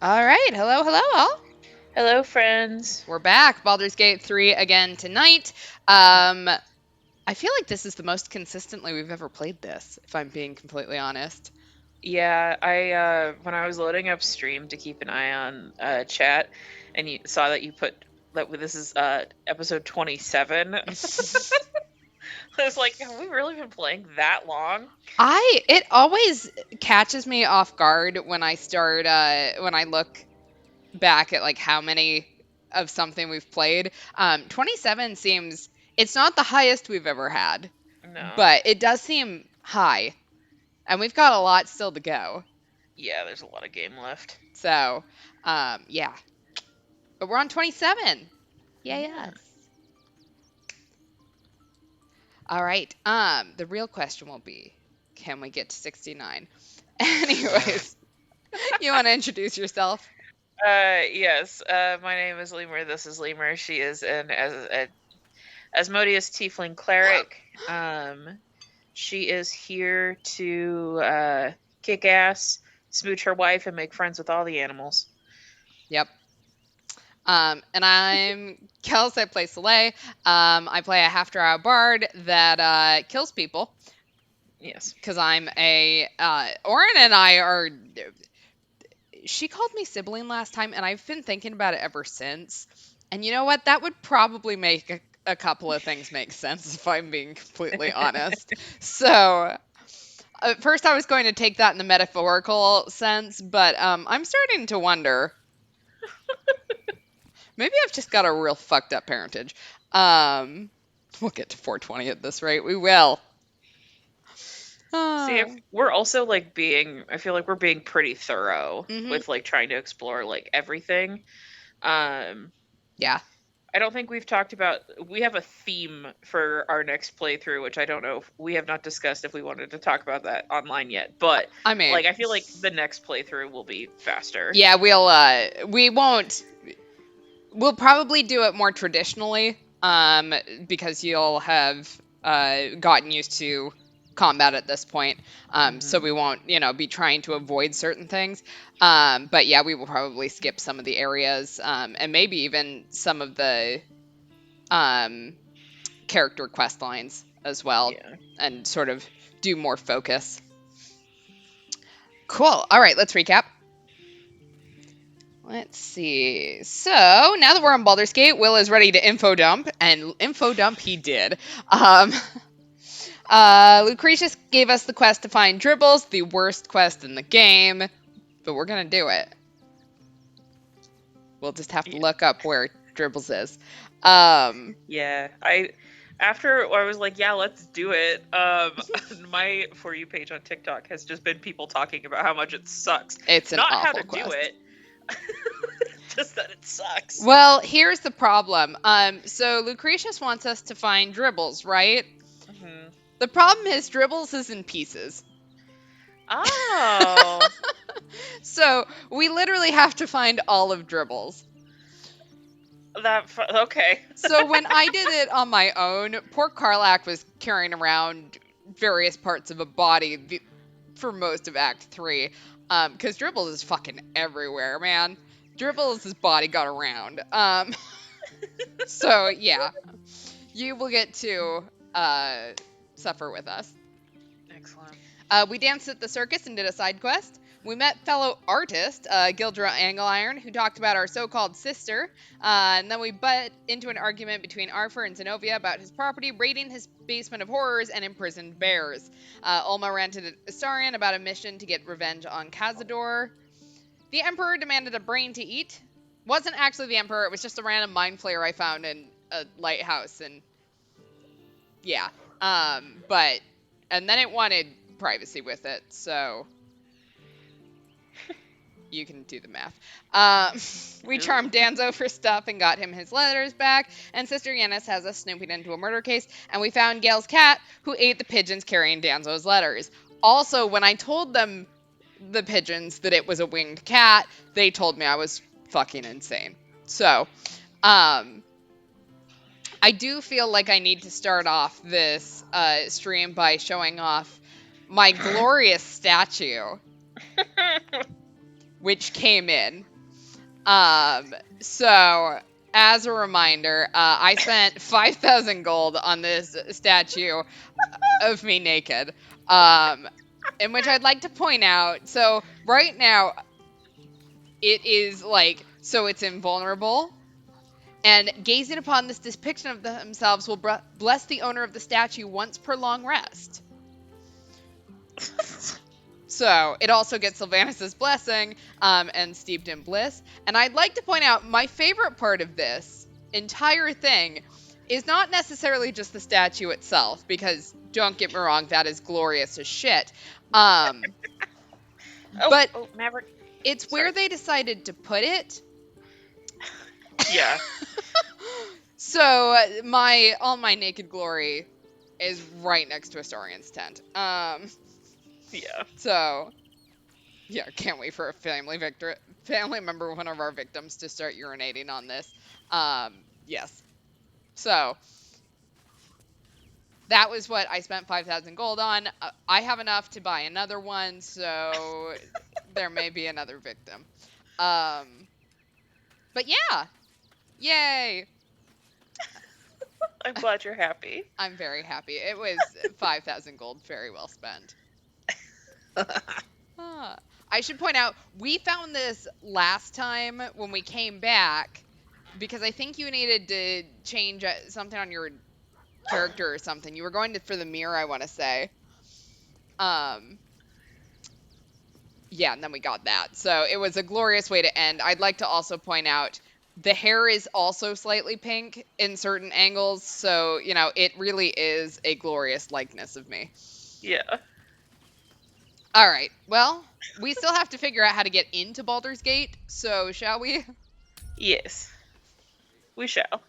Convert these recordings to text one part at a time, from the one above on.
All right, hello all. Hello, friends. We're back. Baldur's Gate 3 again tonight. I feel like this is the most consistently we've ever played this, if I'm being completely honest. Yeah, I when I was loading up stream to keep an eye on chat, and you saw that you put that this is episode 27. I was like, have we really been playing that long? It always catches me off guard when I start when I look back at like how many of something we've played. 27 seems it's not the highest we've ever had, No. but it does seem high, and we've got a lot still to go. Yeah, there's a lot of game left. So, yeah. But we're on 27. Yeah, Yeah. yes. All right. The real question will be, can we get to 69? Anyways, you want to introduce yourself? Yes. My name is Lemur. This is Lemur. She is an Asmodeus Tiefling cleric. She is here to kick ass, smooch her wife, and make friends with all the animals. Yep. And I'm Kels. I play Soleil. I play a half-drow bard that kills people Yes. because I'm a. Orin and I are. She called me sibling last time, and I've been thinking about it ever since. And you know what? That would probably make a couple of things make sense if I'm being completely honest. So at first, I was going to take that in the metaphorical sense, but I'm starting to wonder. Maybe I've just got a real fucked up parentage. Um, we'll get to 420 at this rate. We will. See, if Uh, we're also like I feel like we're being pretty thorough hmm with like trying to explore like everything. Um, Yeah. I don't think we've talked about, we have a theme for our next playthrough, which I don't know if we have not discussed if we wanted to talk about that online yet, but I mean, like I feel like the next playthrough will be faster. yeah, we won't. We'll probably do it more traditionally, because you'll have gotten used to combat at this point. So Hmm. we won't, be trying to avoid certain things. But yeah, we will probably skip some of the areas, and maybe even some of the um, character quest lines as well, Yeah. and sort of do more focus. Cool. All right, let's recap. Let's see. So now that we're on Baldur's Gate, Will is ready to info dump, and info dump he did. Um, Lucretius gave us the quest to find Dribbles, the worst quest in the game, but we're gonna do it. We'll just have to Yeah. look up where Dribbles is. Um, Yeah. After I was like, yeah, let's do it. My For You page on TikTok has just been people talking about how much it sucks. it's an Not how awful to do quest. it, just that it sucks. Well, here's the problem. So Lucretius wants us to find Dribbles, right? Hmm. The problem is Dribbles is in pieces. Oh, So we literally have to find all of Dribbles. okay. So when I did it on my own, poor Karlak was carrying around various parts of a body for most of Act 3. Because Dribbles is fucking everywhere, man. Dribbles' body got around. So yeah, you will get to suffer with us. Excellent. We danced at the circus and did a side quest. We met fellow artist Gildra Angleiron, who talked about our so-called sister. And then we butt into an argument between Arthur and Zenobia about his property, raiding his basement of horrors, and imprisoned bears. Ulma ranted at Astarion about a mission to get revenge on Cazador. The Emperor demanded a brain to eat. Wasn't actually the Emperor, it was just a random mind flayer I found in a lighthouse, and yeah. But and then it wanted privacy with it, so you can do the math. We charmed Danzo for stuff and got him his letters back, and Sister Yanis has us snooping into a murder case, and we found Gail's cat, who ate the pigeons carrying Danzo's letters. Also, when I told them, the pigeons, that it was a winged cat, they told me I was fucking insane. So, um, I do feel like I need to start off this stream by showing off my glorious statue, which came in. So as a reminder, I spent 5,000 gold on this statue of me naked. In which I'd like to point out, so right now it is like, so it's invulnerable, and gazing upon this depiction of themselves will bless the owner of the statue once per long rest. So it also gets Sylvanas' blessing, and steeped in bliss. And I'd like to point out my favorite part of this entire thing is not necessarily just the statue itself, because don't get me wrong, that is glorious as shit. But Maverick. it's where they decided to put it. Yeah. So all my naked glory is right next to Astorian's tent. Yeah. So yeah, can't wait for a family member of one of our victims to start urinating on this. Yes. So that was what I spent 5,000 gold on. I have enough to buy another one, so there may be another victim. But yeah, yay! I'm glad you're happy. I'm very happy. It was 5,000 gold, very well spent. I should point out, we found this last time when we came back, because I think you needed to change something on your character or something. You were going for the mirror, I want to say. Yeah, and then we got that. So it was a glorious way to end. I'd like to also point out, the hair is also slightly pink in certain angles, so, you know, it really is a glorious likeness of me. Yeah. All right, well, we still have to figure out how to get into Baldur's Gate, so shall we? Yes. We shall.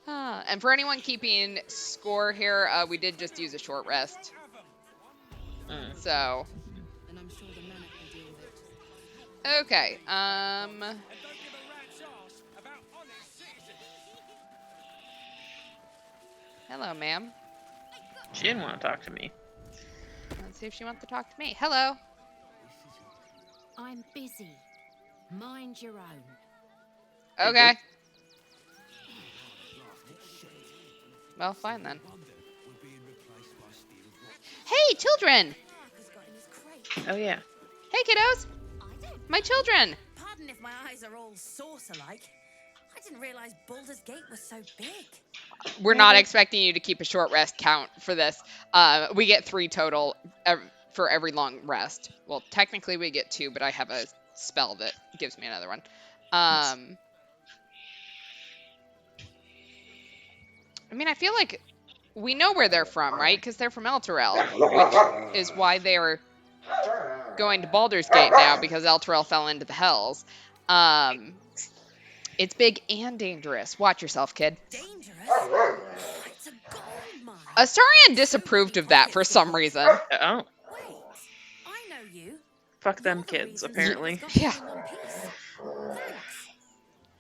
And for anyone keeping score here, we did just use a short rest. So. Okay, hello, ma'am. She didn't want to talk to me. Let's see if she wants to talk to me. Hello. I'm busy. Mind your own. Okay. Well, fine then. Hey, children! Oh, yeah. Hey, kiddos! My children! Pardon if my eyes are all saucer-like. I didn't realize Baldur's Gate was so big. We're not expecting you to keep a short rest count for this. We get 3 total for every long rest. Well, technically we get 2, but I have a spell that gives me another one. I mean, I feel like we know where they're from, right? Because they're from Elturel, which is why they are going to Baldur's Gate now, because Elturel fell into the Hells. It's big and dangerous. Watch yourself, kid. Dangerous? It's a gold mine. Astarion disapproved of that for some reason. Oh. Wait, I know you. Fuck them kids, apparently. Yeah. Thanks.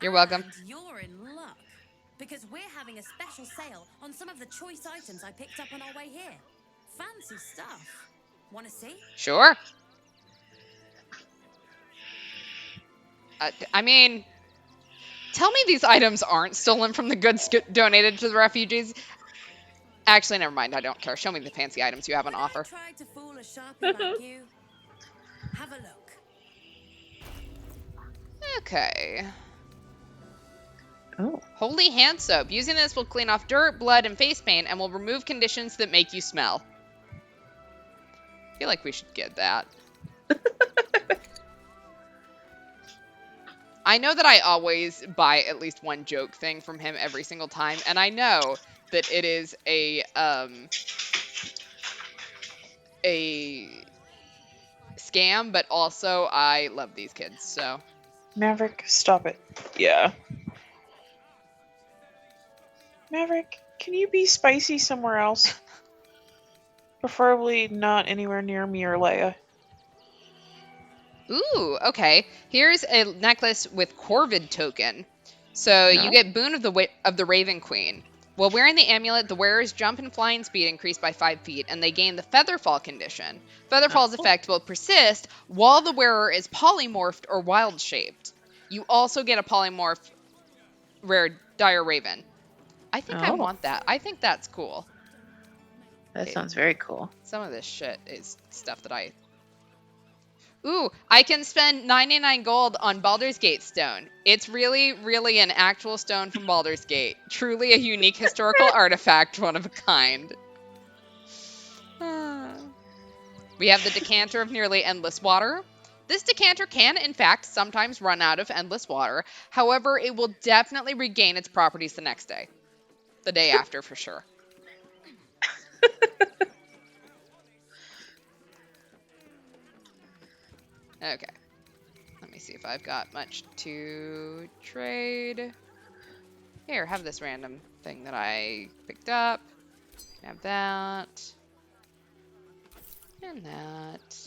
You're welcome. And you're in luck, because we're having a special sale on some of the choice items I picked up on our way here. Fancy stuff. Want to see? Sure. I mean, tell me these items aren't stolen from the goods donated to the refugees. Actually, never mind. I don't care. Show me the fancy items you have on offer. I tried to fool a sharpie like you. Have a look. Okay. Oh. Holy hand soap. Using this will clean off dirt, blood, and face paint, and will remove conditions that make you smell. I feel like we should get that. I know that I always buy at least one joke thing from him every single time, and I know that it is a scam, but also I love these kids, so. Maverick, stop it. Yeah. Maverick, can you be spicy somewhere else? Preferably not anywhere near me or Leia. Ooh, okay. Here's a necklace with Corvid token. So you get Boon of the Raven Queen. While wearing the amulet, the wearer's jump and flying speed increase by 5 feet, and they gain the Featherfall condition. Featherfall's effect will persist while the wearer is polymorphed or wild-shaped. You also get a polymorph rare dire raven. I think I Oh. want that. I think that's cool. That Okay. sounds very cool. Some of this shit is stuff that I... Ooh, I can spend 99 gold on Baldur's Gate stone. It's really, really an actual stone from Baldur's Gate. Truly a unique historical artifact, one of a kind. We have the decanter of nearly endless water. This decanter can, in fact, sometimes run out of endless water. However, it will definitely regain its properties the next day. The day after, for sure. Okay. Let me see if I've got much to trade. Here, have this random thing that I picked up. Have that. And that.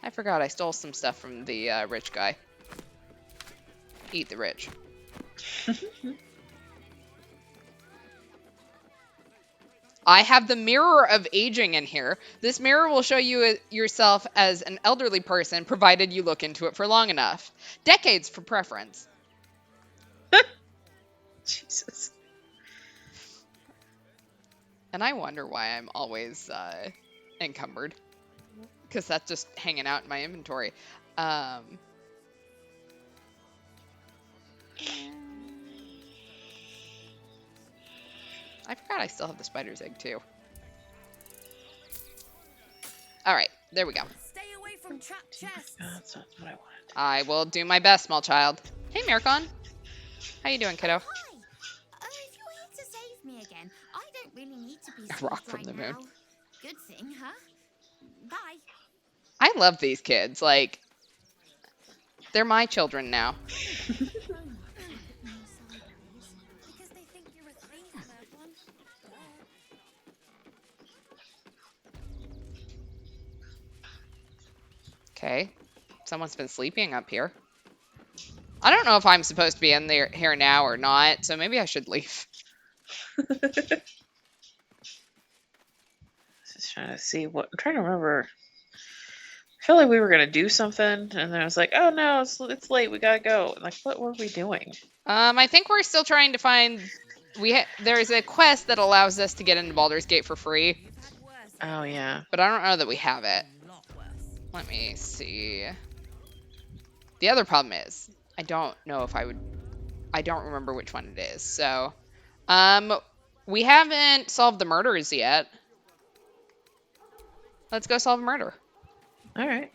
I forgot I stole some stuff from the rich guy. Eat the rich. I have the mirror of aging in here. This mirror will show you yourself as an elderly person, provided you look into it for long enough. Decades for preference. Jesus. And I wonder why I'm always encumbered. Because that's just hanging out in my inventory. I forgot I still have the spider's egg, too. Alright, there we go. Stay away from trap chests. That's not what I wanted. I will do my best, small child. Hey, Mirkon. How you doing, kiddo? Hi. If you're here to save me again, I don't really need to be A saved rock from right the moon. now. Good thing, huh? Bye. I love these kids. Like, they're my children now. Because they think you're a thief, Merlin. Okay. Someone's been sleeping up here. I don't know if I'm supposed to be in there here now or not, so maybe I should leave. Just trying to see what I'm trying to remember. I feel like we were gonna do something, and then I was like, "Oh no, it's late. We gotta go." And like, what were we doing? I think we're still trying to find... There's a quest that allows us to get into Baldur's Gate for free, Oh yeah. but I don't know that we have it. Let me see. The other problem is, I don't know if I would... I don't remember which one it is, so... we haven't solved the murders yet. Let's go solve a murder. All right.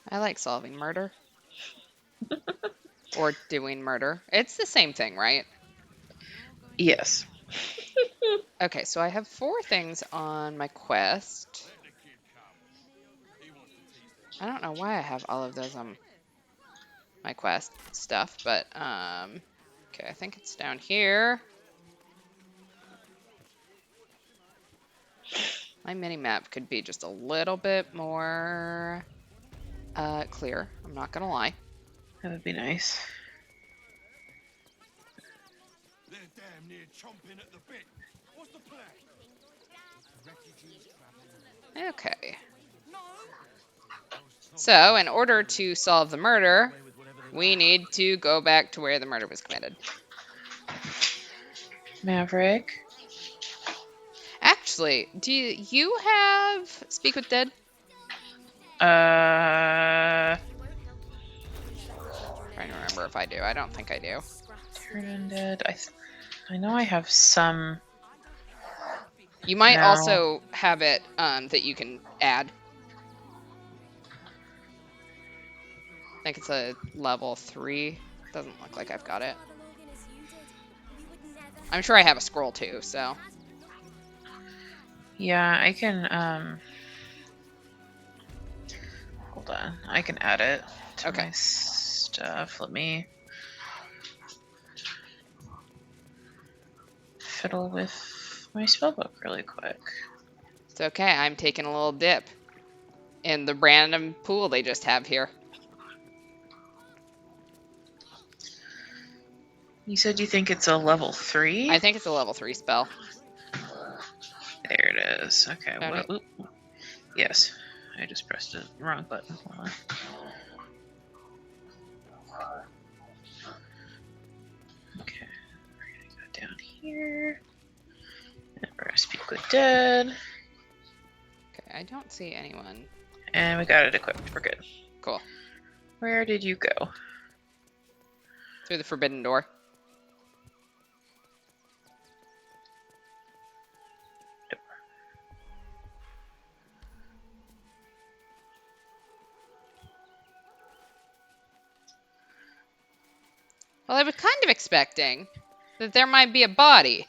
I like solving murder. Or doing murder. It's the same thing, right? Yes. Okay, so I have 4 things on my quest. I don't know why I have all of those on my quest stuff, but, okay, I think it's down here. My mini-map could be just a little bit more, clear. I'm not gonna lie. That would be nice. They're damn near chomping at the bit. What's the plan? Okay. So, in order to solve the murder, we need to go back to where the murder was committed. Maverick. Actually, do you have Speak with Dead? Turn Trying to remember if I do. I don't think I do. undead. I know I have some. You might No. also have it that you can add. I think it's a level 3. Doesn't look like I've got it. I'm sure I have a scroll too, so. Yeah, I can. Hold on. I can add it to Okay. my stuff. Let me fiddle with my spellbook really quick. It's okay. I'm taking a little dip in the random pool they just have here. You said you think it's a level 3? I think it's a level 3 spell. There it is. Okay. Found it? Oop. Yes. I just pressed the wrong button. Hold on. Okay. We're going to go down here. And we're going to speak with dead. Okay, I don't see anyone. And we got it equipped. We're good. Cool. Where did you go? Through the forbidden door. Well, I was kind of expecting that there might be a body.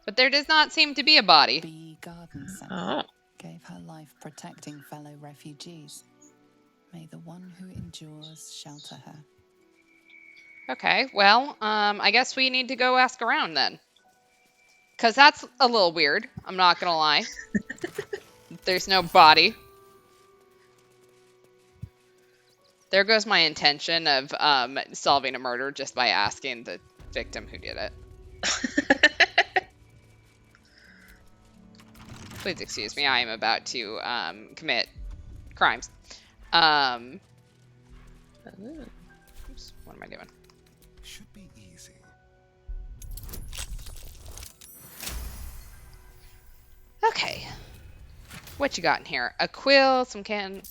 But there does not seem to be a body. Bee Garden Center Oh. gave her life protecting fellow refugees. May the one who endures shelter her. Okay, well, I guess we need to go ask around then. Because that's a little weird, I'm not gonna lie. There's no body. There goes my intention of solving a murder just by asking the victim who did it. Please excuse me, I am about to commit crimes. Oops, what am I doing? Should be easy. Okay. What you got in here? A quill, some can...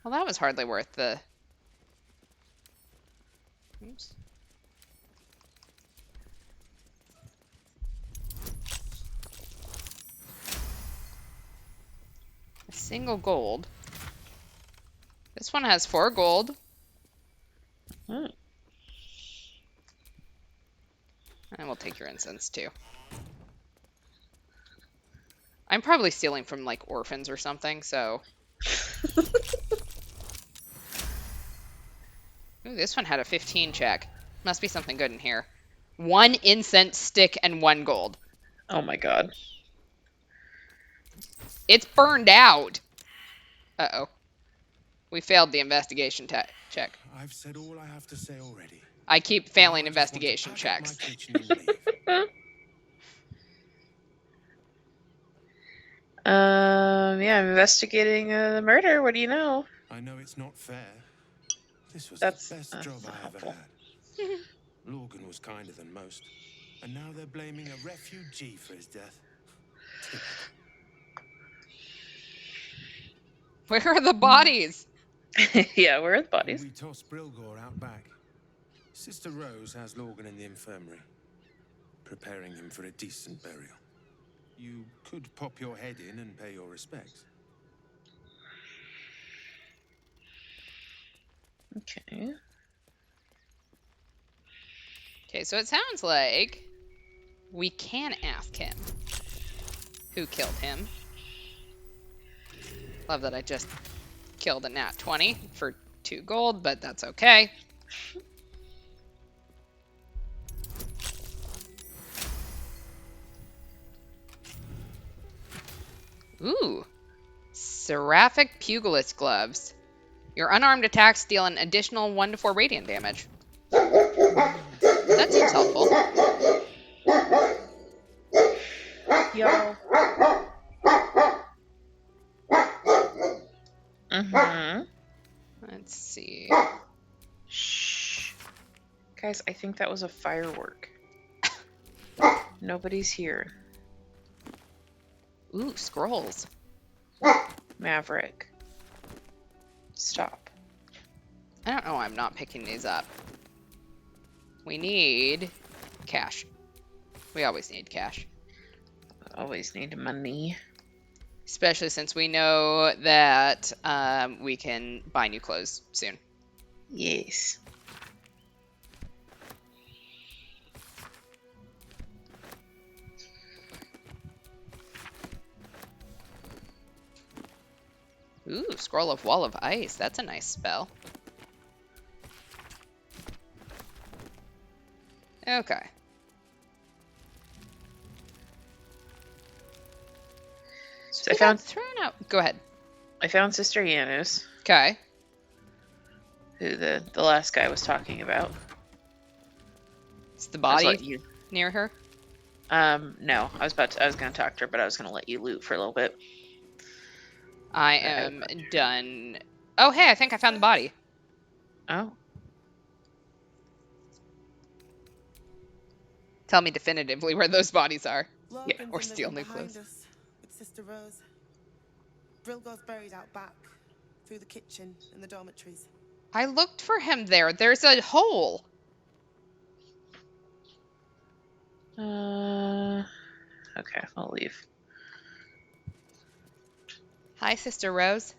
Well, that was hardly worth the... Oops. A single gold. This one has 4 gold. Hmm. And we'll take your incense too. I'm probably stealing from like orphans or something, so. Ooh, this one had a 15 check. Must be something good in here. 1 incense stick and 1 gold. Oh my god. It's burned out. Uh-oh. We failed the investigation check. I've said all I have to say already. I keep failing Now I just want to investigation pack up my checks. kitchen and leave. Yeah, I'm investigating the murder. What do you know? I know it's not fair. This was That's- the best that's job I ever helpful. had. Lorgan was kinder than most, and now they're blaming a refugee for his death. Where are the bodies? Yeah, where are the And bodies? we tossed Brilgor out back. Sister Rose has Lorgan in the infirmary, preparing him for a decent burial. You could pop your head in and pay your respects. Okay. Okay, so it sounds like we can ask him who killed him. Love that I just killed a nat 20 for 2 gold, but that's okay. Ooh. Seraphic Pugilist Gloves. Your unarmed attacks deal an additional 1 to 4 radiant damage. That seems helpful. Y'all. Mm-hmm. Let's see. Shh. Guys, I think that was a firework. Nobody's here. Ooh, scrolls. Maverick. Stop. I don't know why I'm not picking these up. We need cash. We always need cash. Always need money. Especially since we know that we can buy new clothes soon. Yes. Ooh, Scroll of Wall of Ice. That's a nice spell. Okay. So I found Thrown out. Go ahead. Sister Yanus. Okay. who the last guy was talking about. It's the I was body letting you. near her. No, I was gonna talk to her, but I was gonna let you loot for a little bit. I am done. Oh, hey, I think I found the body. Oh, Tell me definitively where those bodies are. Logan's or in the steal room new behind clues. us with Sister Rose. Brilgo's buried out back, through the kitchen and the dormitories. I looked for him there. There's a hole. okay, I'll leave. Hi, Sister Rose.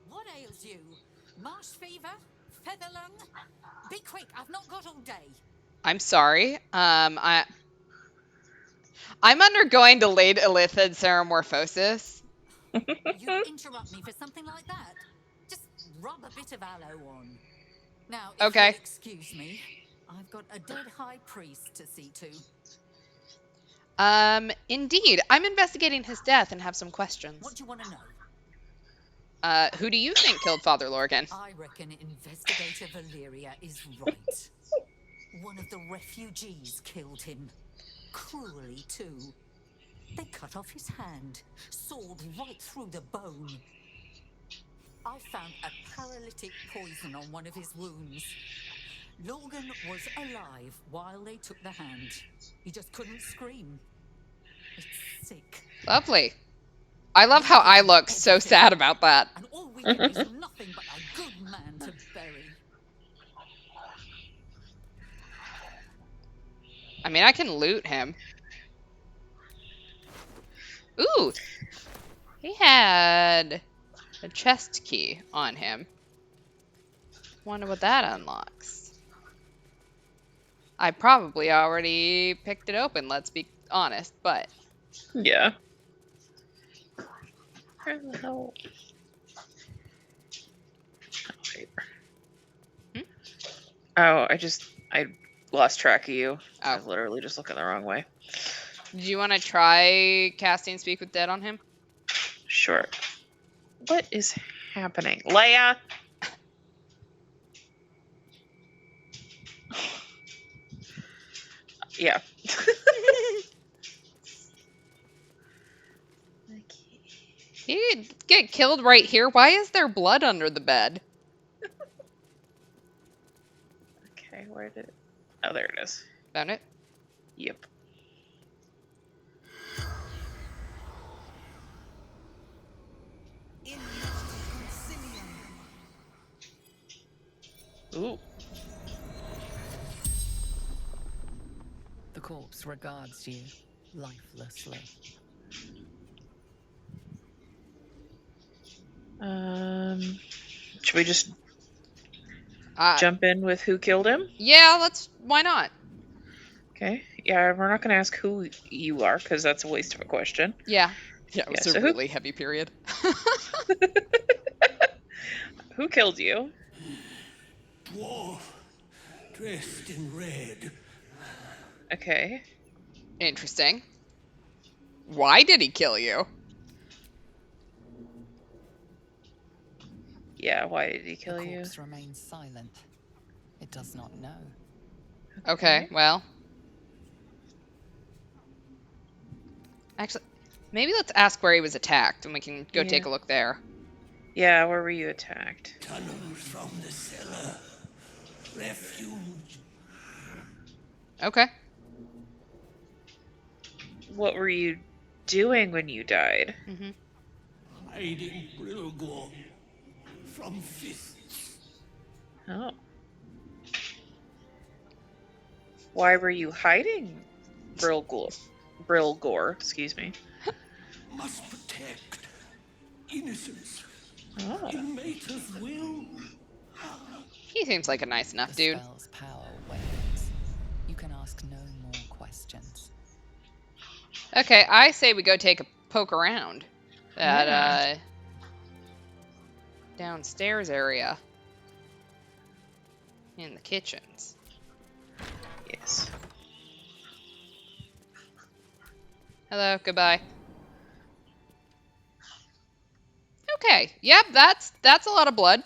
What ails you? Marsh fever? Feather lung? Be quick, I've not got all day. I'm sorry. I'm undergoing delayed illithid ceremorphosis. You interrupt me for something like that? Just rub a bit of aloe on. Now, if Okay. you'll excuse me, I've got a dead high priest to see to. Indeed. I'm investigating his death and have some questions. What do you want to know? Who do you think killed Father Lorgan? I reckon Investigator Valeria is right. One of the refugees killed him. Cruelly, too. They cut off his hand, sawed right through the bone. I found a paralytic poison on one of his wounds. Logan was alive while they took the hand. He just couldn't scream. It's sick. Lovely. I love how I look so sad about that. And all we get is nothing but a good man to bury. I mean, I can loot him. Ooh! He had a chest key on him. Wonder what that unlocks. I probably already picked it open, let's be honest, but... Yeah. Where the hell? Oh, wait. Oh, I lost track of you. I was literally just looking the wrong way. Did you want to try casting Speak with Dead on him? Sure. What is happening? Leia! Yeah. He'd get killed right here. Why is there blood under the bed? Okay, where did it... Oh, there it is. Found it? Yep. Ooh. The corpse regards you lifelessly. Should we just Uh, jump in with who killed him? Yeah, why not? Okay. Yeah, we're not going to ask who you are, because that's a waste of a question. Yeah. Yeah, it was Yeah, a so really heavy period. Who killed you? Dwarf, dressed in red. Okay. Interesting. Why did he kill you? Yeah, why did he kill The you? corpse remains silent. It does not know. Okay, well. Actually, maybe let's ask where he was attacked, and we can go take a look there. Yeah, where were you attacked? Tunnels from the cellar. Refuge. Okay. What were you doing when you died? Hiding Brilgor from fists. Oh. Why were you hiding Brilgor, excuse me. Must protect innocence. Oh. In Mater's will. He seems like a nice enough The dude. spell's power wanes. You can ask no more questions. Okay, I say we go take a poke around that downstairs area in the kitchens. Yes. Hello, goodbye. Okay, yep, that's a lot of blood.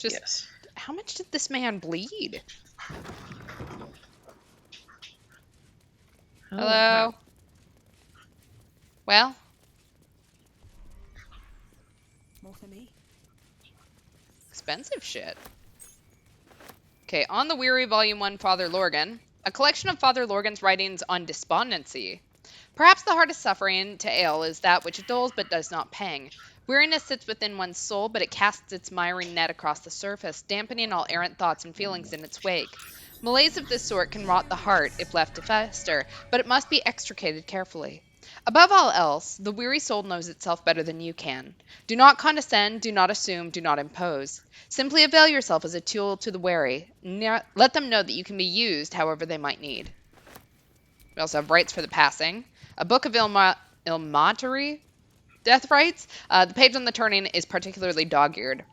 Just Yes. how much did this man bleed? Oh, Hello? wow. Well, More for me. expensive shit. Okay, On the Weary, Volume 1, Father Lorgan. A collection of Father Lorgan's writings on despondency. Perhaps the hardest suffering to ail is that which dulls but does not pang. Weariness sits within one's soul, but it casts its miry net across the surface, dampening all errant thoughts and feelings in its wake. Malaise of this sort can rot the heart if left to fester, but it must be extricated carefully. Above all else, the weary soul knows itself better than you can. Do not condescend, do not assume, do not impose. Simply avail yourself as a tool to the weary. Let them know that you can be used however they might need. We also have rites for the passing. A book of Ilmatary death rites. The page on the turning is particularly dog-eared.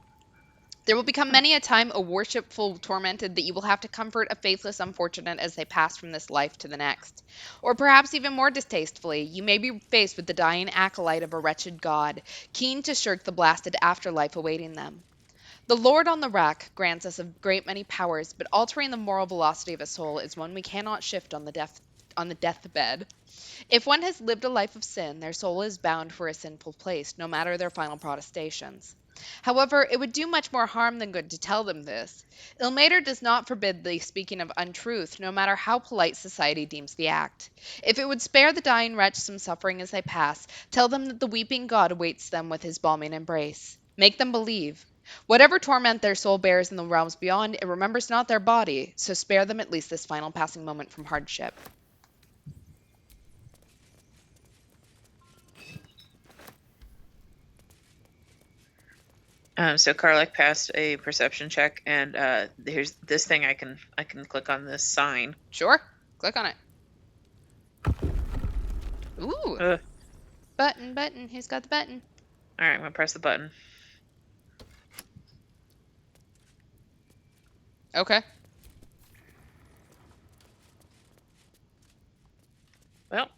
There will become many a time a worshipful tormented that you will have to comfort a faithless unfortunate as they pass from this life to the next. Or perhaps even more distastefully, you may be faced with the dying acolyte of a wretched god, keen to shirk the blasted afterlife awaiting them. The Lord on the rack grants us a great many powers, but altering the moral velocity of a soul is one we cannot shift on the deathbed. If one has lived a life of sin, their soul is bound for a sinful place, no matter their final protestations. However, it would do much more harm than good to tell them this. Ilmater does not forbid the speaking of untruth, no matter how polite society deems the act. If it would spare the dying wretch some suffering as they pass, tell them that the weeping God awaits them with his balming embrace. Make them believe. Whatever torment their soul bears in the realms beyond, it remembers not their body, so spare them at least this final passing moment from hardship. So Karlak passed a perception check, and here's this thing. I can click on this sign. Sure. Click on it. Ooh. Ugh. Button. Who's got the button? All right, I'm gonna press the button. Okay. Well.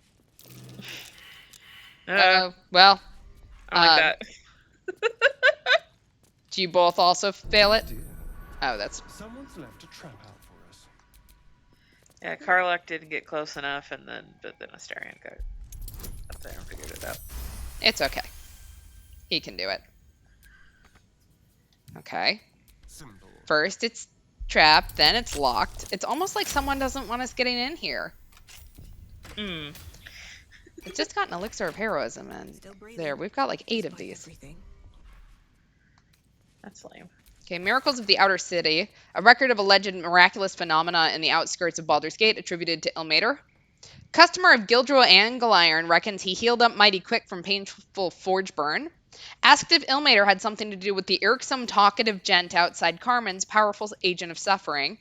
Well, I like that. do you both also fail it? Dear, Oh, that's... someone's left a trap out for us. Yeah, Karlak didn't get close enough, but then Astarion got up there and figured it out. It's okay. He can do it. Okay. Simple. First it's trapped, then it's locked. It's almost like someone doesn't want us getting in here. Hmm. It's just got an elixir of heroism, and there, we've got like 8 of these. That's lame. Okay, Miracles of the Outer City, a record of alleged miraculous phenomena in the outskirts of Baldur's Gate attributed to Ilmater. Customer of Gildro Angleiron reckons he healed up mighty quick from painful forge burn. Asked if Ilmater had something to do with the irksome, talkative gent outside Carmen's powerful agent of suffering.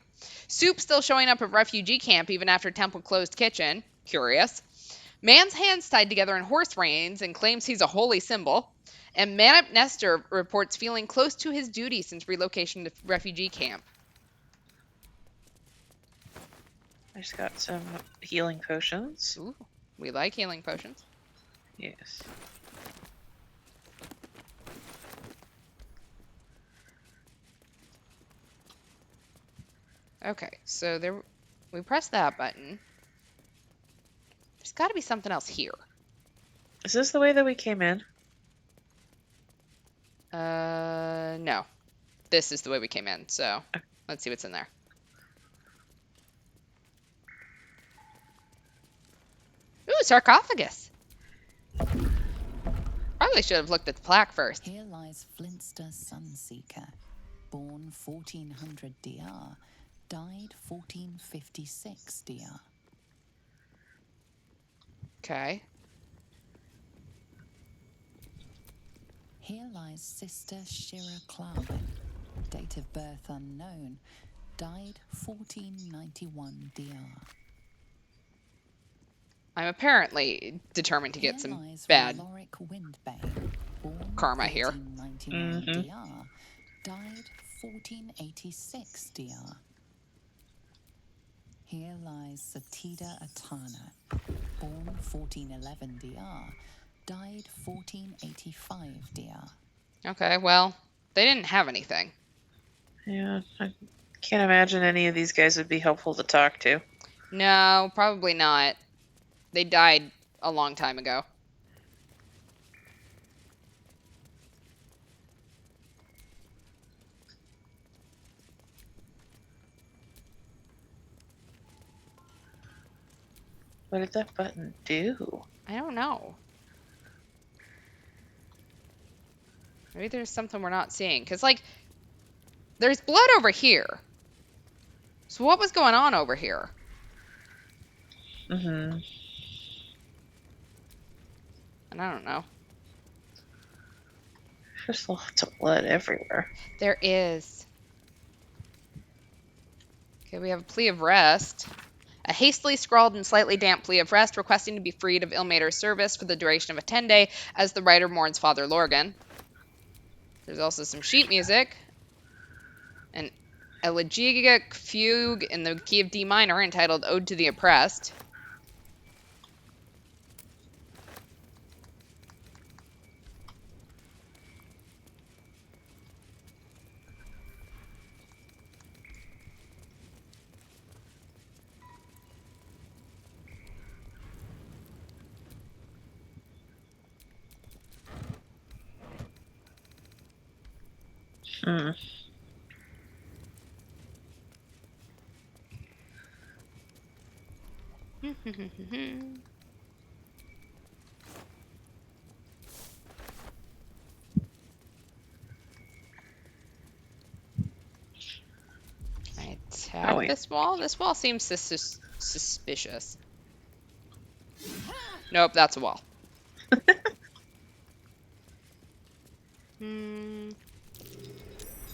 Soup still showing up at refugee camp even after temple closed kitchen. Curious. Man's hands tied together in horse reins and claims he's a holy symbol. And Manip Nestor reports feeling close to his duty since relocation to refugee camp. I just got some healing potions. Ooh, we like healing potions. Yes. Okay, so there, we press that button. There's got to be something else here. Is this the way that we came in? No. This is the way we came in, so let's see what's in there. Ooh, sarcophagus. Probably should have looked at the plaque first. Here lies Flintster Sunseeker, born 1400 DR, died 1456 DR. Okay. Here lies Sister Shira Clarwin, date of birth unknown, died 1491 DR. I'm apparently determined to Here get some lies bad Lorik Windbane, born karma here. 1499 Mhm. DR, died 1486 DR. Here lies Satida Atana, born 1411 DR, died 1485 DR. Okay, well, they didn't have anything. Yeah, I can't imagine any of these guys would be helpful to talk to. No, probably not. They died a long time ago. What did that button do? I don't know. Maybe there's something we're not seeing. Because, like, there's blood over here. So what was going on over here? Mm-hmm. And I don't know. There's lots of blood everywhere. There is. Okay, we have a plea of rest. A hastily scrawled and slightly damp plea of rest requesting to be freed of Ilmater's service for the duration of a 10-day as the writer mourns Father Lorgan. There's also some sheet music. An elegiac fugue in the key of D minor entitled Ode to the Oppressed. Hmm. Can I attack wait. this wall? This wall seems suspicious. Nope, that's a wall.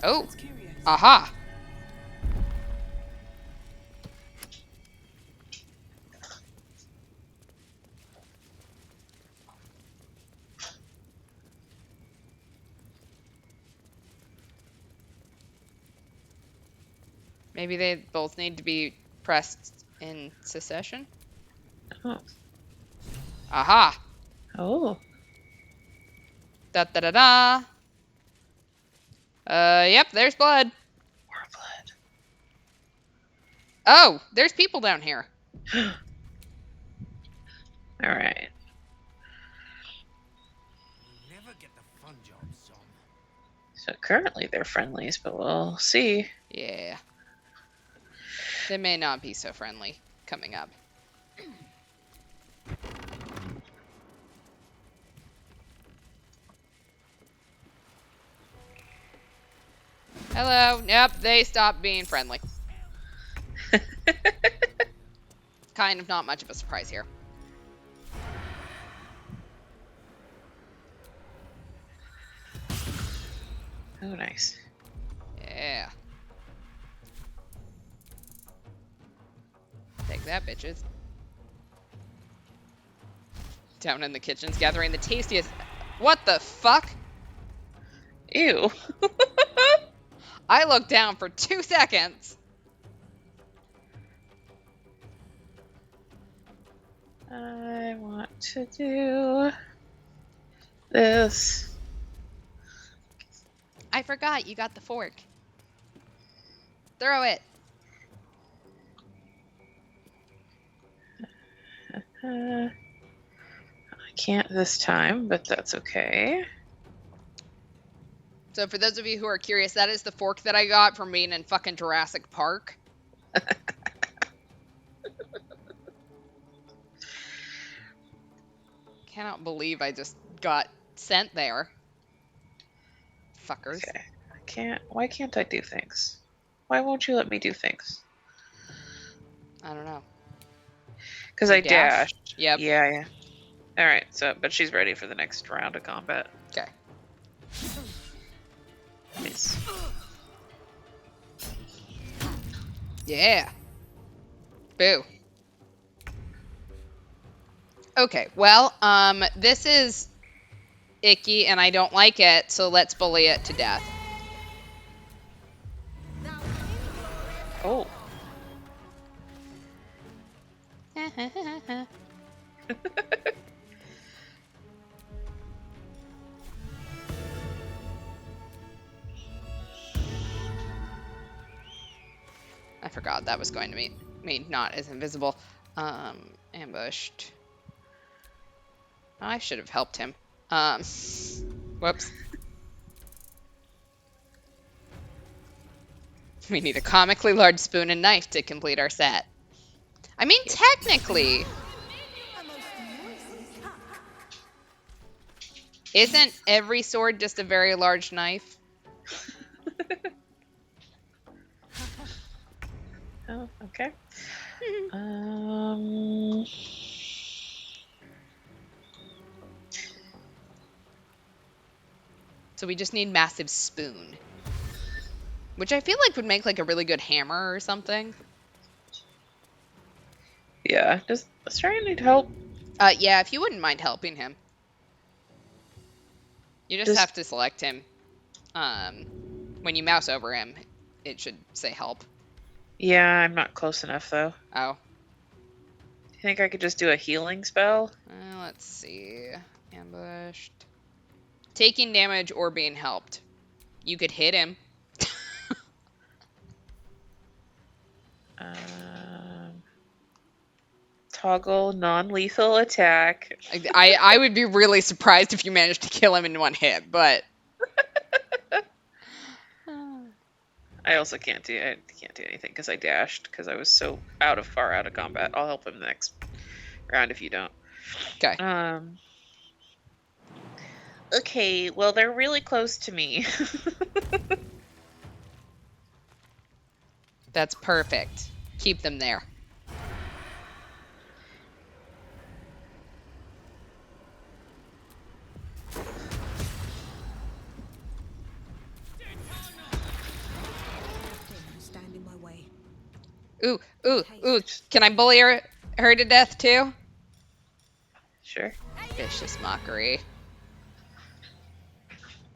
Oh, It's curious. aha. Maybe they both need to be pressed in succession? Oh. Aha. Oh. Da da da da. Yep, there's blood. More blood. Oh, there's people down here. All right. Never get the fun jobs, son. So currently they're friendlies, but we'll see. Yeah. They may not be so friendly coming up. Hello. Yep, they stopped being friendly. Kind of not much of a surprise here. Oh, nice. Yeah. Take that, bitches. Down in the kitchens, gathering the tastiest... What the fuck? Ew. I looked down for 2 seconds. I want to do this. I forgot you got the fork. Throw it. I can't this time, but that's okay. So for those of you who are curious, that is the fork that I got from being in fucking Jurassic Park. Cannot believe I just got sent there. Fuckers. Okay. Why can't I do things? Why won't you let me do things? I don't know. Because You I dash? dashed. Yep. Yeah. Alright, but she's ready for the next round of combat. Okay. Nice. Yeah. Boo. Okay, well, this is icky and I don't like it, so let's bully it to death. Oh. I forgot that was going to mean not as invisible. Ambushed. I should have helped him. Whoops. We need a comically large spoon and knife to complete our set. I mean, technically, isn't every sword just a very large knife? Oh, okay. So we just need massive spoon. Which I feel like would make like a really good hammer or something. Yeah, does Australia need help? Yeah, if you wouldn't mind helping him. You just have to select him. When you mouse over him, it should say help. Yeah, I'm not close enough though. Oh. You think I could just do a healing spell? Let's see. Ambushed. Taking damage or being helped. You could hit him. Toggle non-lethal attack. I would be really surprised if you managed to kill him in one hit, but I also can't do anything because I dashed because I was so far out of combat. I'll help him next round if you don't. Okay. Okay, well they're really close to me. That's perfect. Keep them there. Ooh, ooh, ooh. Can I bully her to death too? Sure. Vicious mockery.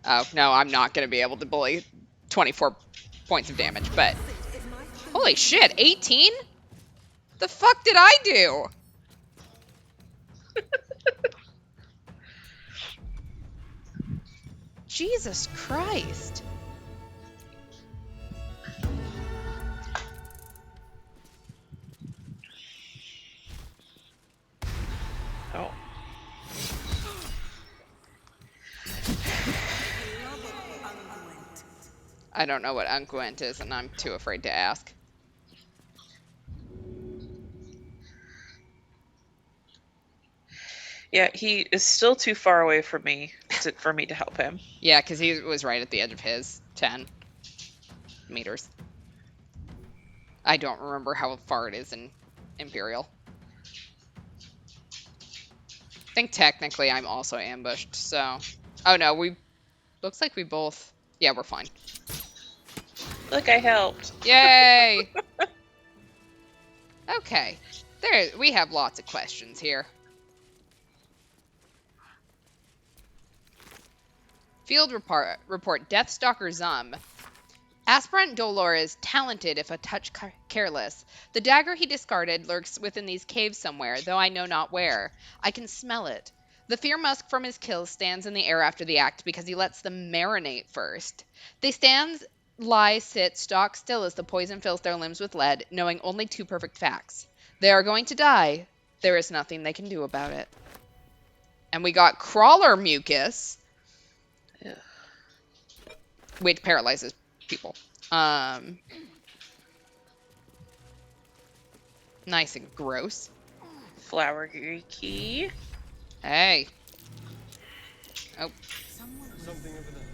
Oh, no, I'm not going to be able to bully 24 points of damage, but... Holy shit, 18? The fuck did I do? Jesus Christ. Oh. I don't know what unguent is, and I'm too afraid to ask. Yeah, he is still too far away from me for me to help him. Yeah, because he was right at the edge of his 10 meters. I don't remember how far it is in Imperial. I think technically I'm also ambushed, so... Oh no, looks like we both... Yeah, we're fine. Look, I helped. Yay! Okay. We have lots of questions here. Field report. Deathstalker Zum. Aspirant Dolor is talented if a touch careless. The dagger he discarded lurks within these caves somewhere, though I know not where. I can smell it. The fear musk from his kills stands in the air after the act because he lets them marinate first. They stand, lie, sit, stock still as the poison fills their limbs with lead, knowing only two perfect facts. They are going to die. There is nothing they can do about it. And we got crawler mucus, which paralyzes people. Nice and gross. Flower key. Hey. Oh. Something over there.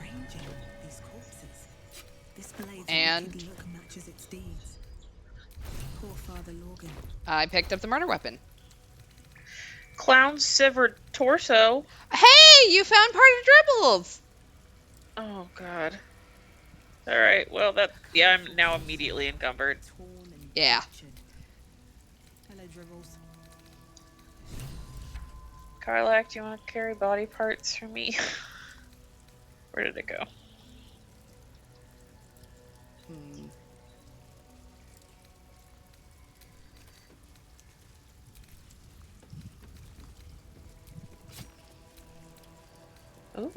Arranging these corpses. This blade And look matches its deeds. Poor Father Lorgan. I picked up the murder weapon. Clown's severed torso. Hey, you found part of Dribbles. Oh god. All right. Well, yeah. I'm now immediately encumbered. Yeah. Hello, Dribbles. Karlak, do you want to carry body parts for me? Where did it go? Oh,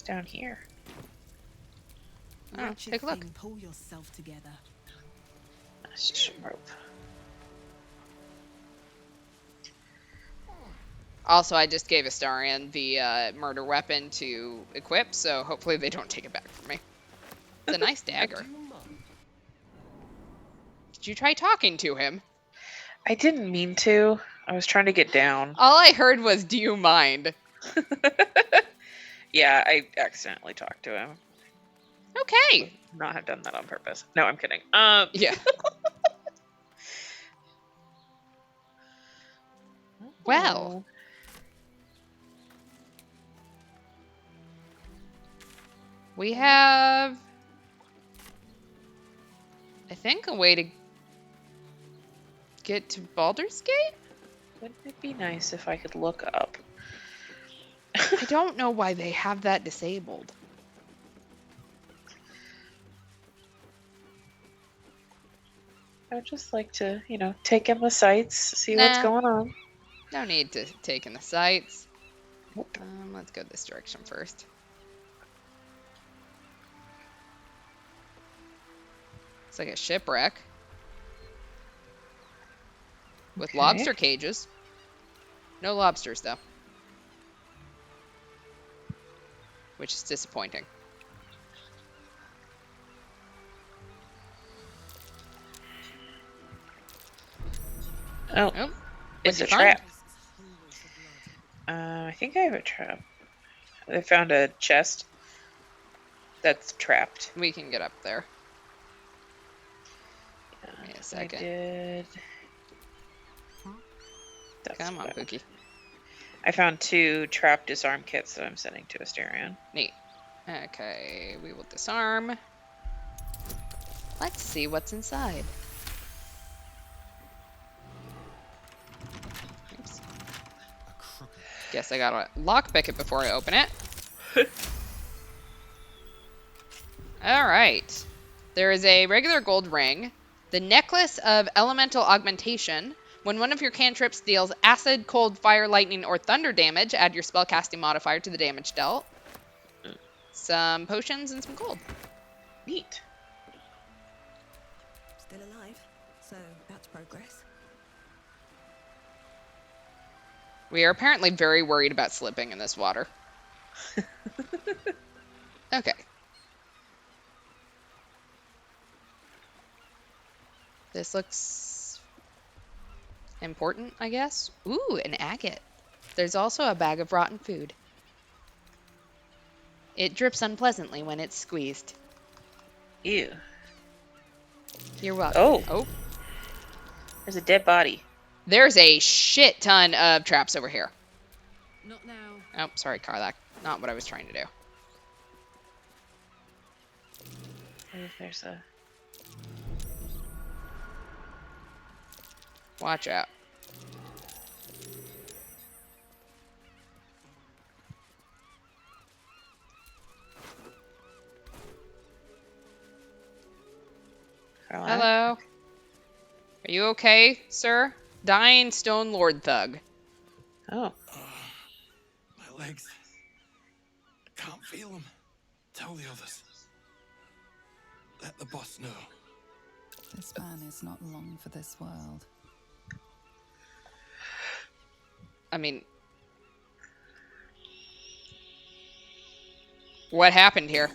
down here. Oh, take a look. Pull yourself together. Some rope. Also, I just gave Astarion the murder weapon to equip, so hopefully they don't take it back from me. It's a nice dagger. Did you try talking to him? I didn't mean to. I was trying to get down. All I heard was, "Do you mind?" Yeah, I accidentally talked to him. Okay. Not have done that on purpose. No, I'm kidding. Yeah. Well. We have, I think, a way to get to Baldur's Gate? Wouldn't it be nice if I could look up? I don't know why they have that disabled. I would just like to, take in the sights, see what's Nah. going on. No need to take in the sights. Nope. Let's go this direction first. It's like a shipwreck. With Okay. lobster cages. No lobsters, though. Which is disappointing. Oh, Oh, it's a what'd you find? trap. I think I have a trap. I found a chest that's trapped. We can get up there. Yeah, Wait a I second. did. That's Come on, what- Pookie. I found 2 trap disarm kits that I'm sending to Astarion. Neat. Okay, we will disarm. Let's see what's inside. Oops. Guess I gotta lockpick it before I open it. Alright. There is a regular gold ring. The necklace of elemental augmentation. When one of your cantrips deals acid, cold, fire, lightning, or thunder damage, add your spellcasting modifier to the damage dealt. Some potions and some gold. Neat. Still alive, so that's progress. We are apparently very worried about slipping in this water. Okay. This looks important, I guess. Ooh, an agate. There's also a bag of rotten food. It drips unpleasantly when it's squeezed. Ew. You're welcome. Oh. There's a dead body. There's a shit ton of traps over here. Not now. Oh, sorry, Karlak. Not what I was trying to do. There's a... Watch out. Karlak? Hello. Are you okay, sir? Dying Stone Lord thug. Oh. My legs. I can't feel them. Tell the others. Let the boss know. This man is not long for this world. I mean... What happened here?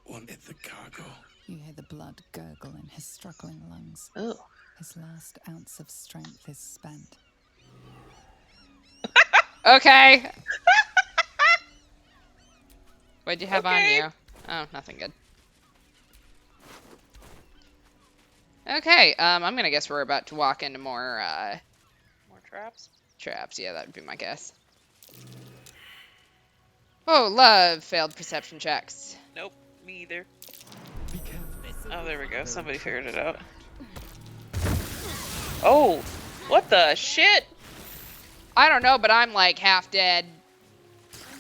Wanted the cargo. You hear the blood gurgle in his struggling lungs. Oh. His last ounce of strength is spent. Okay. What'd you have Okay. on you? Oh, nothing good. Okay, I'm gonna guess we're about to walk into more, More traps? traps. Yeah, that would be my guess. Oh, love failed perception checks. Nope, me either. Be careful. Oh, there we go. Somebody figured it out. Oh! What the shit? I don't know, but I'm like half dead.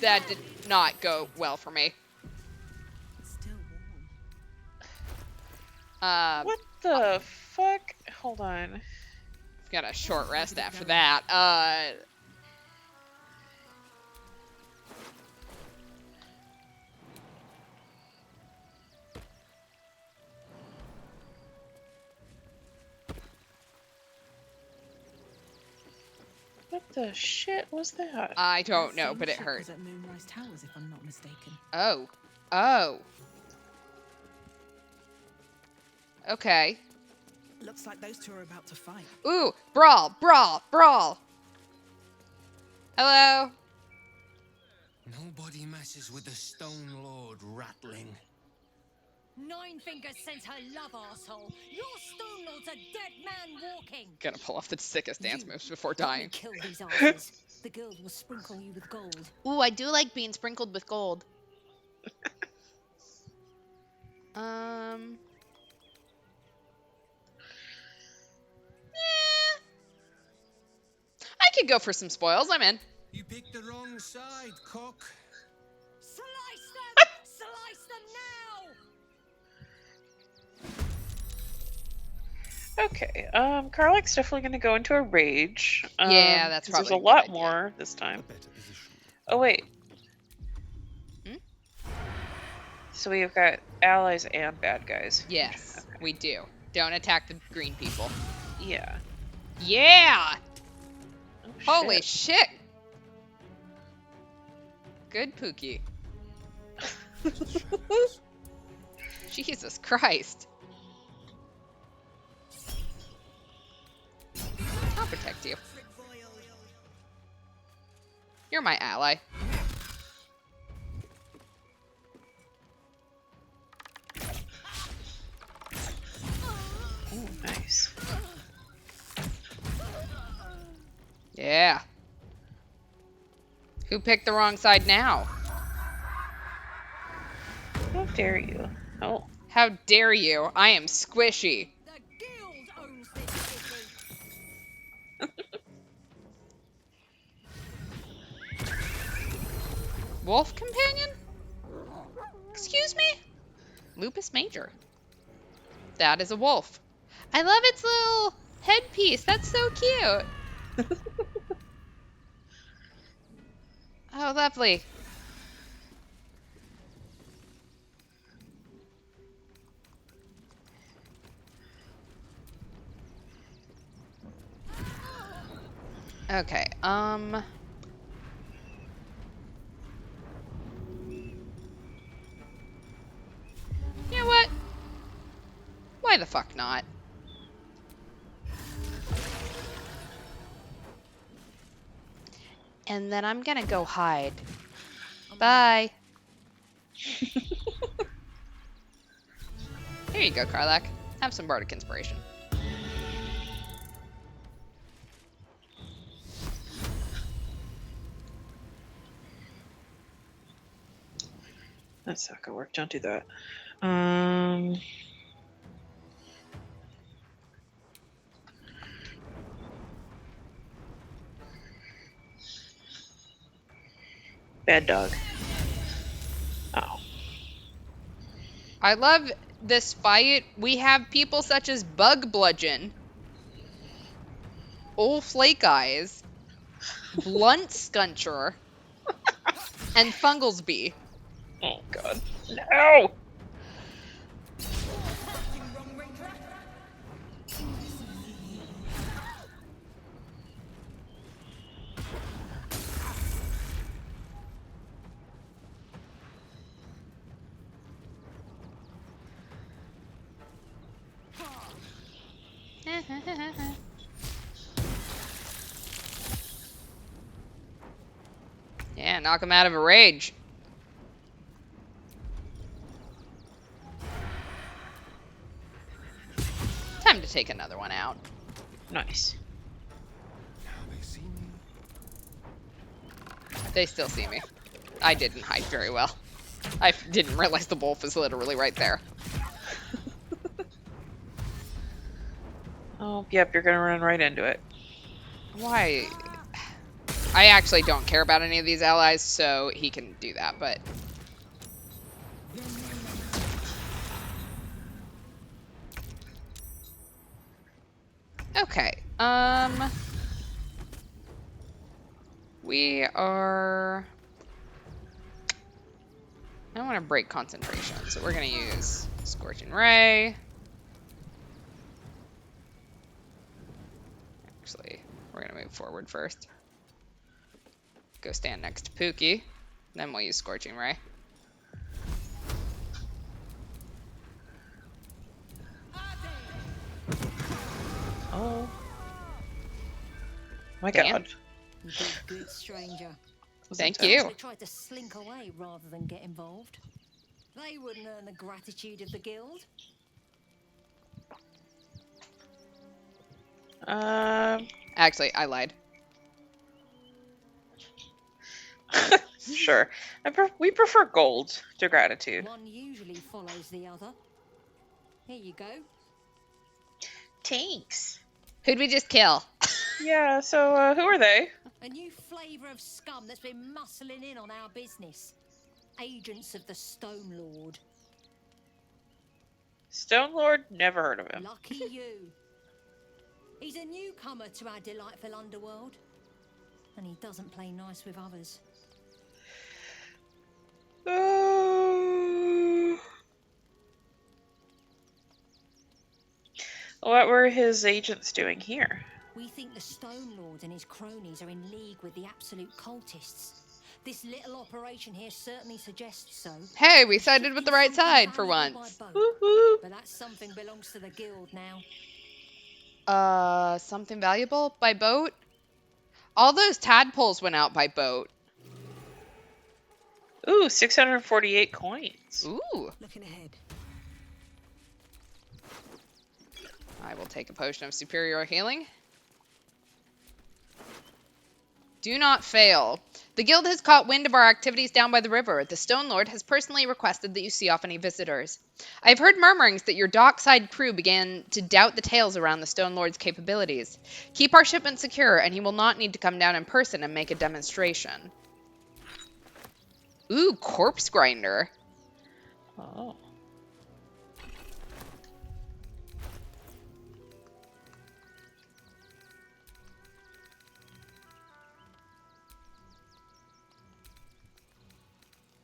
That did not go well for me. It's still warm. What the fuck? Hold on. Got a short rest after that. The shit was that? I don't That know, same but it ship hurt. was at Moonrise Towers, if I'm not mistaken. Oh. Oh. Okay. Looks like those two are about to fight. Ooh, brawl, brawl, brawl. Hello. Nobody messes with the Stone Lord, ratling. Nine Fingers sent her love, arsehole. Your Stone Lord's a dead man walking. Gonna pull off the sickest dance You, moves before help me dying. kill these arses. The girls will sprinkle you with gold. Ooh, I do like being sprinkled with gold. I could go for some spoils. I'm in. You picked the wrong side, cock. Slice them! Slice them now! Okay, Karlach's definitely gonna go into a rage. Yeah, that's 'cause probably there's a a good lot idea. more this time. Better position. Oh wait. Hmm? So we've got allies and bad guys. Yes, Okay. we do. Don't attack the green people. Yeah. Yeah! Oh, Holy shit. shit! Good Pookie. Jesus Christ. I'll protect you. You're my ally. Ooh, nice. Yeah. Who picked the wrong side now? How dare you? Oh. How dare you? I am squishy. The guild owns this city. Wolf companion? Excuse me? Lupus major. That is a wolf. I love its little headpiece. That's so cute. Oh, lovely. Okay, you know what? Why the fuck not? And then I'm gonna go hide. Bye. Here you go, Karlach. Have some bardic inspiration. That's not gonna work. Don't do that. Bad dog. Oh. I love this fight. We have people such as Bug Bludgeon, Old Flake Eyes, Blunt Scuncher, and Funglesby. Oh god. No! Yeah, knock him out of a rage. Time to take another one out. Nice. Now they see me. They still see me. I didn't hide very well. I didn't realize the wolf is literally right there. Oh, yep, you're gonna run right into it. Why? I actually don't care about any of these allies, so he can do that, but... Okay, we are... I don't want to break concentration, so we're going to use Scorching Ray. Actually, we're going to move forward first. Go stand next to Pookie. Then we'll use Scorching Ray. Oh. My Damn. God. You did good, stranger. Was Thank intense. you. They tried to slink away rather than get involved. They wouldn't earn the gratitude of the guild. Actually, I lied. Sure. We prefer gold to gratitude. One usually follows the other. Here you go. Tanks. Who'd we just kill? Yeah, so who are they? A new flavour of scum that's been muscling in on our business. Agents of the Stone Lord. Stone Lord? Never heard of him. Lucky you. He's a newcomer to our delightful underworld. And he doesn't play nice with others. What were his agents doing here? We think the Stone Lord and his cronies are in league with the absolute cultists. This little operation here certainly suggests so. Hey, we sided with the right side for once. Woo-hoo. But that something belongs to the guild now. Something valuable by boat? All those tadpoles went out by boat. Ooh, 648 coins. Ooh. Looking ahead. I will take a potion of superior healing. Do not fail. The guild has caught wind of our activities down by the river. The Stone Lord has personally requested that you see off any visitors. I have heard murmurings that your dockside crew began to doubt the tales around the Stone Lord's capabilities. Keep our shipment secure, and he will not need to come down in person and make a demonstration. Ooh, corpse grinder. Oh.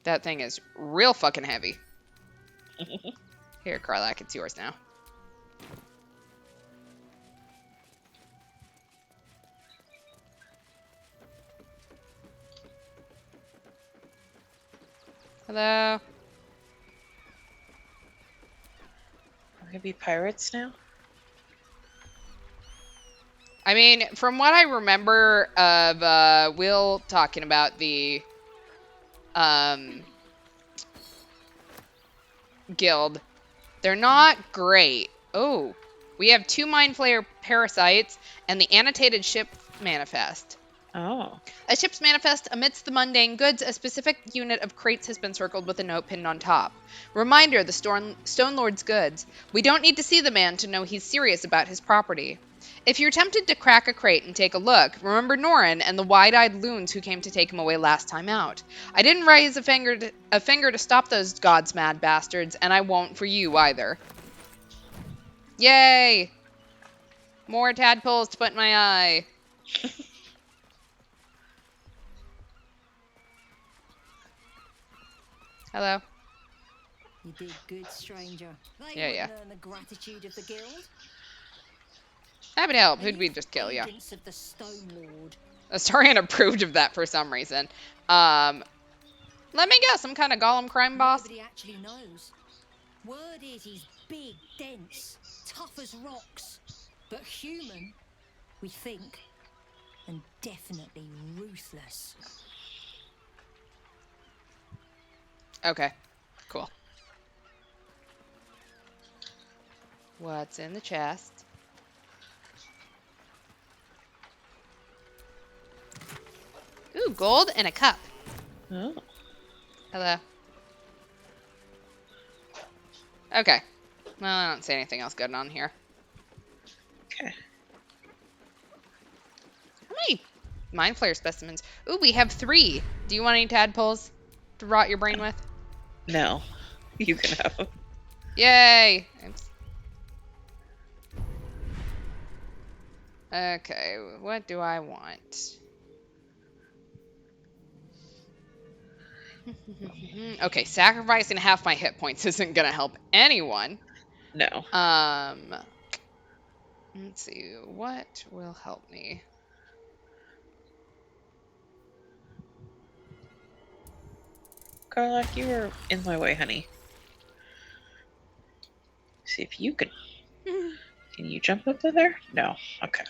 That thing is real fucking heavy. Here, Karlak, it's yours now. Hello? Are we gonna be pirates now? I mean, from what I remember of Will talking about the guild, they're not great. Oh, we have 2 Mind Flayer parasites and the annotated ship manifest. Oh. A ship's manifest amidst the mundane goods, a specific unit of crates has been circled with a note pinned on top. Reminder, the Stone Lord's goods. We don't need to see the man to know he's serious about his property. If you're tempted to crack a crate and take a look, remember Norin and the wide-eyed loons who came to take him away last time out. I didn't raise a finger to stop those gods mad bastards, and I won't for you either. Yay! More tadpoles to put in my eye. Hello? You did good, stranger. They Yeah. wouldn't earn the gratitude of the guild. Happy to help. Are Who'd we you just kill? Yeah. agents of the Stone Lord? Astarion approved of that for some reason. Let me guess, some kind of golem crime boss? Nobody actually knows. Word is he's big, dense, tough as rocks, but human, we think, and definitely ruthless. Okay, cool. What's in the chest? Ooh, gold and a cup. Oh. Hello. Okay. Well, I don't see anything else good on here. Okay. How many Mind Flayer specimens? Ooh, we have 3. Do you want any tadpoles to rot your brain with? No. You can have them. Yay! Oops. Okay, what do I want? Okay, sacrificing half my hit points isn't gonna help anyone. No. Let's see, what will help me? Karlak, you are in my way, honey. See if you can. Can you jump up there? No. Okay.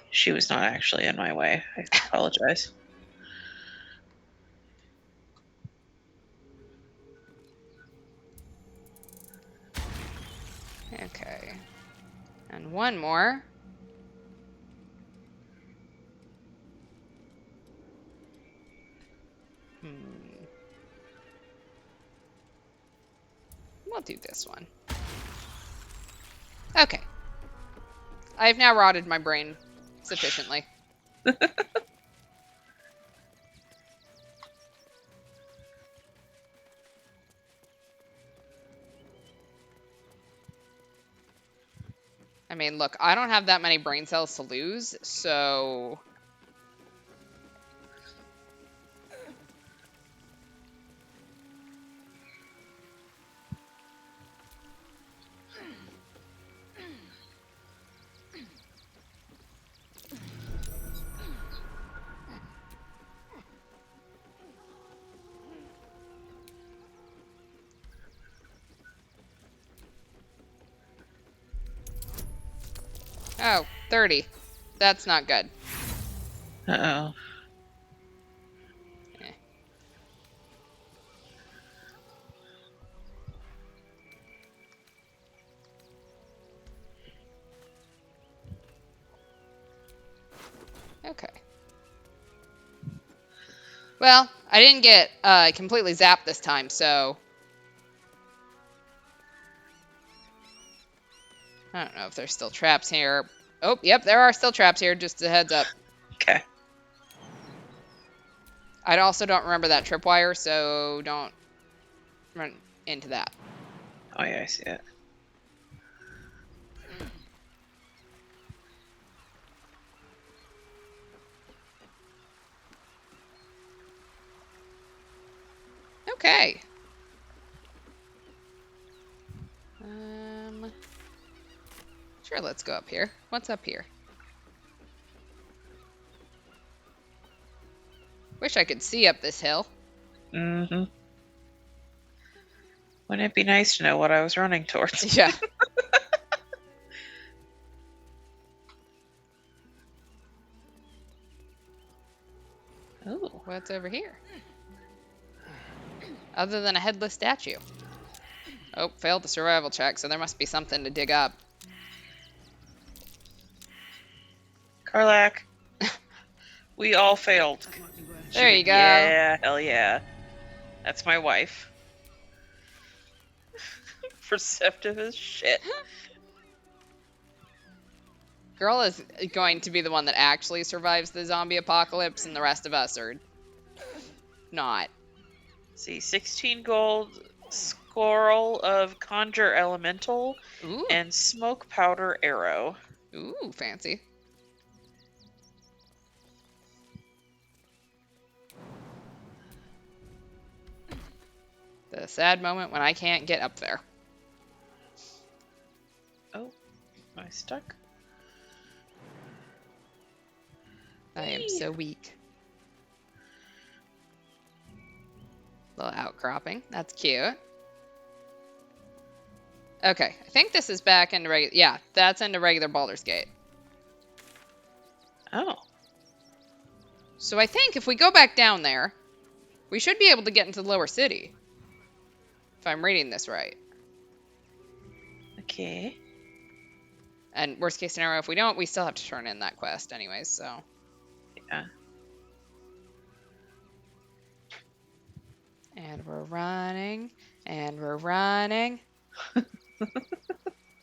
She was not actually in my way. I apologize. Okay. And one more. We'll do this one. Okay. I have now rotted my brain sufficiently. I mean, look, I don't have that many brain cells to lose, so... Oh, 30. That's not good. Uh-oh. Eh. Okay. Well, I didn't get completely zapped this time, so... I don't know if there's still traps here. Oh, yep, there are still traps here, just a heads up. Okay. I also don't remember that tripwire, so don't run into that. Oh, yeah, I see it. Okay. Sure, let's go up here. What's up here? Wish I could see up this hill. Mm-hmm. Wouldn't it be nice to know what I was running towards? Yeah. Oh. What's over here? Other than a headless statue. Oh, failed the survival check, so there must be something to dig up. Karlak. We all failed. There you go. Yeah, hell yeah. That's my wife. Perceptive as shit. Girl is going to be the one that actually survives the zombie apocalypse, and the rest of us are not. See, 16 gold, squirrel of conjure elemental, Ooh. and smoke powder arrow. Ooh, fancy. The sad moment when I can't get up there. Oh, am I stuck? I am so weak. Little outcropping. That's cute. Okay, I think this is back into regular... Yeah, that's into regular Baldur's Gate. Oh. So I think if we go back down there, we should be able to get into the lower city. If I'm reading this right. Okay. And worst case scenario, if we don't, we still have to turn in that quest anyways, so... Yeah. And we're running, and we're running,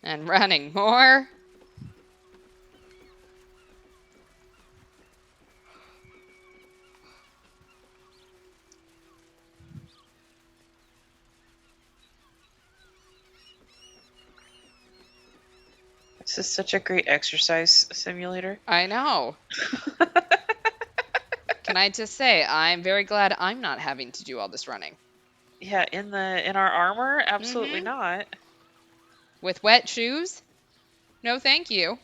and running more. This is such a great exercise simulator. I know. Can I just say, I'm very glad I'm not having to do all this running. Yeah, in our armor, absolutely not. With wet shoes? No, thank you.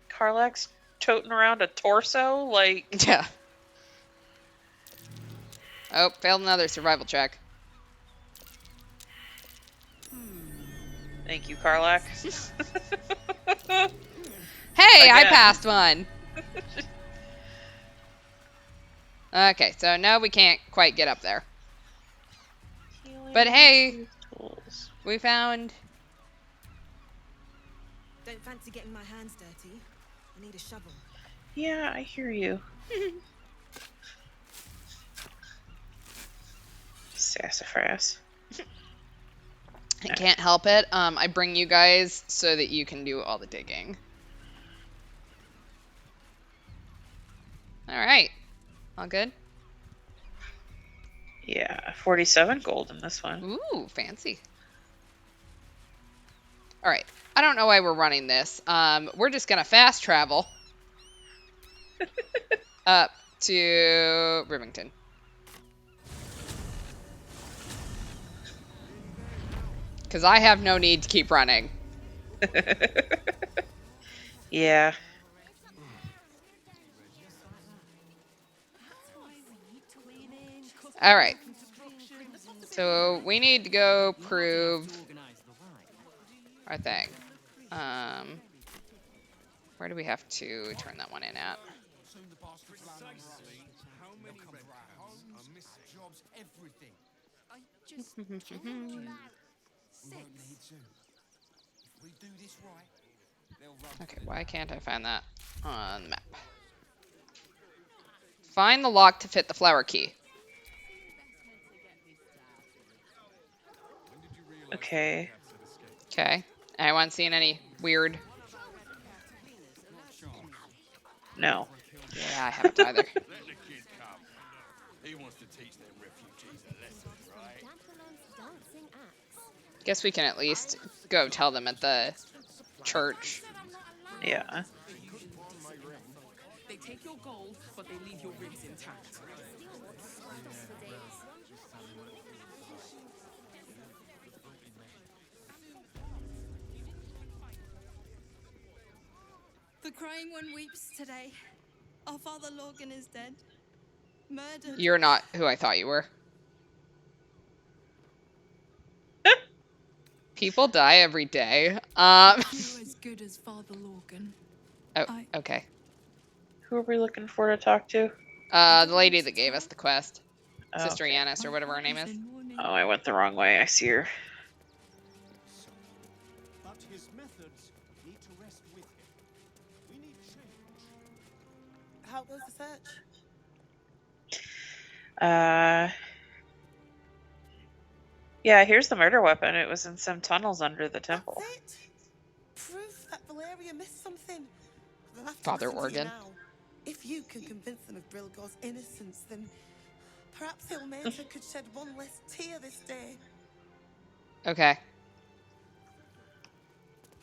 Karlak's toting around a torso, like... Yeah. Oh, failed another survival check. Thank you, Karlak. Hey, I Again. passed one. Okay, so no, we can't quite get up there. But hey, Tools. we found... Don't fancy getting my hands dirty. I need a shovel. Yeah, I hear you. Sassafras. I can't help it. I bring you guys so that you can do all the digging. All right. All good? Yeah, 47 gold in this one. Ooh, fancy. All right. I don't know why we're running this. We're just going to fast travel up to Rivington. Because I have no need to keep running. Yeah. All right. So we need to go prove our thing. Where do we have to turn that one in at? Okay, why can't I find that on the map? Find the lock to fit the flower key. Okay. Okay. I wasn't seeing any weird... No. Yeah, I haven't either. He wants to teach them refugees a lesson, right? Guess we can at least go tell them at the church. Yeah. They take your gold, but they leave your ribs intact. The crying one weeps today. Our father Lorgan is dead. Murdered. You're not who I thought you were. People die every day. You're as good as Father Lorgan. Oh, okay. Who are we looking for to talk to? The lady that gave us the quest. Oh, Sister okay. Yanis, or whatever her name is. Oh, I went the wrong way. I see her. But his methods need to rest with him. We need change. How goes the search? Yeah, here's the murder weapon. It was in some tunnels under the temple. That's it. Proof that Valeria missed something. They'll have to Father listen to you Organ. now. If you can convince them of Brilgor's innocence, then perhaps Ilmater could shed one less tear this day. Okay.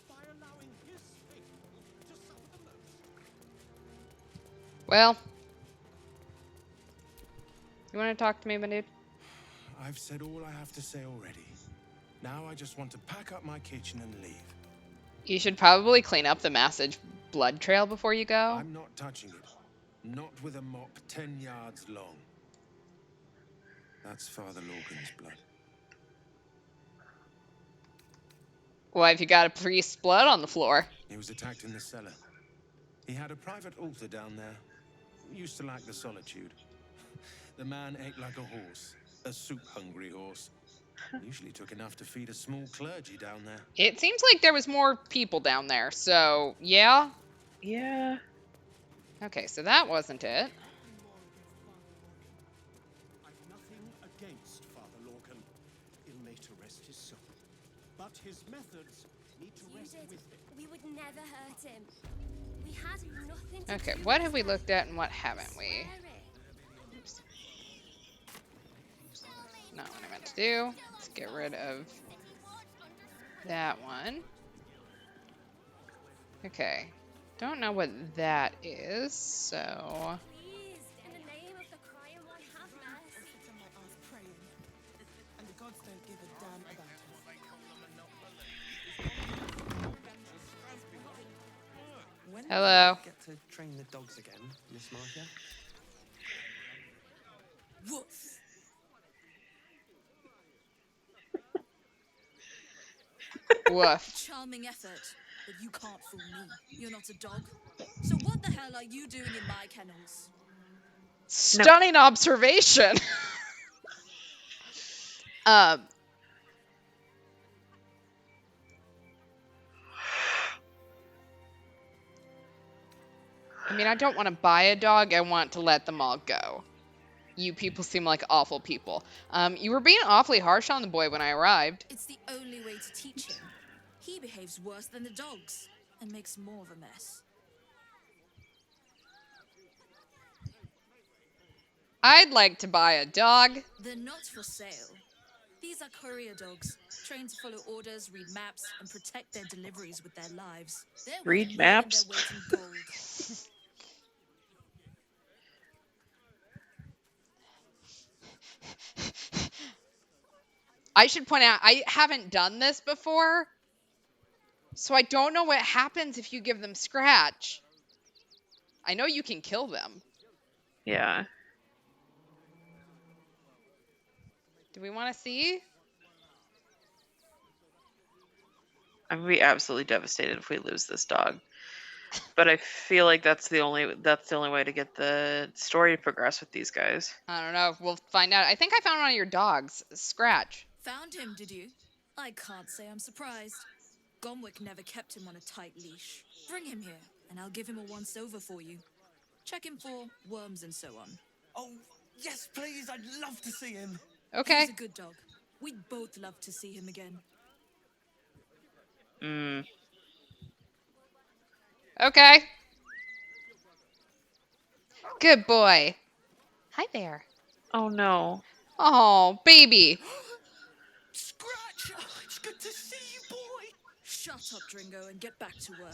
By allowing his faithful to suffer the most. Well. You want to talk to me, my dude? I've said all I have to say already. Now I just want to pack up my kitchen and leave. You should probably clean up the massive blood trail before you go. I'm not touching it. Not with a mop 10 yards long. That's Father Lorgan's blood. Why have you got a priest's blood on the floor? He was attacked in the cellar. He had a private altar down there. Used to lack the solitude. The man ate like a horse. A soup-hungry horse. Usually took enough to feed a small clergy down there. It seems like there was more people down there, so yeah. Yeah. Okay, so that wasn't it. I've nothing against Father Lorgan. Ilmater rest his soul. But his methods need to rest with him. We would never hurt him. We had nothing to Okay, do what with have we that. looked at and what haven't we? Swear it. Not what I meant to do. Let's get rid of that one. Okay. Don't know what that is, so... Please, in the name of the crying one, have mercy. On my ass praying. And the gods don't give a damn about us. When Hello. Get to train the dogs again, Miss Marcia? Woof. Woof. Charming effort, but you can't fool me. You're not a dog. So what the hell are you doing in my kennels? Stunning observation. um, I mean, I don't want to buy a dog. I want to let them all go. You people seem like awful people. You were being awfully harsh on the boy when I arrived. It's the only way to teach him. He behaves worse than the dogs and makes more of a mess. I'd like to buy a dog. They're not for sale. These are courier dogs, trained to follow orders, read maps, and protect their deliveries with their lives. They're Read worth more than maps? their weight in gold. I should point out, I haven't done this before, so I don't know what happens if you give them scratch. I know you can kill them. Yeah. Do we want to see? I'm gonna be absolutely devastated if we lose this dog. But I feel like that's the only way to get the story to progress with these guys. I don't know. We'll find out. I think I found one of your dogs. Scratch. Found him, did you? I can't say I'm surprised. Gomwick never kept him on a tight leash. Bring him here, and I'll give him a once-over for you. Check him for worms and so on. Oh, yes, please. I'd love to see him. Okay. He's a good dog. We'd both love to see him again. Okay. Good boy. Hi there. Oh no. Oh, baby. Scratch! Oh, it's good to see you, boy. Shut up, Dringo, and get back to work.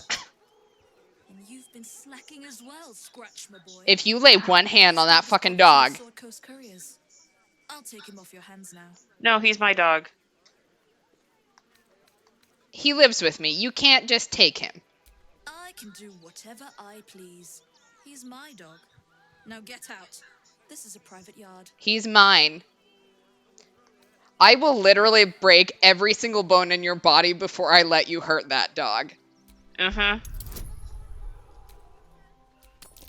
And you've been slacking as well, Scratch, my boy. If you lay one hand on that fucking dog. Sword Coast Couriers. I'll take him off your hands now. No, he's my dog. He lives with me. You can't just take him. I can do whatever I please. He's my dog. Now get out. This is a private yard. He's mine. I will literally break every single bone in your body before I let you hurt that dog. Uh-huh.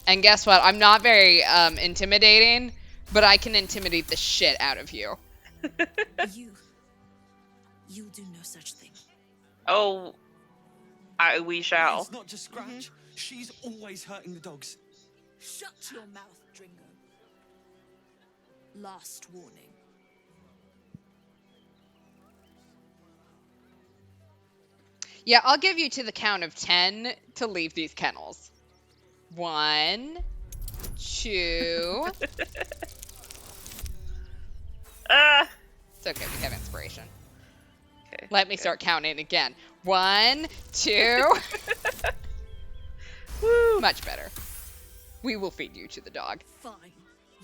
And guess what? I'm not very intimidating, but I can intimidate the shit out of you. You'll do no such thing. Oh, we shall. It's not just Scratch. She's always hurting the dogs. Shut your mouth, Dringo. Last warning. Yeah, I'll give you to the count of 10 to leave these kennels. 1, 2. It's okay, we have inspiration. Okay. Let me start counting again. 1, 2. Woo. Much better. We will feed you to the dog. Fine.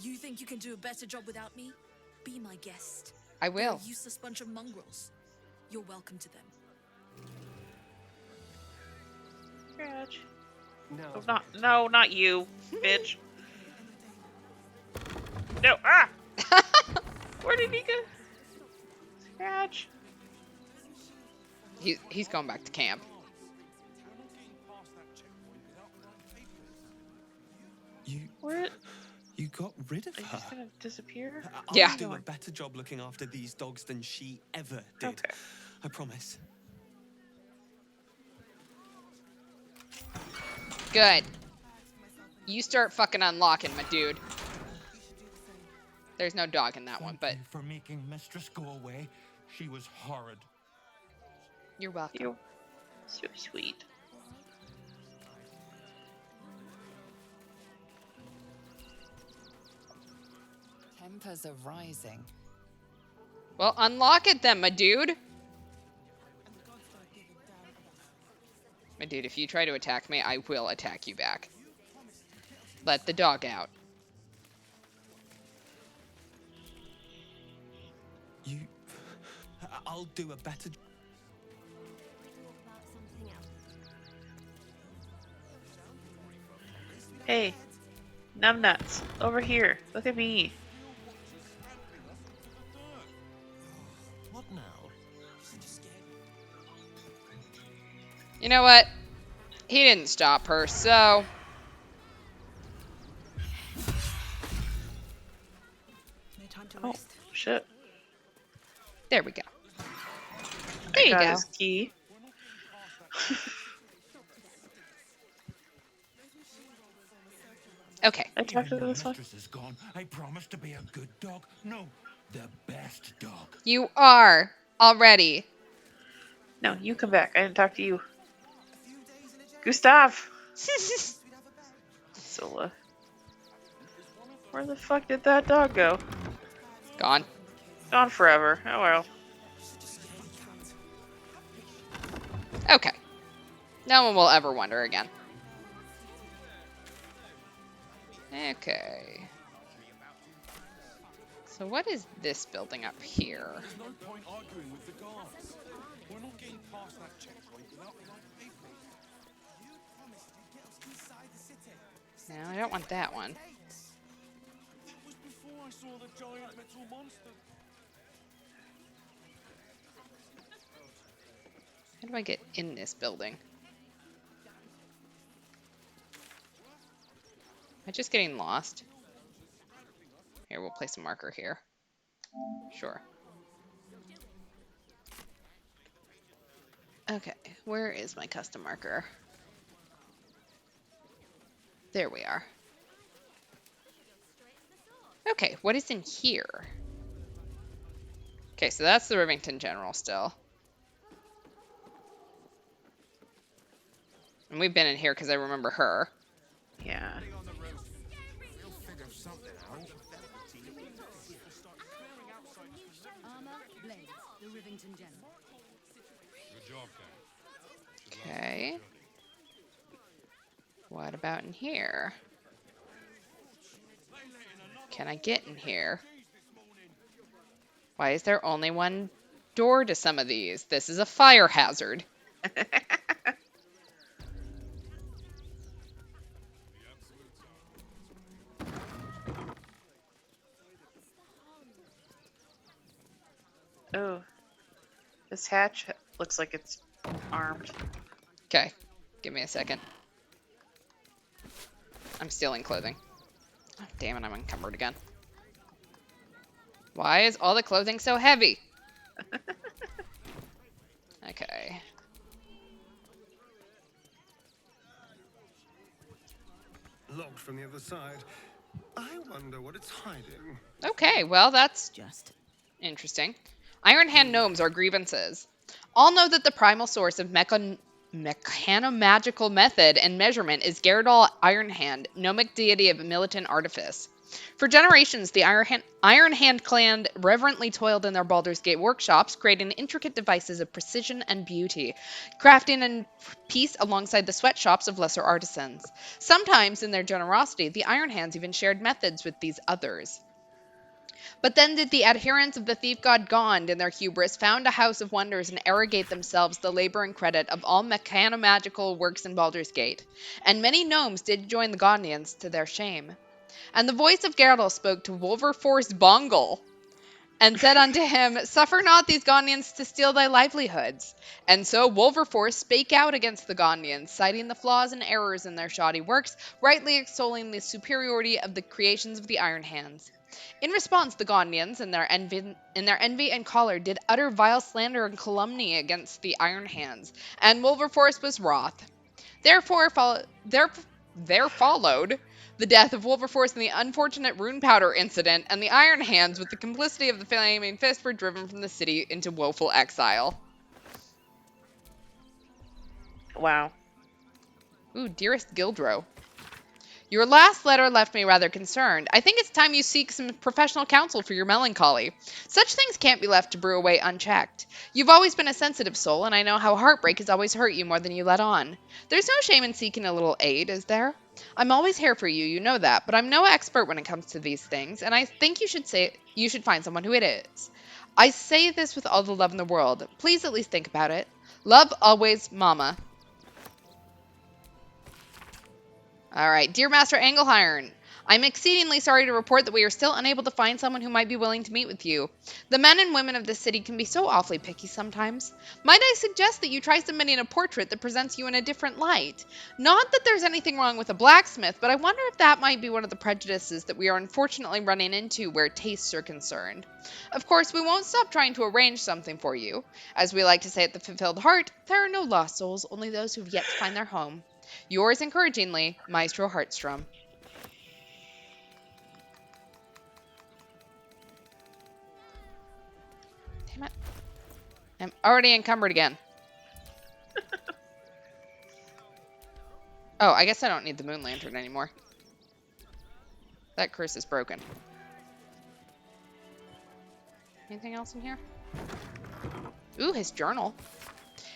You think you can do a better job without me? Be my guest. I will. They're a useless bunch of mongrels. You're welcome to them. Scratch. No, not you, bitch. No, Where did he go? Scratch. He's going back to camp. You got rid of Are you her. just gonna disappear? I'll Yeah. do a better job looking after these dogs than she ever did. Okay. I promise. Good. You start fucking unlocking, my dude. There's no dog in that one, but Thank you for making Mistress go away. She was horrid. you're welcome. You're so sweet. Tempers are rising. Well, unlock it then, my dude. My dude, if you try to attack me, I will attack you back. Let the dog out. I'll do a better. Hey, numbnuts, over here. Look at me. What now? You know what? He didn't stop her, so... No time to Oh, rest. shit. There we go. I There you got go. his key. Okay. I talked to Even this my one. mistress is gone. I promise to be a good dog. No, the best dog. You are already. No, you come back. I didn't talk to you. Gustav! Sola. Where the fuck did that dog go? Gone. Gone forever. Oh well. Okay. No one will ever wonder again. Okay. So what is this building up here? There's no point arguing with the guards. We're not getting past that checkpoint without enough people. You promised you'd get us inside the city. No, I don't want that one. That was before I saw the giant metal monster. How do I get in this building? Am I just getting lost? Here, we'll place a marker here. Sure. Okay, where is my custom marker? There we are. Okay, what is in here? Okay, so that's the Rivington General still. And we've been in here because I remember her. Yeah. We'll figure something out. Armor, blades, the Rivington General. Good job, Ken. Okay. What about in here? Can I get in here? Why is there only one door to some of these? This is a fire hazard. Oh. This hatch looks like it's armed. Okay, give me a second. I'm stealing clothing. Oh, damn it, I'm encumbered again. Why is all the clothing so heavy? Okay. Locked from the other side. I wonder what it's hiding. Okay, well, that's Just interesting. Iron Hand gnomes are grievances. All know that the primal source of mechanomagical method and measurement is Gyarados Iron Hand, gnomic deity of militant artifice. For generations, the Iron Hand clan reverently toiled in their Baldur's Gate workshops, creating intricate devices of precision and beauty, crafting in peace alongside the sweatshops of lesser artisans. Sometimes, in their generosity, the Iron Hands even shared methods with these others. But then did the adherents of the thief god Gond in their hubris found a house of wonders and arrogate themselves the labor and credit of all mechanomagical works in Baldur's Gate. And many gnomes did join the Gondians to their shame. And the voice of Gyarados spoke to Wolverforce Bongle, and said unto him, Suffer not these Gondians to steal thy livelihoods. And so Wolverforce spake out against the Gondians, citing the flaws and errors in their shoddy works, rightly extolling the superiority of the creations of the Iron Hands. In response, the Gondians, in their envy and choler, did utter vile slander and calumny against the Iron Hands, and Wolverforce was wroth. Therefore, there followed the death of Wilberforce in the unfortunate rune powder incident, and the Iron Hands, with the complicity of the Flaming Fist, were driven from the city into woeful exile. Wow. Ooh, dearest Gildro. Your last letter left me rather concerned. I think it's time you seek some professional counsel for your melancholy. Such things can't be left to brew away unchecked. You've always been a sensitive soul, and I know how heartbreak has always hurt you more than you let on. There's no shame in seeking a little aid, is there? I'm always here for you, you know that, but I'm no expert when it comes to these things, and I think you should find someone who it is. I say this with all the love in the world. Please at least think about it. Love always, Mama. All right, dear Master Anglehirn, I'm exceedingly sorry to report that we are still unable to find someone who might be willing to meet with you. The men and women of this city can be so awfully picky sometimes. Might I suggest that you try submitting a portrait that presents you in a different light? Not that there's anything wrong with a blacksmith, but I wonder if that might be one of the prejudices that we are unfortunately running into where tastes are concerned. Of course, we won't stop trying to arrange something for you. As we like to say at the Fulfilled Heart, there are no lost souls, only those who've yet to find their home. Yours encouragingly, Maestro Heartstrom. Damn it. I'm already encumbered again. Oh, I guess I don't need the moon lantern anymore. That curse is broken. Anything else in here? Ooh, his journal.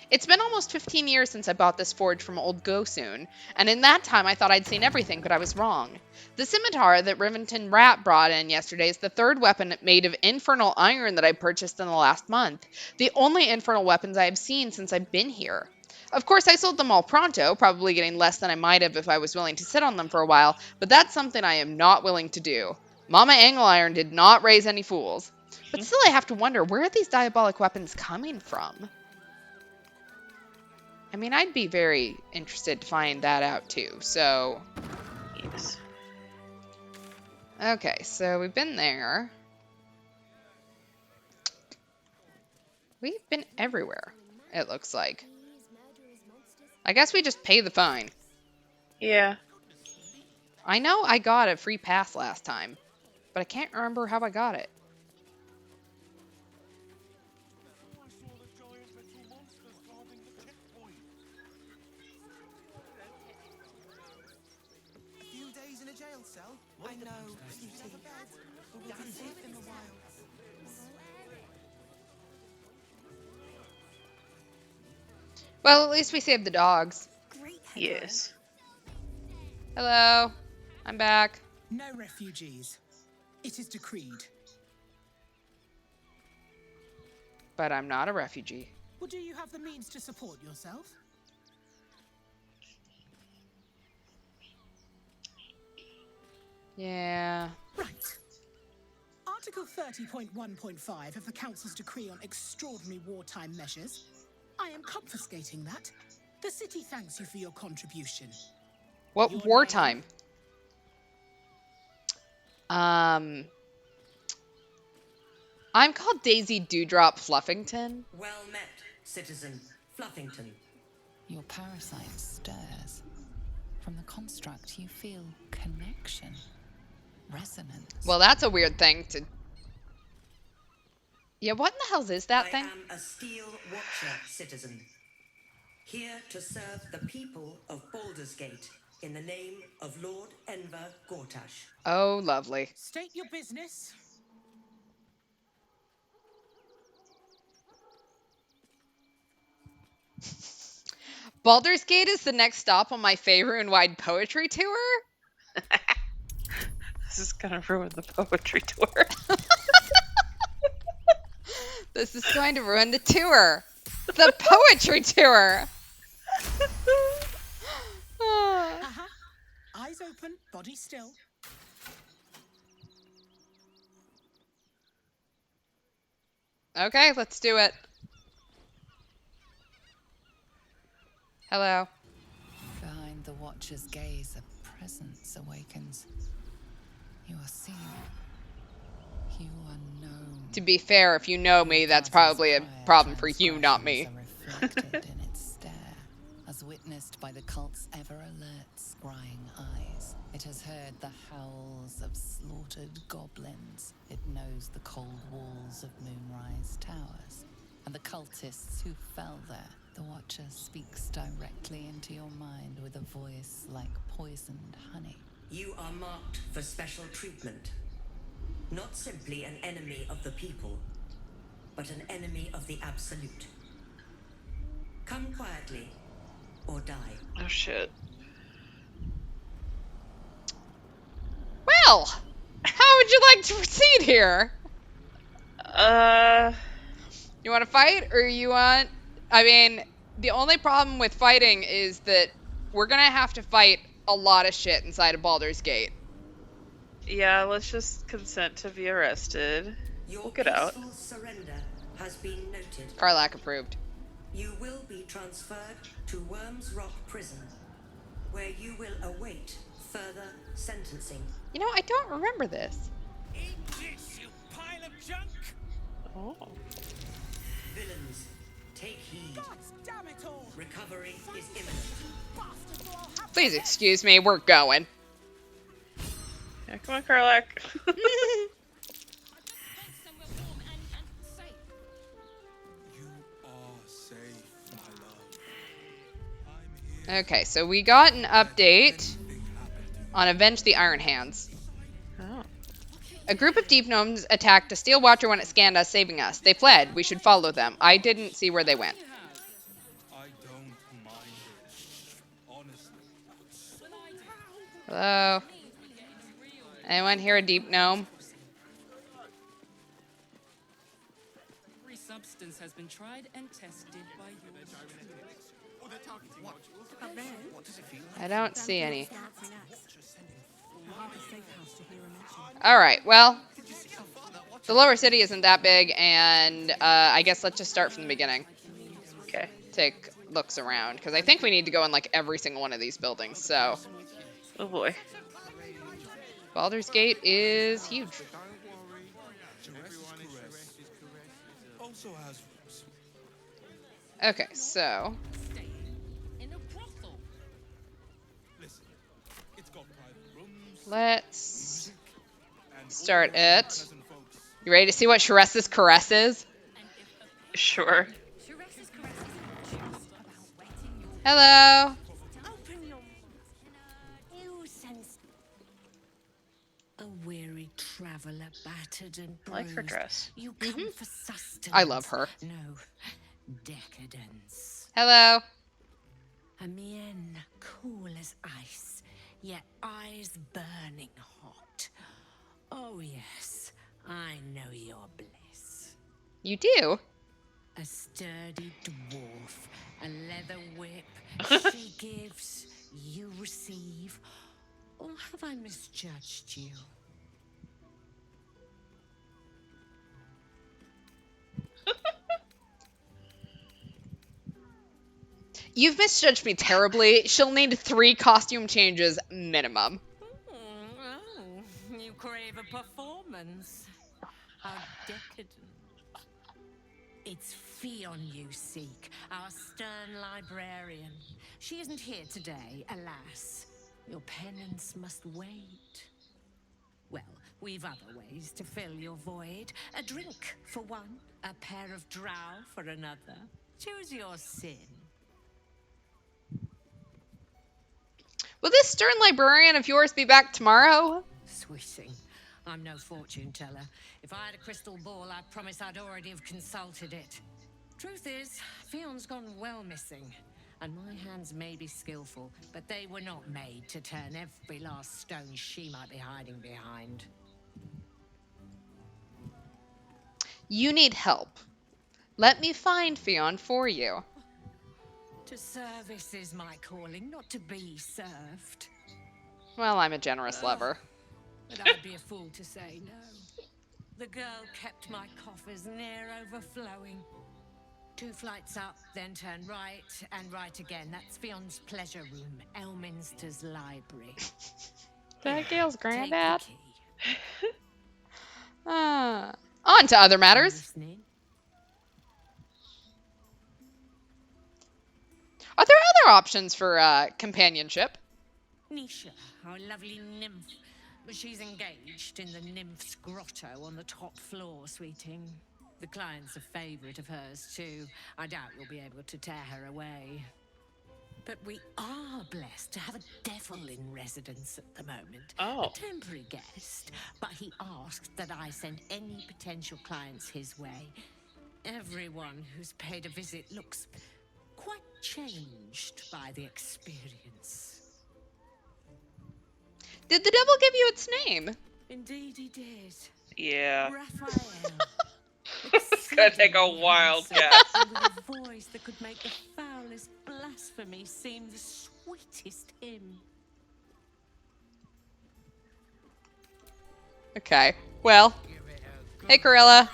It's been almost 15 years since I bought this forge from old Gosoon, and in that time I thought I'd seen everything, but I was wrong. The scimitar that Rivington Rat brought in yesterday is the third weapon made of infernal iron that I purchased in the last month. The only infernal weapons I have seen since I've been here. Of course, I sold them all pronto, probably getting less than I might have if I was willing to sit on them for a while, but that's something I am not willing to do. Mama Angleiron did not raise any fools. But still I have to wonder, where are these diabolic weapons coming from? I mean, I'd be very interested to find that out too, so... Yes. Okay, so we've been there. We've been everywhere, it looks like. I guess we just pay the fine. Yeah. I know I got a free pass last time, but I can't remember how I got it. A few days in a jail cell? I know, cutie. We'll be safe in the wilds. Well, at least we saved the dogs. Yes. Hello. I'm back. No refugees. It is decreed. But I'm not a refugee. Well, do you have the means to support yourself? Yeah. Right. Article 30.1.5 of the Council's decree on extraordinary wartime measures. I am confiscating that. The city thanks you for your contribution. What Your wartime? I'm called Daisy Dewdrop Fluffington. Well met, citizen Fluffington. Your parasite stirs. From the construct, you feel connection, resonance. Well, that's a weird thing to... Yeah, what in the hell is that thing? I am a steel watcher, citizen. Here to serve the people of Baldur's Gate in the name of Lord Enver Gortash. Oh, lovely. State your business. Baldur's Gate is the next stop on my Faerun-wide poetry tour? This is gonna ruin the poetry tour. This is going to ruin the tour. The poetry tour. Eyes open, body still. Okay, let's do it. Hello. Behind the watcher's gaze, a presence awakens. You are seen. You are known. To be fair, if you know me, that's probably a problem for you, not me. Reflected in its stare, as witnessed by the cult's ever-alert, scrying eyes. It has heard the howls of slaughtered goblins. It knows the cold walls of Moonrise Towers, and the cultists who fell there. The Watcher speaks directly into your mind with a voice like poisoned honey. You are marked for special treatment. Not simply an enemy of the people, but an enemy of the Absolute. Come quietly, or die. Oh shit. Well, how would you like to proceed here? You want to fight, or you want... I mean, the only problem with fighting is that we're gonna have to fight a lot of shit inside of Baldur's Gate. Yeah, let's just consent to be arrested. Your We'll get out. peaceful surrender has been noted. Karlak approved. You will be transferred to Worms Rock Prison, where you will await further sentencing. You know, I don't remember this. Eat this, you pile of junk! Oh. Villains, take heed. God damn it all! Recovery is imminent. Please excuse me, we're going. Yeah, come on, Karlak. You are safe, my love. I'm here. Okay, so we got an update on Avenge the Iron Hands. Oh. A group of deep gnomes attacked a steel watcher when it scanned us, saving us. They fled. We should follow them. I didn't see where they went. I don't mind it. Honestly. Hello? Anyone hear a deep gnome? Every substance has been tried and tested by you. I don't see any. Alright, well, the lower city isn't that big, and I guess let's just start from the beginning. Okay. Take looks around, because I think we need to go in like every single one of these buildings, so. Oh boy. Baldur's Gate is huge. Also has Okay, so. listen. It's got private rooms. Let's start it. You ready to see what Sharesa's caress is? Sure. Hello. A weary traveler, battered and I like her bruised. dress. You come for sustenance. I love her. No, decadence. Hello. A mien cool as ice, yet eyes burning hot. Oh yes, I know your bliss. You do? A sturdy dwarf, a leather whip. She gives, you receive. Or have I misjudged you? You've misjudged me terribly. She'll need 3 costume changes minimum. Oh, you crave a performance. How decadent. It's Fionn you seek, our stern librarian. She isn't here today, alas. Your penance must wait. Well, we've other ways to fill your void. A drink for one, a pair of drow for another. Choose your sin. Will this stern librarian of yours be back tomorrow? Swishing. I'm no fortune teller. If I had a crystal ball, I promise I'd already have consulted it. Truth is, Fionn's gone well missing. And my hands may be skillful, but they were not made to turn every last stone she might be hiding behind. You need help. Let me find Fionn for you. To service is my calling, not to be served. Well, I'm a generous lover. But I'd be a fool to say no. The girl kept my coffers near overflowing. 2 flights up, then turn right, and right again. That's Fionn's pleasure room, Elminster's library. That Gale's Take granddad. the key. On to other matters. Listening? Are there other options for companionship? Nisha, our lovely nymph. She's engaged in the nymph's grotto on the top floor, sweeting. The client's a favourite of hers, too. I doubt you'll be able to tear her away. But we are blessed to have a devil in residence at the moment. Oh. A temporary guest, but he asked that I send any potential clients his way. Everyone who's paid a visit looks quite changed by the experience. Did the devil give you its name? Indeed he did. Yeah. Raphael. It's gonna take a wild guess. And with a voice that could make the foulest blasphemy seem the sweetest hymn. Okay. Well. Hey, Corilla.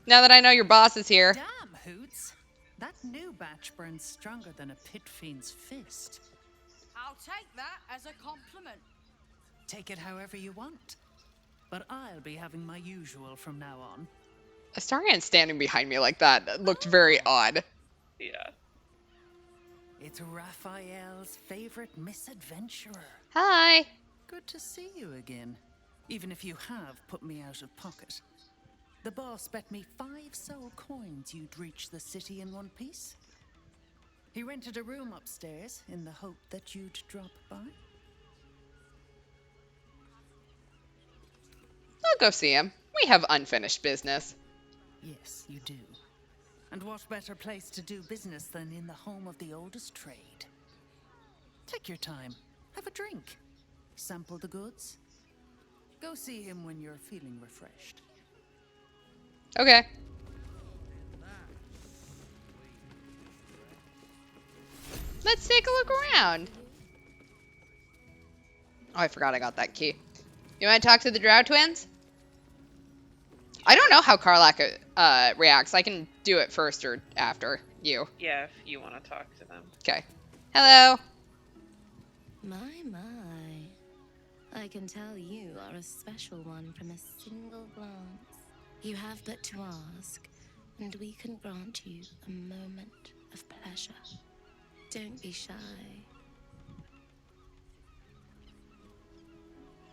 Now that I know your boss is here. Damn, Hoots. That new batch burns stronger than a pit fiend's fist. I'll take that as a compliment. Take it however you want. But I'll be having my usual from now on. Astarion standing behind me like that looked very odd. Yeah. It's Raphael's favorite misadventurer. Hi. Good to see you again. Even if you have put me out of pocket. The boss bet me 5 soul coins you'd reach the city in one piece. He rented a room upstairs in the hope that you'd drop by. I'll go see him. We have unfinished business. Yes, you do. And what better place to do business than in the home of the oldest trade? Take your time. Have a drink. Sample the goods. Go see him when you're feeling refreshed. Okay. Let's take a look around. Oh, I forgot I got that key. You want to talk to the Drow twins? I don't know how Karlak reacts. I can do it first or after you. Yeah, if you want to talk to them. Okay. Hello. My. I can tell you are a special one from a single glance. You have but to ask, and we can grant you a moment of pleasure. Don't be shy.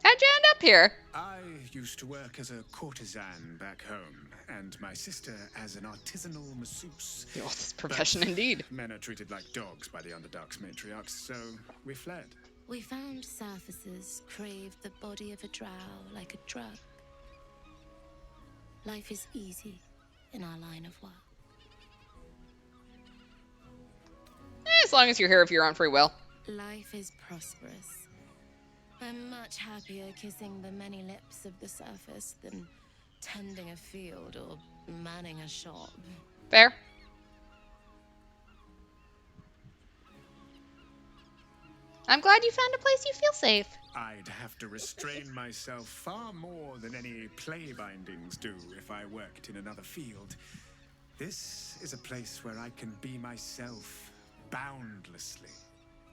How'd you end up here? I used to work as a courtesan back home, and my sister as an artisanal masseuse. Oh, this profession indeed. Men are treated like dogs by the Underdark's matriarchs, so we fled. We found surfacers craved the body of a drow like a drug. Life is easy in our line of work. As long as you're here if you're on free will. Life is prosperous. I'm much happier kissing the many lips of the surface than tending a field or manning a shop. Fair. I'm glad you found a place you feel safe. I'd have to restrain myself far more than any play bindings do if I worked in another field. This is a place where I can be myself boundlessly.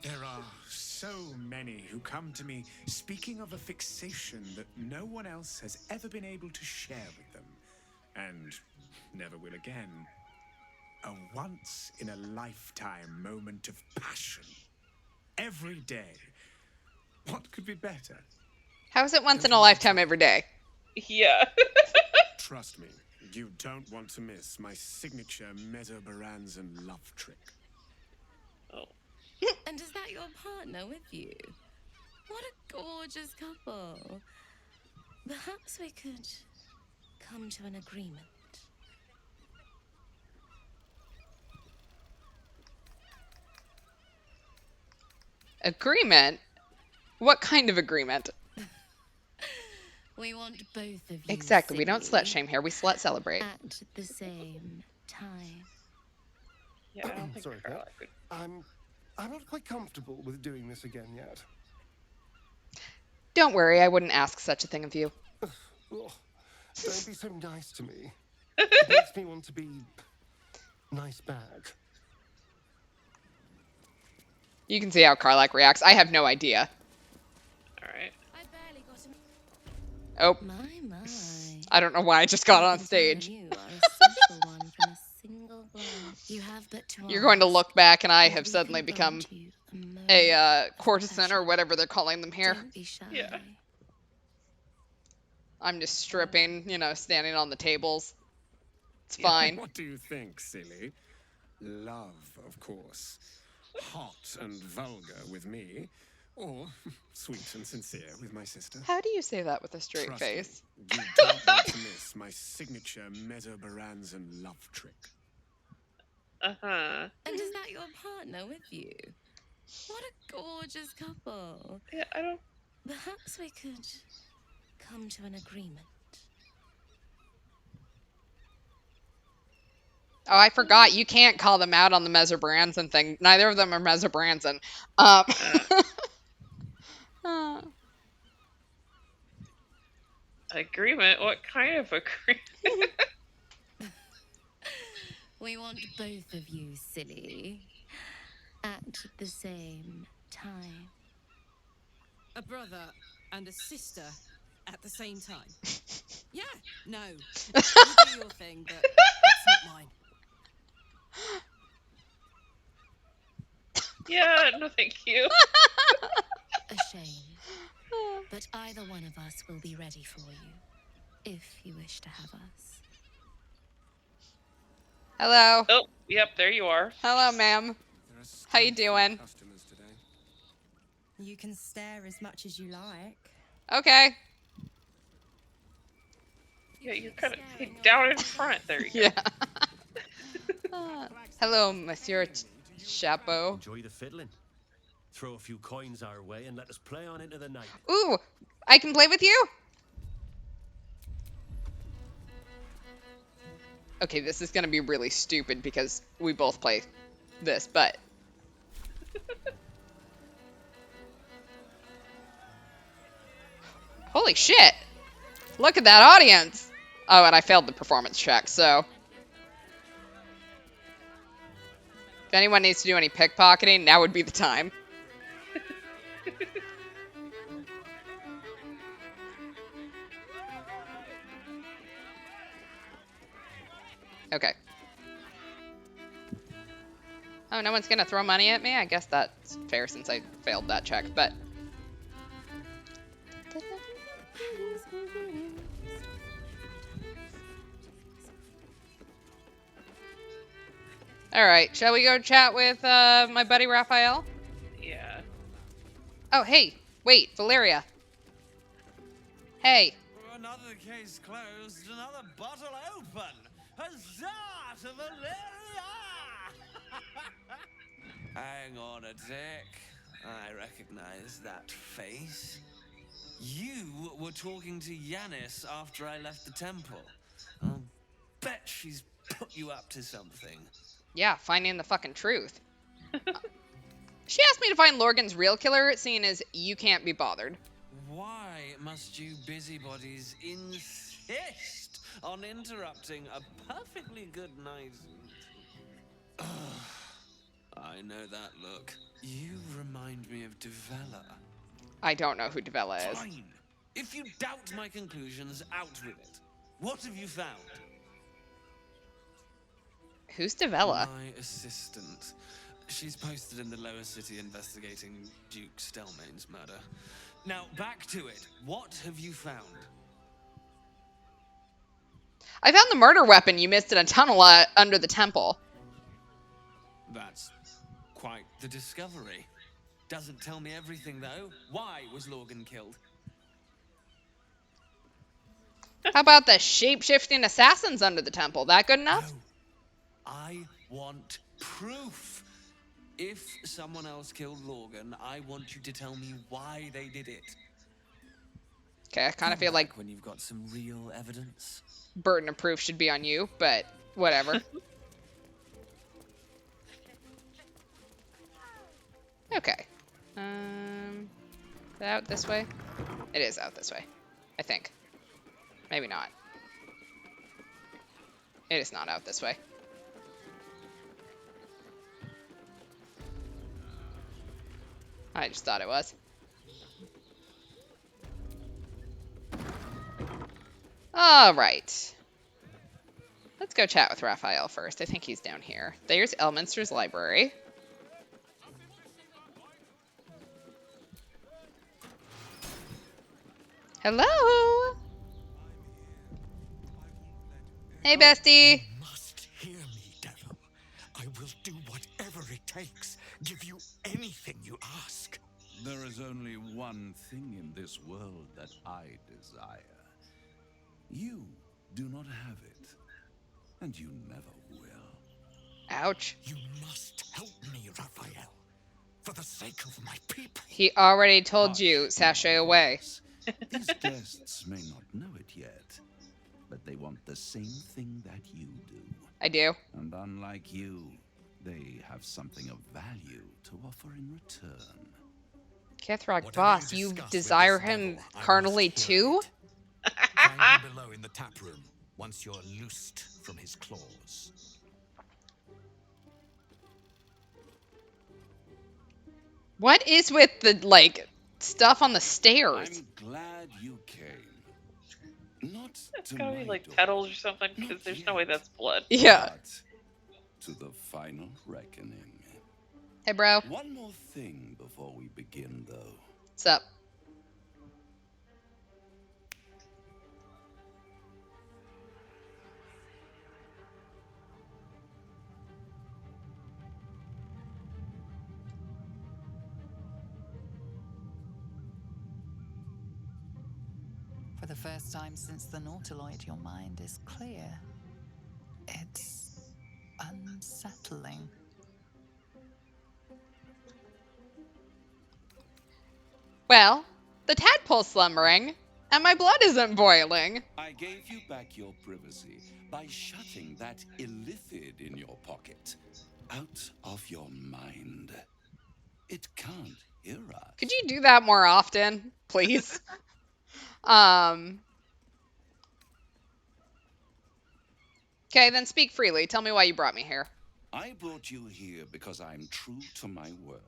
There are so many who come to me speaking of a fixation that no one else has ever been able to share with them, and never will again. A once-in-a-lifetime moment of passion. Every day. What could be better? How is it once in a lifetime every day? Yeah. Trust me, you don't want to miss my signature Mesobaranzan love trick. Oh. And is that your partner with you? What a gorgeous couple. Perhaps we could come to an agreement. Agreement? What kind of agreement? We want both of you. Exactly. We don't singing slut shame here. We slut celebrate. at the same time. Yeah, I don't think Sorry, Karlak Kat. I'm not quite comfortable with doing this again yet. Don't worry. I wouldn't ask such a thing of you. Ugh, don't be so nice to me. It makes me want to be nice back. You can see how Karlak reacts. I have no idea. Alright. I barely got him. Oh. My. I don't know why I just got on stage. You are a special one from a single glance. You have but to You're going to ask, look back and I and have we suddenly can become grant you a moment a of courtesan pleasure. or whatever they're calling them here. Don't be shy. Yeah. I'm just stripping, you know, standing on the tables. It's Yeah. fine. What do you think, silly? Love, of course. Hot and vulgar with me, or sweet and sincere with my sister. How do you say that with a straight Trust face? Me, you don't want to miss my signature Mesobaranzan love trick. Uh-huh. And is that your partner with you? What a gorgeous couple. Yeah, I don't... Perhaps we could come to an agreement. Oh, I forgot. You can't call them out on the Mesobaranzan thing. Neither of them are Mesobaranzan. Agreement? What kind of agreement? We want both of you, silly, at the same time. A brother and a sister at the same time. Yeah, no. You do your thing, but it's not mine. Yeah, no thank you. A shame. But either one of us will be ready for you, if you wish to have us. Hello. Oh, yep, there you are. Hello, ma'am. How you doing? Customers today. You can stare as much as you like. Okay. Yeah, you're kind of down in front. There you go. Yeah. Hello, Monsieur Chapeau. Enjoy the fiddling. Throw a few coins our way and let us play on into the night. Ooh, I can play with you? Okay, this is gonna be really stupid because we both play this, but... Holy shit! Look at that audience! Oh, and I failed the performance check, so... If anyone needs to do any pickpocketing, now would be the time. Okay. Oh, no one's gonna throw money at me? I guess that's fair since I failed that check, but... Alright, shall we go chat with my buddy Raphael? Yeah. Oh, hey! Wait, Valeria. Hey. Another case closed, another bottle open. Huzzah to Valeria! Hang on a tick. I recognize that face. You were talking to Yanis after I left the temple. I'll bet she's put you up to something. Yeah, finding the fucking truth. She asked me to find Lorgan's real killer, seeing as you can't be bothered. Why must you busybodies insist on interrupting a perfectly good night? I know that look. You remind me of Devella. I don't know who Devella is. Fine. If you doubt my conclusions, out with it. What have you found? Who's Devella? My assistant. She's posted in the lower city investigating Duke Stelmane's murder. Now, back to it. What have you found? I found the murder weapon you missed in a tunnel under the temple. That's quite the discovery. Doesn't tell me everything, though. Why was Lorgan killed? How about the shape-shifting assassins under the temple? That good enough? No. I want proof. If someone else killed Lorgan, I want you to tell me why they did it. Okay, I kind of feel like when you've got some real evidence. Burden of proof should be on you, but whatever. Okay. Is it out this way? It is out this way, I think. Maybe not. It is not out this way. I just thought it was. Alright. Let's go chat with Raphael first. I think he's down here. There's Elminster's library. Hello? Hey, bestie. You must hear me, devil. I will do whatever it takes. Give you anything you ask. There is only one thing in this world that I desire. You do not have it, and you never will. Ouch. You must help me, Raphael, for the sake of my people. He already told you, sashay away. These guests may not know it yet, but they want the same thing that you do. I do. And unlike you, they have something of value to offer in return. Kithrak boss, you desire him carnally too? Find me below in the tap room once you're loosed from his claws. What is with the, like, stuff on the stairs? I'm glad you came. Not It's to gotta be my like door, petals or something, because there's no way that's blood. Yeah. but to the final reckoning. Hey, bro. One more thing before we begin, though. What's up? For the first time since the Nautiloid, your mind is clear. It's unsettling. Well, the tadpole's slumbering, and my blood isn't boiling. I gave you back your privacy by shutting that illithid in your pocket out of your mind. It can't hear us. Could you do that more often, please? Okay, then speak freely. Tell me why you brought me here. I brought you here because I'm true to my word,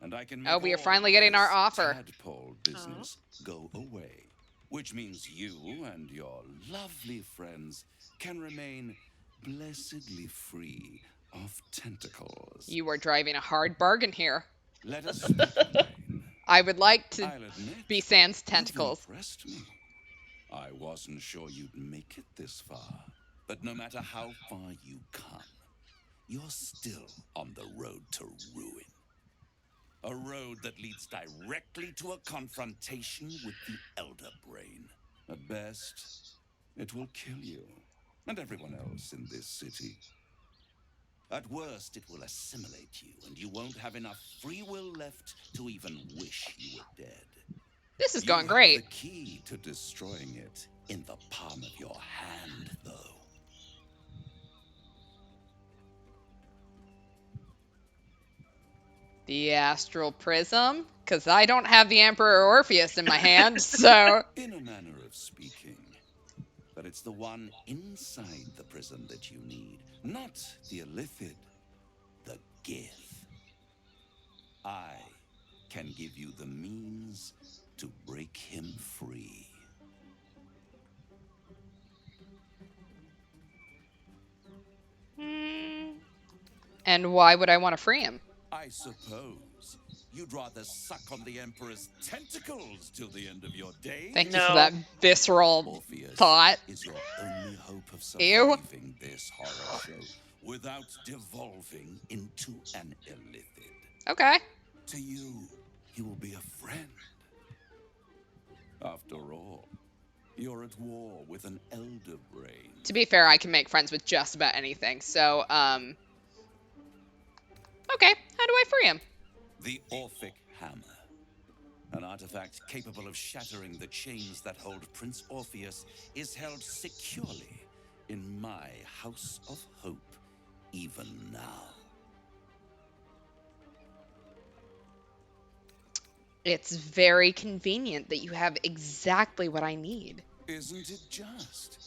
and I can Oh, make we are all finally getting our this offer. tadpole business go away, which means you and your lovely friends can remain blessedly free of tentacles. You are driving a hard bargain here. Let us speak plain. I would like to I'll admit, be sans you've tentacles. impressed me. I wasn't sure you'd make it this far, but no matter how far you come, you're still on the road to ruin. A road that leads directly to a confrontation with the Elder Brain. At best, it will kill you and everyone else in this city. At worst, it will assimilate you, and you won't have enough free will left to even wish you were dead. This is You going have great. the key to destroying it in the palm of your hand, though. The astral prism? Because I don't have the Emperor Orpheus in my hand, so... In a manner of speaking. But it's the one inside the prism that you need, not the illithid, the Gith. I can give you the means to break him free. And why would I want to free him? I suppose you'd rather suck on the Emperor's tentacles till the end of your days? Thank you for that visceral thought. Is your only hope of Ew. surviving this horror show without devolving into an illithid? Okay. To you, he will be a friend. After all, you're at war with an Elder Brain. To be fair, I can make friends with just about anything, so, okay, how do I free him? The Orphic Hammer. An artifact capable of shattering the chains that hold Prince Orpheus is held securely in my House of Hope, even now. It's very convenient that you have exactly what I need. Isn't it just?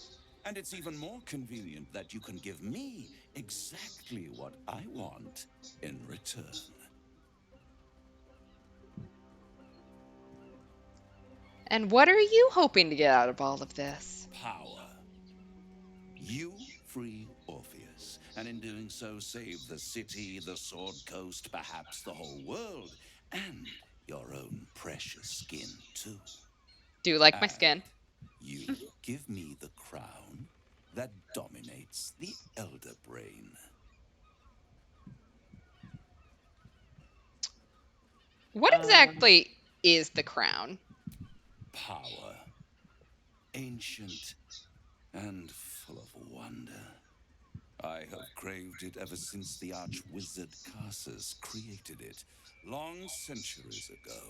And it's even more convenient that you can give me exactly what I want in return. And what are you hoping to get out of all of this? Power. You free Orpheus, and in doing so save the city, the Sword Coast, perhaps the whole world, and your own precious skin, too. Do you like my skin? You give me the crown that dominates the Elder Brain. What exactly is the crown? Power. Ancient and full of wonder. I have craved it ever since the arch-wizard Carsus created it, long centuries ago,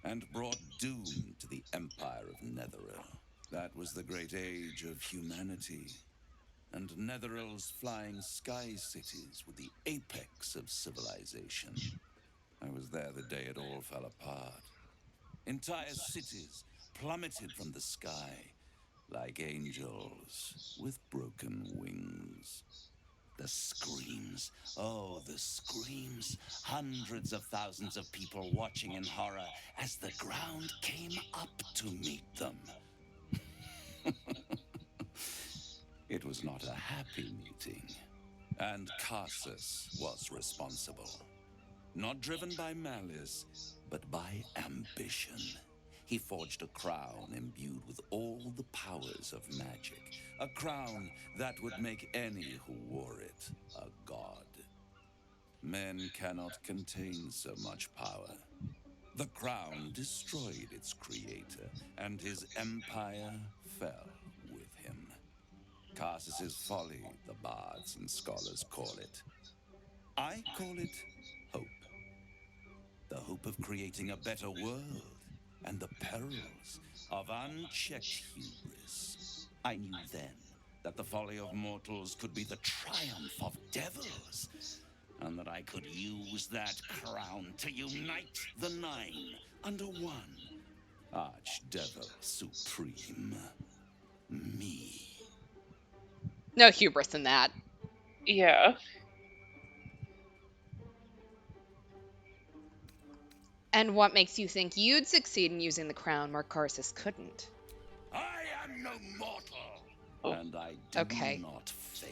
and brought doom to the Empire of Netheril. That was the great age of humanity, and Netheril's flying sky cities were the apex of civilization. I was there the day it all fell apart. Entire cities plummeted from the sky, like angels with broken wings. The screams, oh, the screams. Hundreds of thousands of people watching in horror as the ground came up to meet them. It was not a happy meeting, and Carsus was responsible. Not driven by malice, but by ambition. He forged a crown imbued with all the powers of magic. A crown that would make any who wore it a god. Men cannot contain so much power. The crown destroyed its creator, and his empire fell with him. Carsus's folly, the bards and scholars call it. I call it hope. The hope of creating a better world, and the perils of unchecked hubris. I knew then that the folly of mortals could be the triumph of devils, and that I could use that crown to unite the nine under one. Archdevil Supreme. Me. No hubris in that. Yeah. And what makes you think you'd succeed in using the crown where Carsus couldn't? I am no mortal, and I do not fail.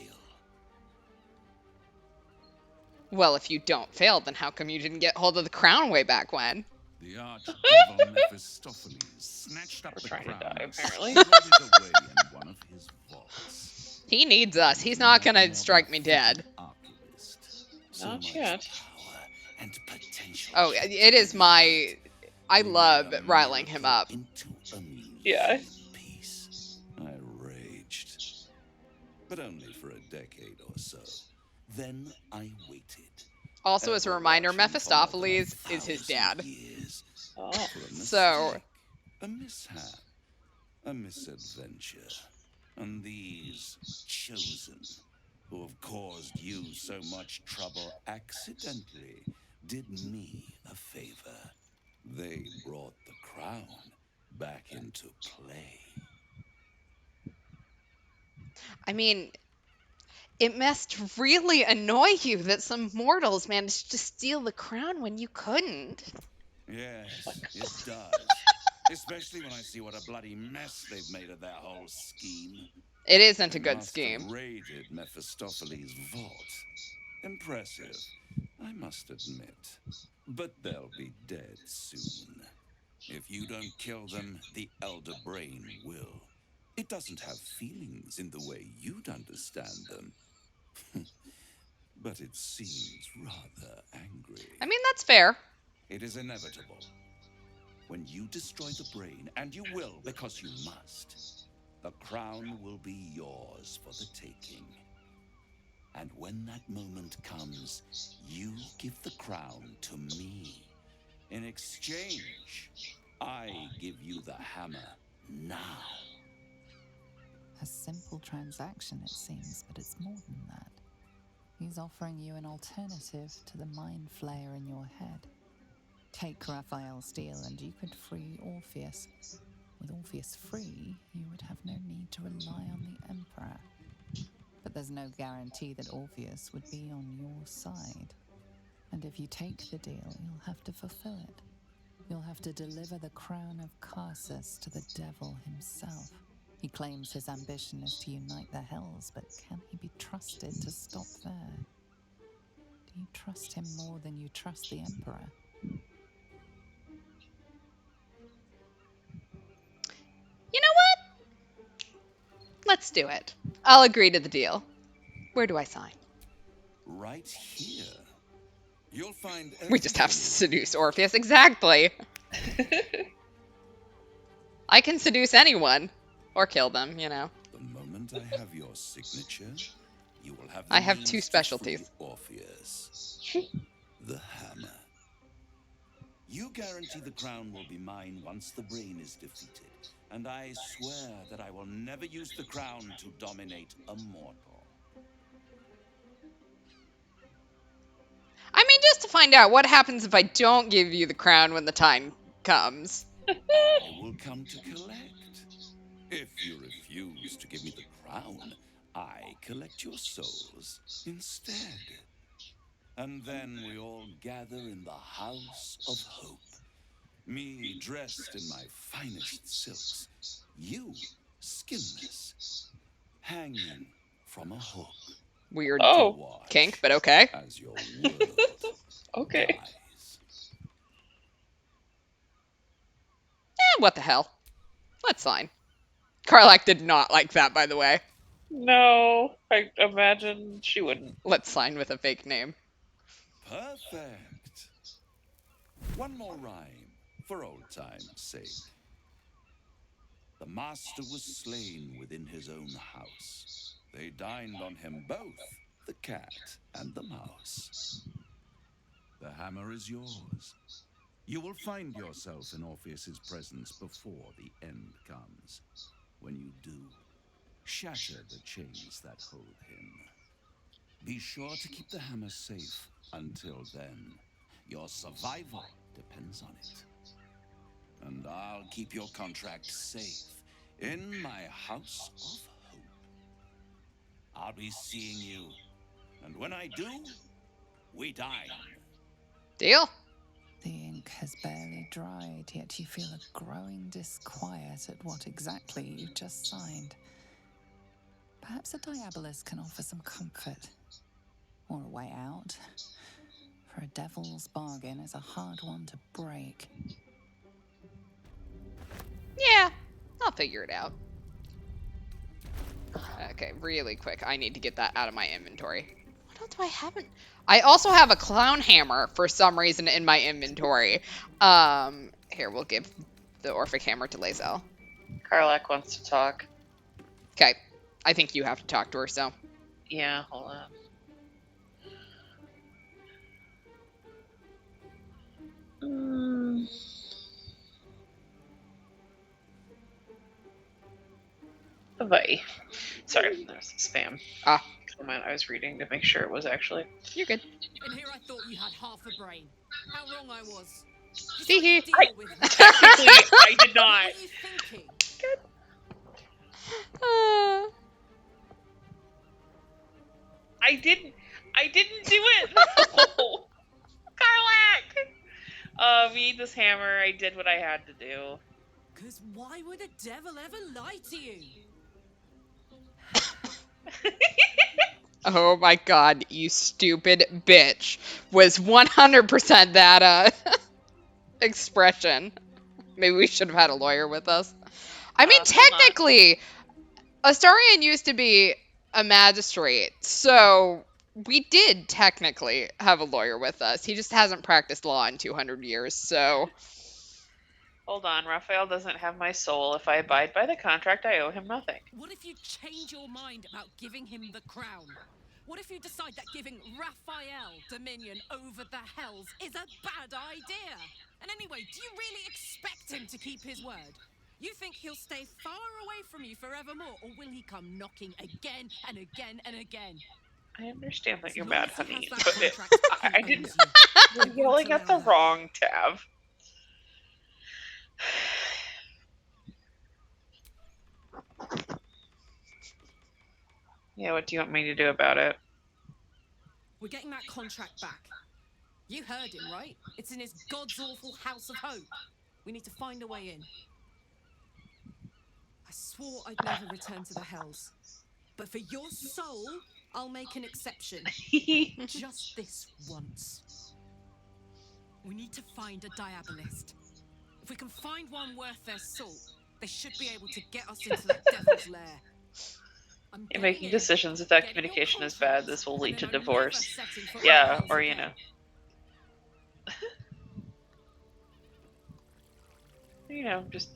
Well, if you don't fail, then how come you didn't get hold of the crown way back when? The archdevil Mephistopheles snatched up the crown and apparently. stored it away in one of his vaults. He needs us. He's not gonna strike me dead. Not yet. And potential. Oh, it is my... I love riling him up. Yeah. I raged. But only for a decade or so. Then I waited. Also, as a reminder, Mephistopheles is his dad. So... A mishap. A misadventure. And these chosen, who have caused you so much trouble accidentally, did me a favor. They brought the crown back into play. I mean, it must really annoy you that some mortals managed to steal the crown when you couldn't. Yes, it does. Especially when I see what a bloody mess they've made of their whole scheme. It isn't a They good must scheme. have raided Mephistopheles' vault. Impressive, I must admit. But they'll be dead soon. If you don't kill them, the Elder Brain will. It doesn't have feelings in the way you'd understand them. But it seems rather angry. I mean, that's fair. It is inevitable. When you destroy the brain, and you will because you must, the crown will be yours for the taking. And when that moment comes, you give the crown to me. In exchange, I give you the hammer now. A simple transaction, it seems, but it's more than that. He's offering you an alternative to the mind flayer in your head. Take Raphael's steel and you could free Orpheus. With Orpheus free, you would have no need to rely on the Emperor. But there's no guarantee that Orpheus would be on your side. And if you take the deal, you'll have to fulfill it. You'll have to deliver the crown of Carsus to the devil himself. He claims his ambition is to unite the hells, but can he be trusted to stop there? Do you trust him more than you trust the Emperor? You know what? Let's do it. I'll agree to the deal. Where do I sign? Right here. You'll find We just have to seduce Orpheus. Exactly. I can seduce anyone. Or kill them, you know. The moment I have your signature, you will have the I have means two to specialties. free Orpheus. The hammer. You guarantee the crown will be mine once the brain is defeated. And I swear that I will never use the crown to dominate a mortal. I mean, just to find out what happens if I don't give you the crown when the time comes. I will come to collect. If you refuse to give me the crown, I collect your souls instead. And then we all gather in the House of Hope. Me dressed in my finest silks, you skinless, hanging from a hook. Weird Oh. kink, but okay. As your world Okay. dies. What the hell? That's fine. Karlak did not like that, by the way. No, I imagine she wouldn't. Let's sign with a fake name. Perfect. One more rhyme, for old time's sake. The master was slain within his own house. They dined on him both, the cat and the mouse. The hammer is yours. You will find yourself in Orpheus's presence before the end comes. When you do, shatter the chains that hold him. Be sure to keep the hammer safe until then. Your survival depends on it. And I'll keep your contract safe in my House of Hope. I'll be seeing you, and when I do, we dine. Deal? The ink has barely dried, yet you feel a growing disquiet at what exactly you've just signed. Perhaps a diabolist can offer some comfort. Or a way out. For a devil's bargain is a hard one to break. Yeah, I'll figure it out. Okay, really quick. I need to get that out of my inventory. What else do I have? I also have a clown hammer for some reason in my inventory. Here, we'll give the Orphic hammer to Lae'zel. Karlak wants to talk. Okay, I think you have to talk to her, so. Yeah, hold on. Bye. Sorry, that was spam. Ah. I was reading to make sure it was actually. You're good. And here I thought you had half a brain. How wrong I was. Technically, I did not. What were you thinking? I didn't do it. No. Karlak! We need this hammer. I did what I had to do. Because why would a devil ever lie to you? Oh my god, you stupid bitch. Was 100% that, expression. Maybe we should have had a lawyer with us. I mean, technically, Astarion used to be a magistrate, so we did technically have a lawyer with us. He just hasn't practiced law in 200 years, so... Hold on, Raphael doesn't have my soul. If I abide by the contract, I owe him nothing. What if you change your mind about giving him the crown? What if you decide that giving Raphael dominion over the Hells is a bad idea? And anyway, do you really expect him to keep his word? You think he'll stay far away from you forevermore, or will he come knocking again and again and again? I understand that you're mad, long as he honey, has that but contract, I he didn't. owns you. You're yelling at the wrong tab. Yeah, what do you want me to do about it? We're getting that contract back. You heard him, right? It's in his god's awful House of Hope. We need to find a way in. I swore I'd never return to the Hells. But for your soul, I'll make an exception. Just this once. We need to find a diabolist. If we can find one worth their salt, they should be able to get us into that devil's lair. You're making decisions. If that communication is bad, this will lead to divorce. Yeah, or you know. You know, just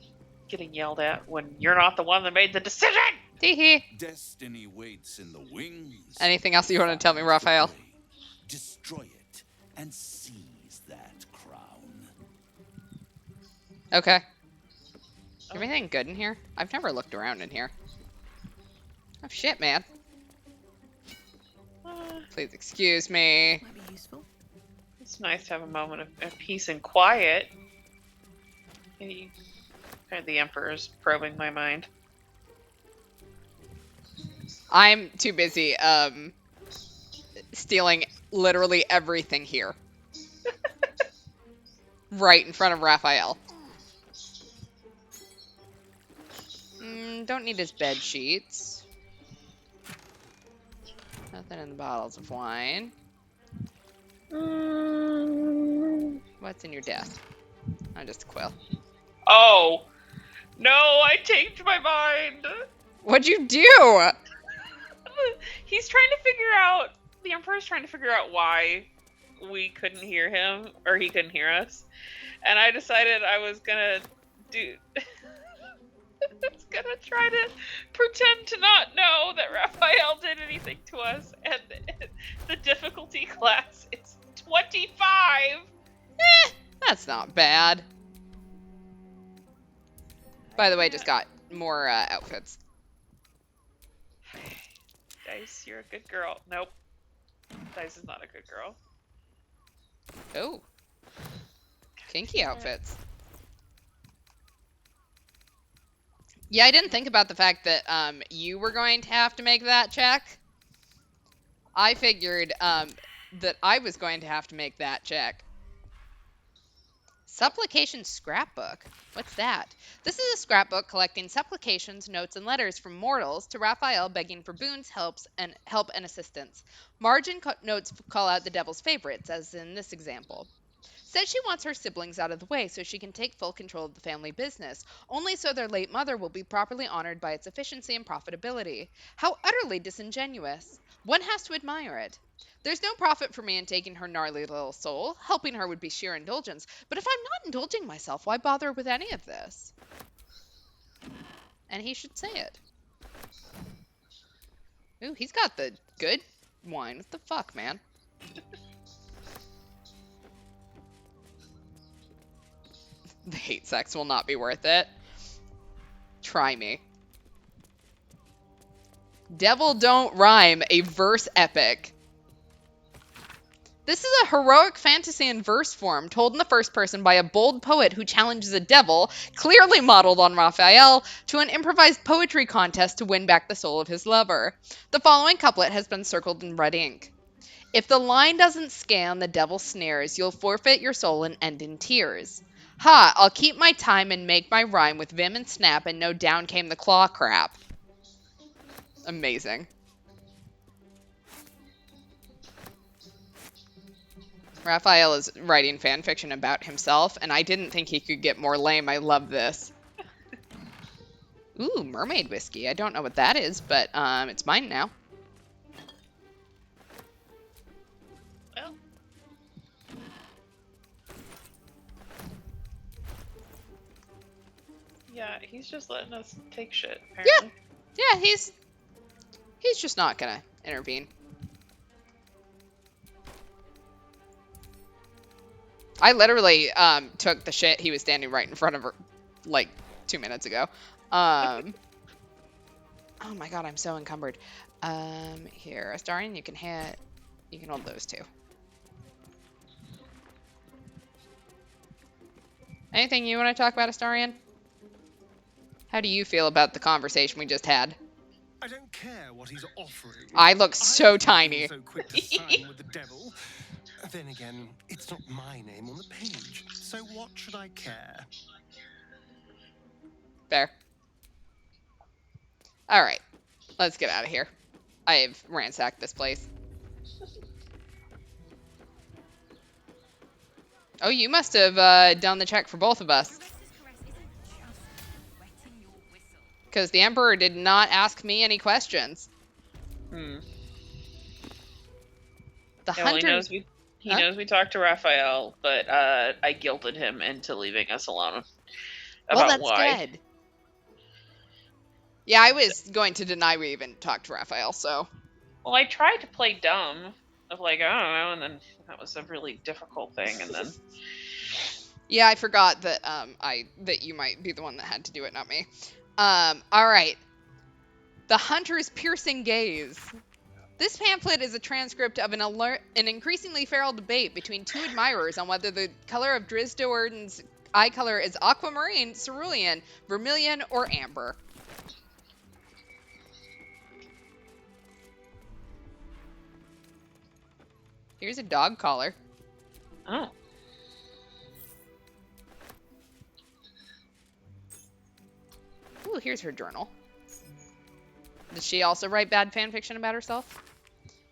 getting yelled at when you're not the one that made the decision! Destiny waits in the wings. Anything else you want to tell me, Raphael? Destroy it and seize that crown. Okay. Everything good in here? I've never looked around in here. Oh shit, man. Please excuse me. Might be useful. It's nice to have a moment of peace and quiet. The Emperor's probing my mind. I'm too busy stealing literally everything here. Right in front of Raphael. Don't need his bed sheets. Nothing in the bottles of wine. What's in your desk? Oh, just a quill. Oh! No, I changed my mind! What'd you do? He's trying to figure out... The Emperor's trying to figure out why we couldn't hear him, or he couldn't hear us. And I decided I was gonna do... I was gonna try to pretend to not know that Raphael did anything to us, and the difficulty class is 25! That's not bad. By the way, just got more outfits. Dice, you're a good girl. Nope. Dice is not a good girl. Oh. Kinky outfits. Yeah, I didn't think about the fact that you were going to have to make that check. I figured that I was going to have to make that check. Supplication scrapbook. What's that? This is a scrapbook collecting supplications, notes, and letters from mortals to Raphael begging for boons, help, and assistance. Margin notes call out the devil's favorites, as in this example. Says she wants her siblings out of the way so she can take full control of the family business, only so their late mother will be properly honored by its efficiency and profitability. How utterly disingenuous. One has to admire it. There's no profit for me in taking her gnarly little soul. Helping her would be sheer indulgence. But if I'm not indulging myself, why bother with any of this? And he should say it. Ooh, he's got the good wine. What the fuck, man? The hate sex will not be worth it. Try me. Devil Don't Rhyme, a verse epic. This is a heroic fantasy in verse form, told in the first person by a bold poet who challenges a devil, clearly modeled on Raphael, to an improvised poetry contest to win back the soul of his lover. The following couplet has been circled in red ink. If the line doesn't scan the devil's snares, you'll forfeit your soul and end in tears. Ha, I'll keep my time and make my rhyme with vim and snap, and no down came the claw crap. Amazing. Raphael is writing fan fiction about himself, and I didn't think he could get more lame. I love this. Ooh, mermaid whiskey. I don't know what that is, but it's mine now. Well. Yeah, he's just letting us take shit, apparently. Yeah, he's just not gonna intervene. I literally took the shit he was standing right in front of her like 2 minutes ago. Oh my god, I'm so encumbered. Here, Astarion, you can hold those two. Anything you want to talk about, Astarion? How do you feel about the conversation we just had? I don't care what he's offering. I look so tiny. So quick to sign with the devil. Then again, it's not my name on the page, so what should I care? Fair. All right, let's get out of here. I've ransacked this place. Oh, you must have done the check for both of us. Because the Emperor did not ask me any questions. The hunter... He knows we talked to Raphael, but I guilted him into leaving us alone. Well, that's good. Yeah, I was going to deny we even talked to Raphael, so... Well, I tried to play dumb, of like, I don't know, and then that was a really difficult thing, and then... Yeah, I forgot that that you might be the one that had to do it, not me. Alright. The Hunter's Piercing Gaze. This pamphlet is a transcript of an increasingly feral debate between two admirers on whether the color of Driz Do'Urden's eye color is aquamarine, cerulean, vermilion, or amber. Here's a dog collar. Oh. Ooh, here's her journal. Does she also write bad fan fiction about herself?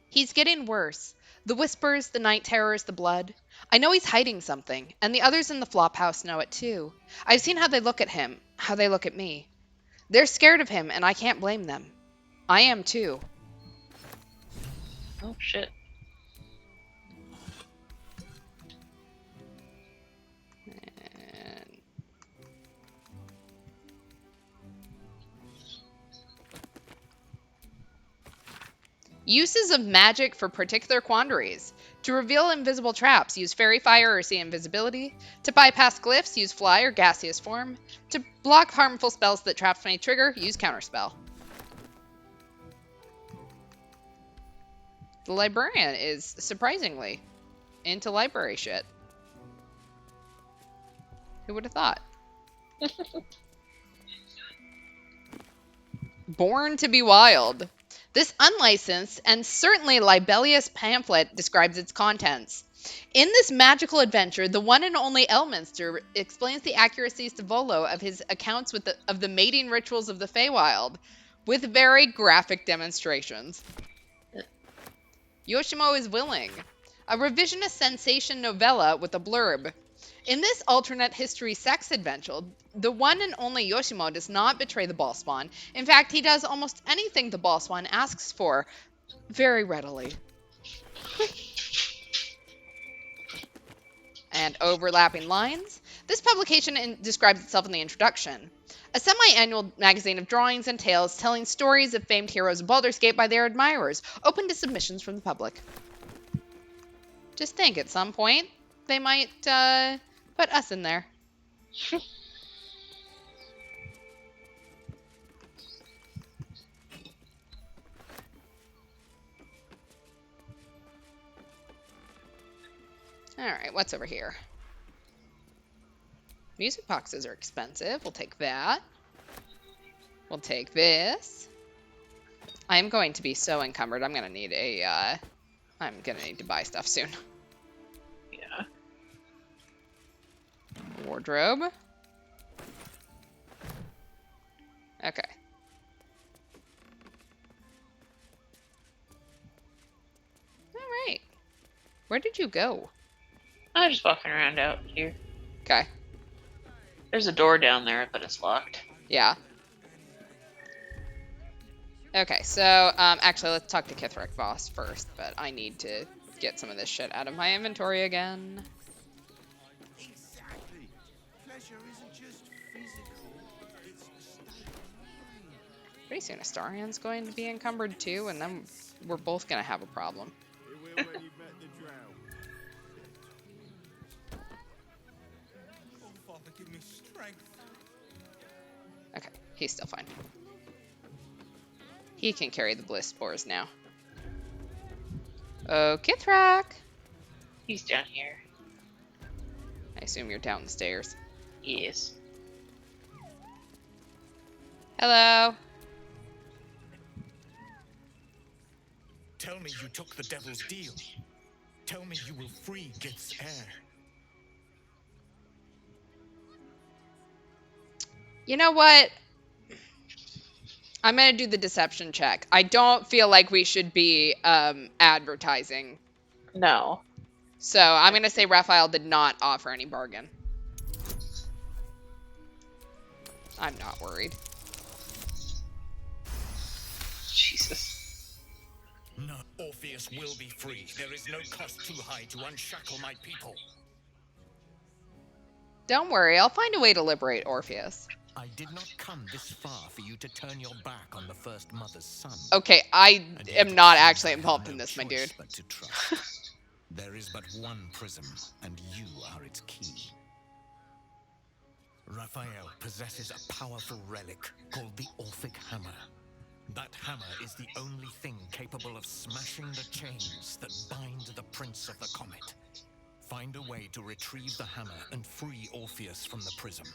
He's getting worse. The whispers, the night terrors, the blood. I know he's hiding something, and the others in the flop house know it too. I've seen how they look at him, how they look at me. They're scared of him, and I can't blame them. I am too. Oh, shit. Uses of magic for particular quandaries. To reveal invisible traps, use fairy fire or see invisibility. To bypass glyphs, use fly or gaseous form. To block harmful spells that traps may trigger, use counterspell. The librarian is surprisingly into library shit. Who would have thought? Born to be Wild. This unlicensed and certainly libellous pamphlet describes its contents. In this magical adventure, the one and only Elminster explains the accuracies to Volo of his accounts of the mating rituals of the Feywild, with very graphic demonstrations. Yoshimo is willing. A revisionist sensation novella with a blurb. In this alternate history sex adventure, the one and only Yoshimo does not betray the Ballspawn. In fact, he does almost anything the Ballspawn asks for, very readily. And overlapping lines. This publication describes itself in the introduction. A semi-annual magazine of drawings and tales telling stories of famed heroes of Baldur's Gate by their admirers, open to submissions from the public. Just think, at some point, they might put us in there. Alright, what's over here? Music boxes are expensive. We'll take that. We'll take this. I'm going to be so encumbered. I'm gonna need to buy stuff soon. Yeah. Wardrobe. Okay. Alright. Where did you go? I was just walking around out here. Okay. There's a door down there, but it's locked. Yeah. Okay, so, actually, let's talk to Kithrak Boss first, but I need to get some of this shit out of my inventory again. Exactly. Pleasure isn't just physical, it's a state of mind. Pretty soon Astarian's going to be encumbered too, and then we're both going to have a problem. It will when you've met the drow. Oh, Father, give me strength. Okay, he's still fine. He can carry the bliss spores now. Oh, Kithrak! He's down here. I assume you're down the stairs. Yes. Hello. Tell me you took the devil's deal. Tell me you will free Gith's heir. You know what? I'm going to do the deception check. I don't feel like we should be advertising. No. So I'm going to say Raphael did not offer any bargain. I'm not worried. Jesus. No, Orpheus will be free. There is no cost too high to unshackle my people. Don't worry, I'll find a way to liberate Orpheus. I did not come this far for you to turn your back on the first mother's son. Okay, I am not actually involved in this, my dude. But to trust. There is but one prism, and you are its key. Raphael possesses a powerful relic called the Orphic Hammer. That hammer is the only thing capable of smashing the chains that bind the Prince of the Comet. Find a way to retrieve the hammer and free Orpheus from the prism.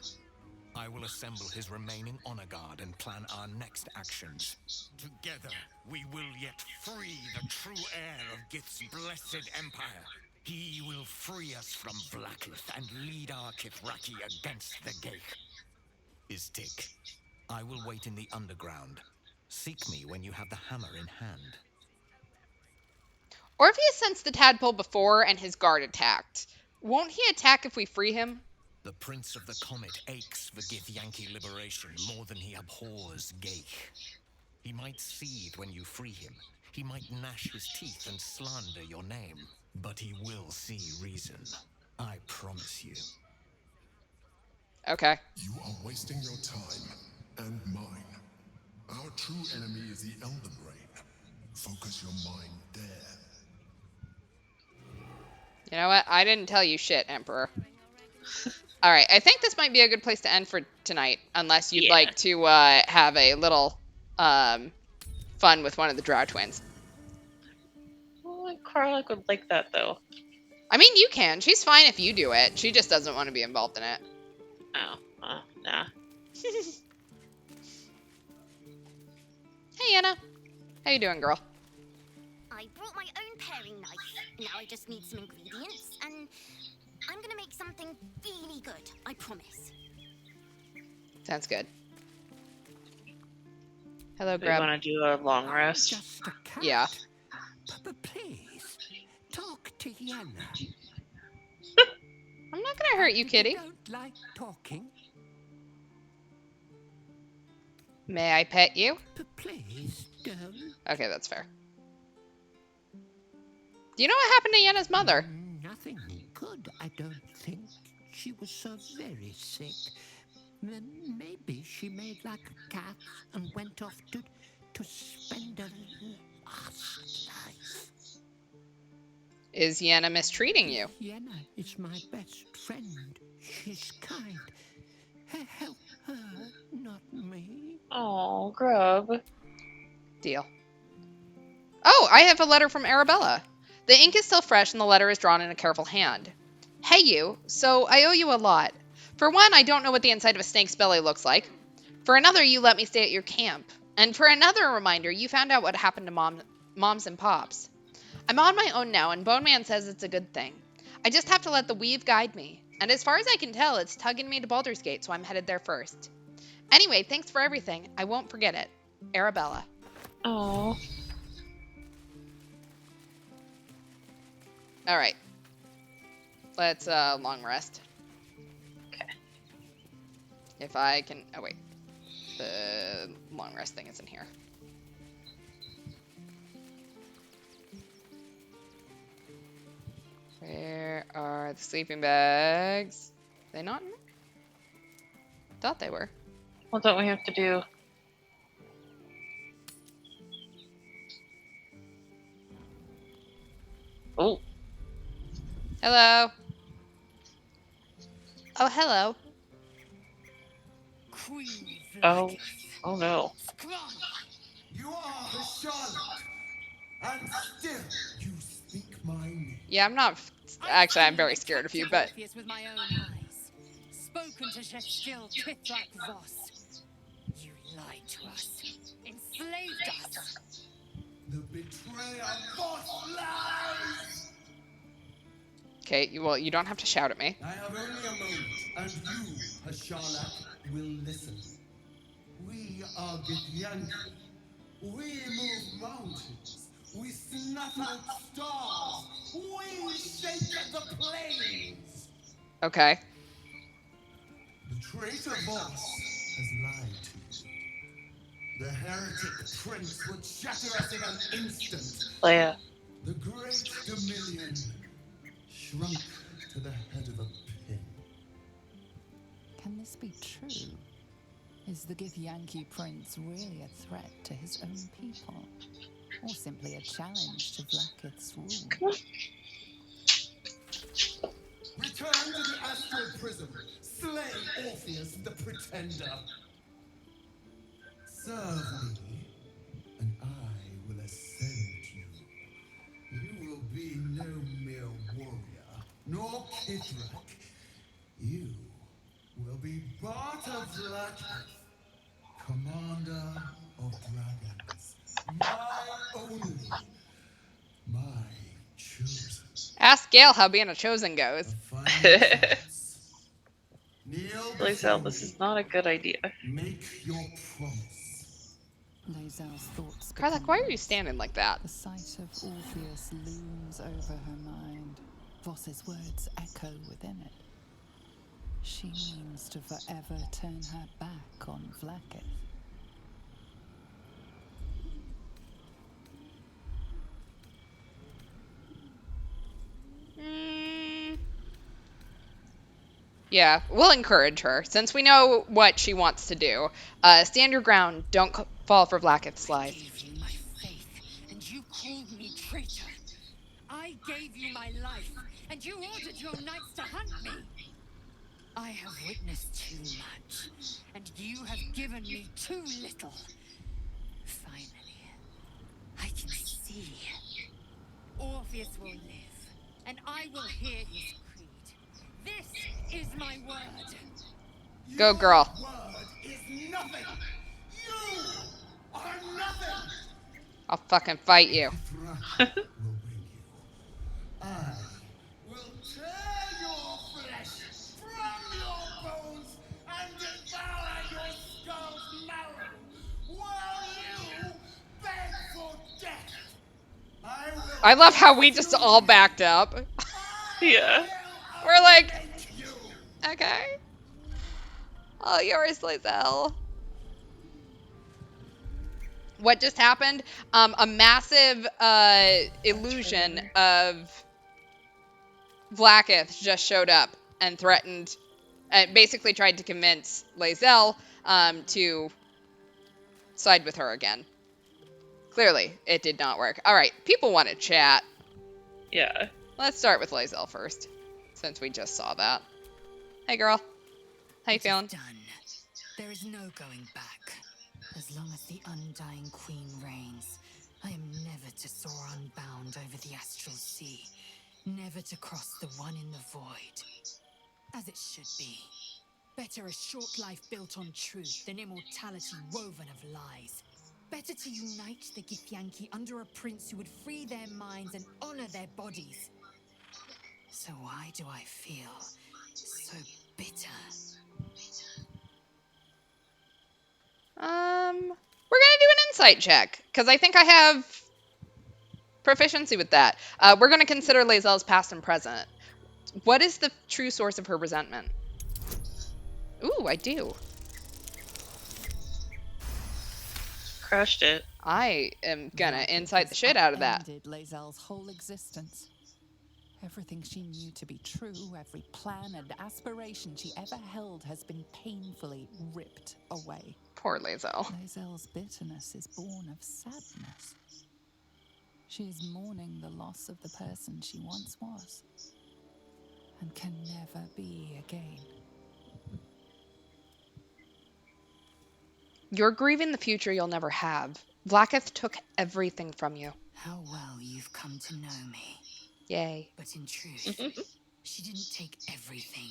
I will assemble his remaining honor guard and plan our next actions. Together, we will yet free the true heir of Gith's blessed empire. He will free us from Vlaakith and lead our Kithraki against the Geich. Istik, I will wait in the underground. Seek me when you have the hammer in hand. Orpheus sensed the tadpole before and his guard attacked. Won't he attack if we free him? The Prince of the Comet aches for Githyanki liberation more than he abhors Geich. He might seethe when you free him. He might gnash his teeth and slander your name. But he will see reason. I promise you. Okay. You are wasting your time and mine. Our true enemy is the Elden Brain. Focus your mind there. You know what? I didn't tell you shit, Emperor. All right, I think this might be a good place to end for tonight, unless you'd like to have a little fun with one of the Drow twins. Well, Karlach would like that, though. I mean, you can. She's fine if you do it. She just doesn't want to be involved in it. Oh, nah. Hey, Anna. How you doing, girl? I brought my own paring knife. Now I just need some ingredients, and I'm gonna make something really good, I promise. Sounds good. Hello, We Grub. want to do a long rest. Just a cat. Yeah. But please, talk to Yenna. I'm not gonna hurt you, kitty. You don't like talking? May I pet you? But please don't. Okay, that's fair. Do you know what happened to Yenna's mother? Nothing good, I don't think. She was so very sick. Then maybe she made like a cat and went off to spend a last life. Is Yenna mistreating you? Yenna is my best friend. She's kind. Help her, not me. Oh, Grub. Deal. Oh, I have a letter from Arabella. The ink is still fresh and the letter is drawn in a careful hand. Hey you, so I owe you a lot. For one, I don't know what the inside of a snake's belly looks like. For another, you let me stay at your camp. And for another reminder, you found out what happened to moms and pops. I'm on my own now, and Bone Man says it's a good thing. I just have to let the weave guide me. And as far as I can tell, it's tugging me to Baldur's Gate, so I'm headed there first. Anyway, thanks for everything. I won't forget it. Arabella. Oh. All right. Let's long rest. Okay. If I can... Oh, wait. The long rest thing isn't here. Where are the sleeping bags? Are they not in there? Thought they were. Well, don't we have to do... Oh. Hello. Oh, hello. Oh. Oh, no. You are the Charlotte, and still you speak my name. Yeah, I'm not... Actually, I'm very scared of you, but... Orpheus with my own eyes. Spoken to Shestill Kithrak Voss. You lied to us. Enslaved us. The betrayer Voss lies! Okay, well, you don't have to shout at me. I have only a moment, and you, Hashalak, will listen. We are Githyanki. We move mountains. We snuff out stars. We shake the plains. Okay. The traitor Voss has lied to you. The heretic prince would shatter us in an instant. Leia. The great Dominion shrunk to the head of a pin. Can this be true? Is the Githyanki prince really a threat to his own people? Or simply a challenge to Vlaakith's rule? Return to the astral prism. Slay Orpheus the pretender. Serve me, and I will ascend you. You will be no mere warrior, nor Kithrak. You will be Bartavlak, commander of dragons. My only, my chosen. Ask Gale how being a chosen goes. Final chance. Kneel Lae'zel, before this me. is not a good idea. Make your promise. Lae'zel's thoughts Karlak, become why are you voice. standing like that? The sight of Orpheus looms over her mind. Voss's words echo within it. She means to forever turn her back on Vlaakith. Yeah, we'll encourage her, since we know what she wants to do. Stand your ground. Don't fall for Vlaakith's lies. I gave you my faith, and you called me traitor. I gave you my life, and you ordered your knights to hunt me. I have witnessed too much, and you have given me too little. Finally, I can see. Orpheus will live, and I will hear his creed. This is my word. Go, girl. Word is nothing. You are nothing. I'll fucking fight you. I will tear your flesh from your bones and devour your skull's marrow while you beg for death. I love how we just all backed up. Yeah. We're like, okay. All yours, Lae'zel. What just happened? A massive illusion of Vlaakith just showed up and threatened, basically tried to convince Lae'zel to side with her again. Clearly, it did not work. All right, people want to chat. Yeah. Let's start with Lae'zel first, since we just saw that. Hey, girl. How you feeling? Done. There is no going back. As long as the Undying Queen reigns, I am never to soar unbound over the astral sea, never to cross the one in the void. As it should be. Better a short life built on truth than immortality woven of lies. Better to unite the Githyanki under a prince who would free their minds and honor their bodies. So why do I feel so bitter? We're gonna do an insight check, because I think I have proficiency with that. We're gonna consider Lae'zel's past and present. What is the true source of her resentment? Ooh, I do. Crushed it. I am gonna insight the shit out of that. Ended Lae'zel's whole existence. Everything she knew to be true, every plan and aspiration she ever held has been painfully ripped away. Poor Lae'zel. Lae'zel's bitterness is born of sadness. She is mourning the loss of the person she once was, and can never be again. You're grieving the future you'll never have. Vlaakith took everything from you. How well you've come to know me. Yay. But in truth, she didn't take everything.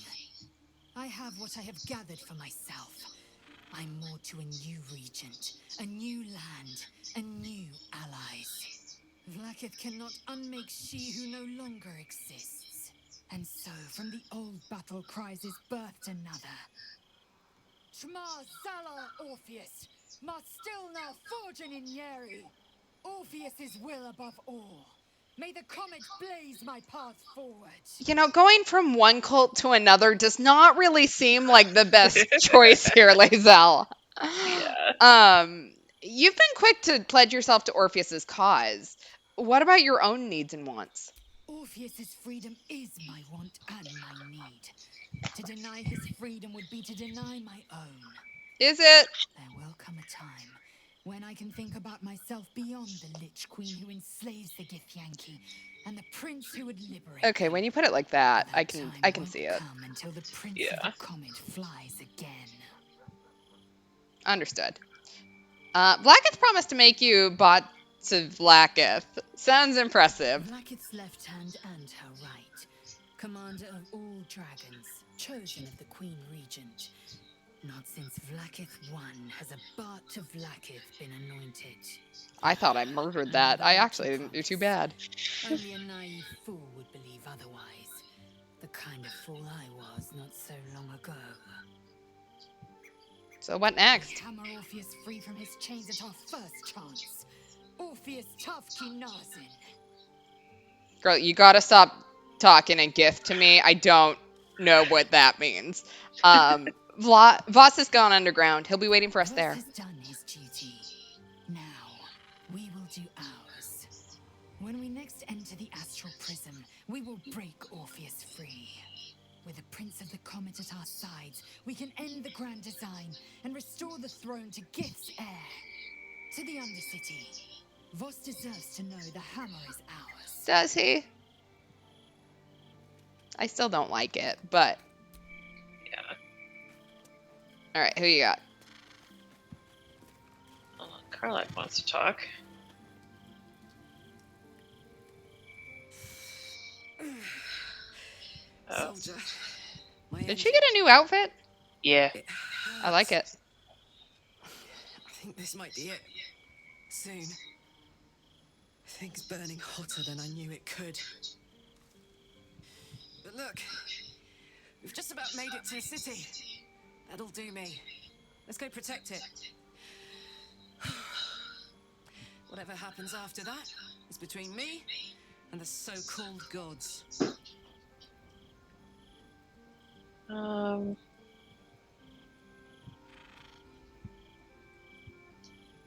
I have what I have gathered for myself. I'm more to a new regent, a new land, and new allies. Vlaakith cannot unmake she who no longer exists. And so, from the old battle cries is birthed another. Shma Zala Orpheus, Ma Stilna Forgin in Yeri. Orpheus's will above all. May the comet blaze my path forward. You know, going from one cult to another does not really seem like the best choice here, Lae'zel. Yeah. You've been quick to pledge yourself to Orpheus's cause. What about your own needs and wants? Orpheus's freedom is my want and my need. To deny his freedom would be to deny my own. Is it? There will come a time when I can think about myself beyond the Lich Queen who enslaves the Githyanki and the prince who would liberate. Okay, when you put it like that, I can see it. Come until the prince of the comet flies again. Understood. Vlaakith promised to make you bot to Vlaakith. Sounds impressive. Vlaakith's left hand and her right. commander of all dragons, chosen of the Queen Regent. Not since Vlaakith I has a Bart of Vlaakith been anointed. I thought I murdered that. I actually didn't do too bad. Only a naive fool would believe otherwise. The kind of fool I was not so long ago. So what next? Hammer Orpheus free from his chains at our first chance. Orpheus Tafki Nazin. Girl, you gotta stop talking in gift to me. I don't know what that means. Voss has gone underground. He'll be waiting for us Voss there. has done his duty. Now, we will do ours. When we next enter the astral prism, we will break Orpheus free. With the Prince of the Comet at our sides, we can end the grand design and restore the throne to Gith's heir. To the Undercity. Voss deserves to know the hammer is ours. Does he? I still don't like it, but... Yeah. Alright, who you got? Karlak wants to talk. Oh. Soldier. Did she get a new outfit? Yeah. I like it. I think this might be it. Soon. Things burning hotter than I knew it could. But look, we've just about made it to the city. That'll do me. Let's go protect it. Whatever happens after that is between me and the so-called gods.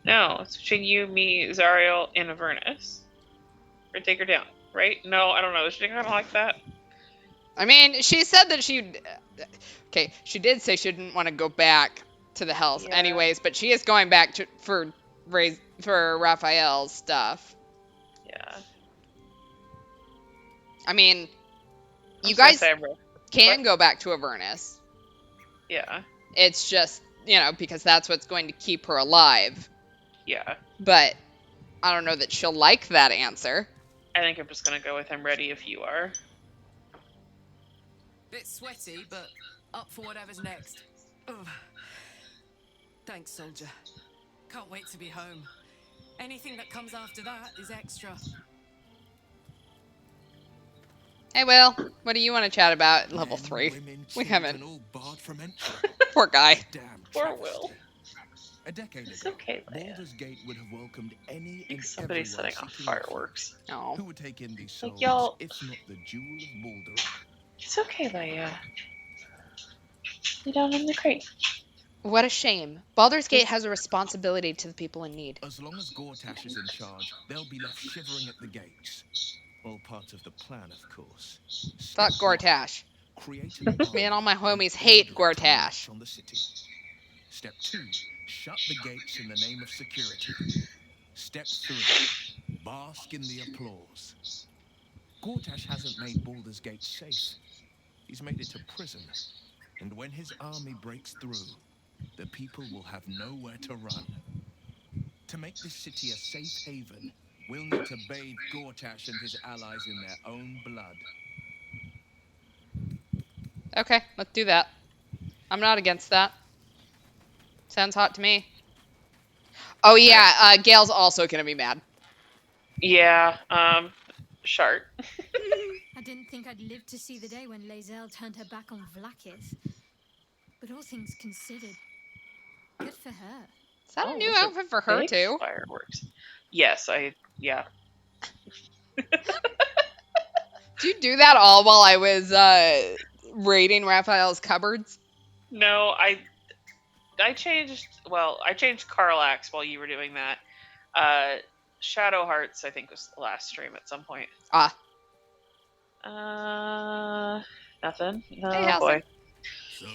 No, it's between you, me, Zariel, and Avernus. Or take her down, right? No, I don't know. Is she kind of like that? I mean, she said that she... Okay, she did say she didn't want to go back to the Hells anyways, but she is going back for Raphael's stuff. Yeah. I mean, you guys can go back to Avernus. Yeah. It's just, because that's what's going to keep her alive. Yeah. But I don't know that she'll like that answer. I think I'm just going to go with I'm ready if you are. Bit sweaty, but up for whatever's next. Ugh. Thanks, soldier. Can't wait to be home. Anything that comes after that is extra. Hey, Will, what do you want to chat about at level 3? We haven't. Poor guy. Poor Will. A decade It's ago, okay, Leia. Baldur's Gate would have welcomed any and Somebody's everyone setting off seeking fireworks. Oh. who would take in these Like, souls, y'all- if not the jewel of Baldur. It's okay, Leia. Lay down in the crate. What a shame. Baldur's Gate has a responsibility to the people in need. As long as Gortash is in charge, they'll be left shivering at the gates. All part of the plan, of course. Fuck Gortash. Create Me and all my homies hate Gortash. on the city. Step 2, shut the gates in the name of security. Step 3, bask in the applause. Gortash hasn't made Baldur's Gate safe. He's made it a prison. And when his army breaks through, the people will have nowhere to run. To make this city a safe haven, we'll need to bathe Gortash and his allies in their own blood. Okay, let's do that. I'm not against that. Sounds hot to me. Oh yeah, Gail's also gonna be mad. Yeah, Shart. I didn't think I'd live to see the day when Lae'zel turned her back on Vlaakith. But all things considered, good for her. Is that a new outfit for her too? Fireworks. Yes, yeah. Did you do that all while I was raiding Raphael's cupboards? No, I changed Karlax while you were doing that. Shadow Hearts, I think, was the last stream at some point. Nothing. Oh, Hey, boy. So,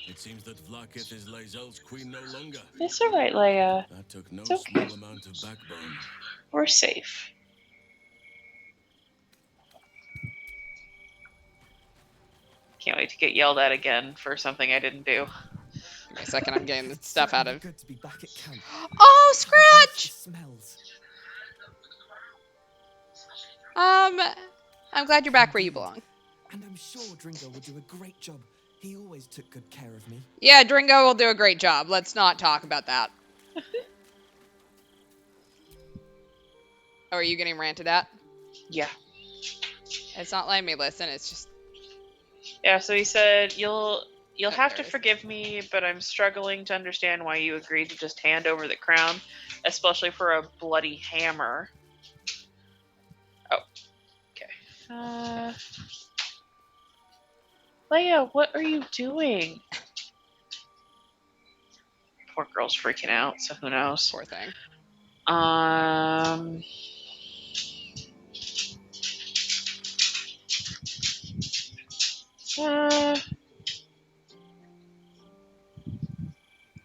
it seems that Vlaakith is Lae'zel's queen no longer. It's alright, Leia. That took no It's okay. small amount of backbone. We're safe. Can't wait to get yelled at again for something I didn't do. Give me a second, I'm getting the stuff out of... Good to be back at camp. Oh, Scratch! Smells. I'm glad you're back where you belong. And I'm sure Dringo will do a great job. He always took good care of me. Yeah, Dringo will do a great job. Let's not talk about that. Oh, are you getting ranted at? Yeah. It's not letting me listen. It's just... Yeah, so he said, You'll have there to it is. forgive me, but I'm struggling to understand why you agreed to just hand over the crown, especially for a bloody hammer. Oh, okay. Leia, what are you doing? Poor girl's freaking out, so who knows? Poor thing.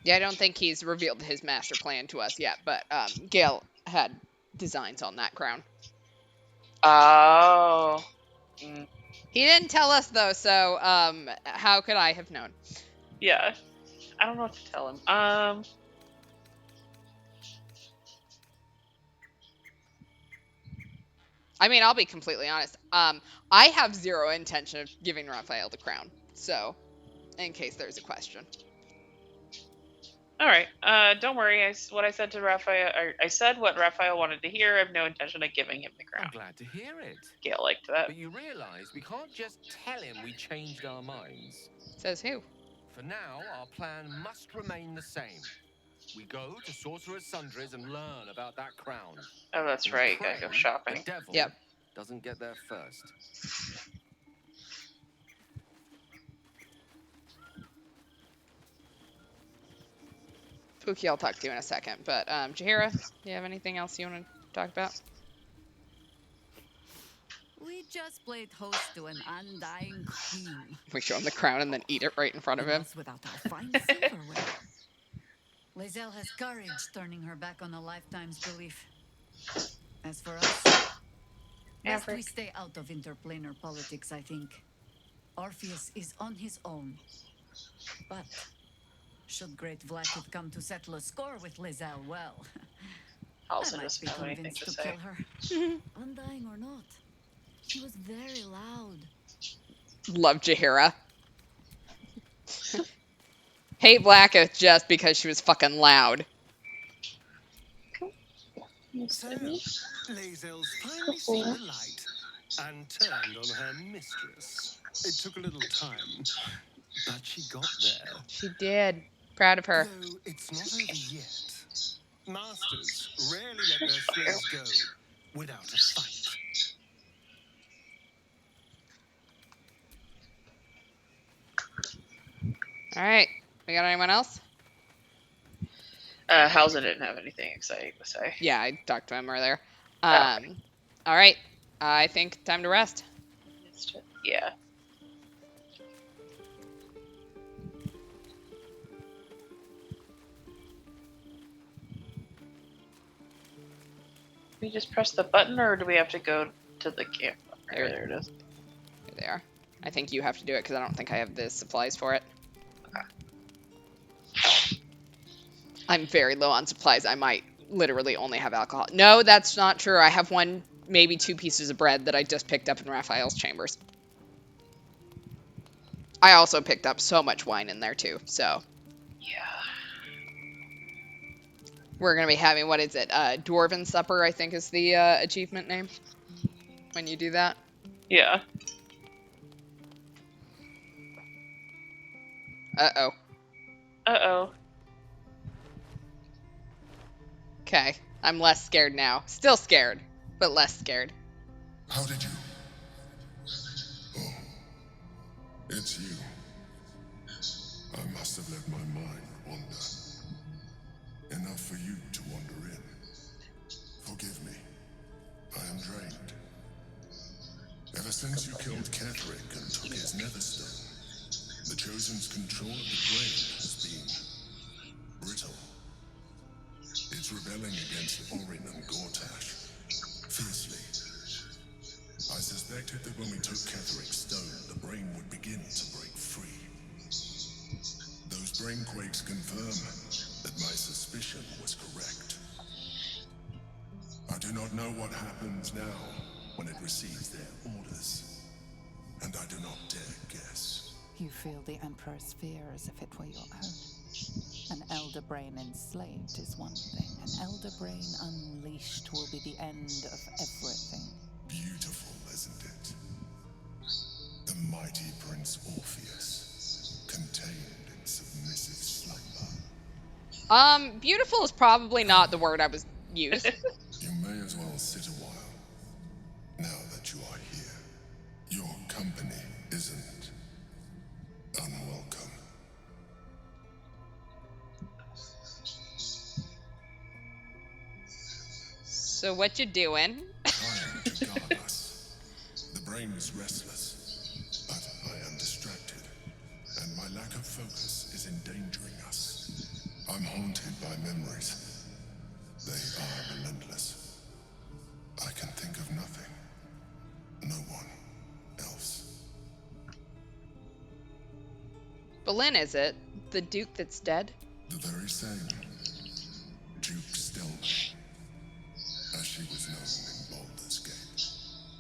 Yeah, I don't think he's revealed his master plan to us yet, but Gale had designs on that crown. Oh. He didn't tell us, though, so how could I have known? Yeah. I don't know what to tell him. I mean, I'll be completely honest. I have zero intention of giving Raphael the crown, so in case there's a question. All right. Don't worry. What I said to Raphael, I said what Raphael wanted to hear. I have no intention of giving him the crown. I'm glad to hear it. Gale liked that. But you realize we can't just tell him we changed our minds. Says who? For now, our plan must remain the same. We go to Sorcerer's Sundries and learn about that crown. Oh, that's And right. pray Gotta go shopping. The devil Yep. doesn't get there first. Pookie, I'll talk to you in a second. But Jaheira, do you have anything else you want to talk about? We just played host to an undying queen. We show him the crown and then eat it right in front of him. Without our fine silverware. Lae'zel has courage turning her back on a lifetime's belief. As for us, best we stay out of interplanar politics, I think. Orpheus is on his own. But should Great Vlaakith come to settle a score with Lae'zel, well, Also I might doesn't be have anything convinced to to say. kill her. Undying or not, she was very loud. Love Jaheira. Hate Vlaakith just because she was fucking loud. So, Lae'zel's finally seen the light and turned on her mistress. It took a little time, but she got there. She did. Proud of her. Though it's not over yet. Masters rarely let their slaves go without a fight. All right. We got anyone else? Halza didn't have anything exciting to say. Yeah, I talked to him earlier. Okay. All right. I think time to rest. Yeah. We just press the button, or do we have to go to the camp? There it is. Here they are. I think you have to do it because I don't think I have the supplies for it. I'm very low on supplies. I might literally only have alcohol. No, that's not true. I have one, maybe 2 pieces of bread that I just picked up in Raphael's chambers. I also picked up so much wine in there too, so. Yeah. We're going to be having, what is it? Dwarven Supper, I think is the achievement name. When you do that. Yeah. Uh-oh. Uh-oh. Okay. I'm less scared now. Still scared, but less scared. How did you? Oh, it's you. I must have let my mind wander. Enough for you to wander in. Forgive me. I am drained. Ever since you killed Ketheric and took his Netherstone, the Chosen's control of the brain has been brittle. It's rebelling against Orin and Gortash fiercely. I suspected that when we took Ketheric's stone, the brain would begin to break free. Those brain quakes confirm that my suspicion was correct. I do not know what happens now when it receives their orders. And and I do not dare guess. You feel the Emperor's fear as if it were your own. An elder brain enslaved is one thing. An elder brain unleashed will be the end of everything. Beautiful, isn't it? The mighty Prince Orpheus, contained in submissive slumber. Beautiful is probably not the word I was used. You may as well sit a while, now that you are here. Your company isn't unwelcome. So what you doing? Trying to guard us. The brain is restless, but I am distracted, and my lack of focus is endangering us. I'm haunted by memories. They are relentless. I can think of nothing. No one else. Boleyn, is it? The Duke that's dead? The very same. Duke Stelman. As she was known in Baldur's Gate.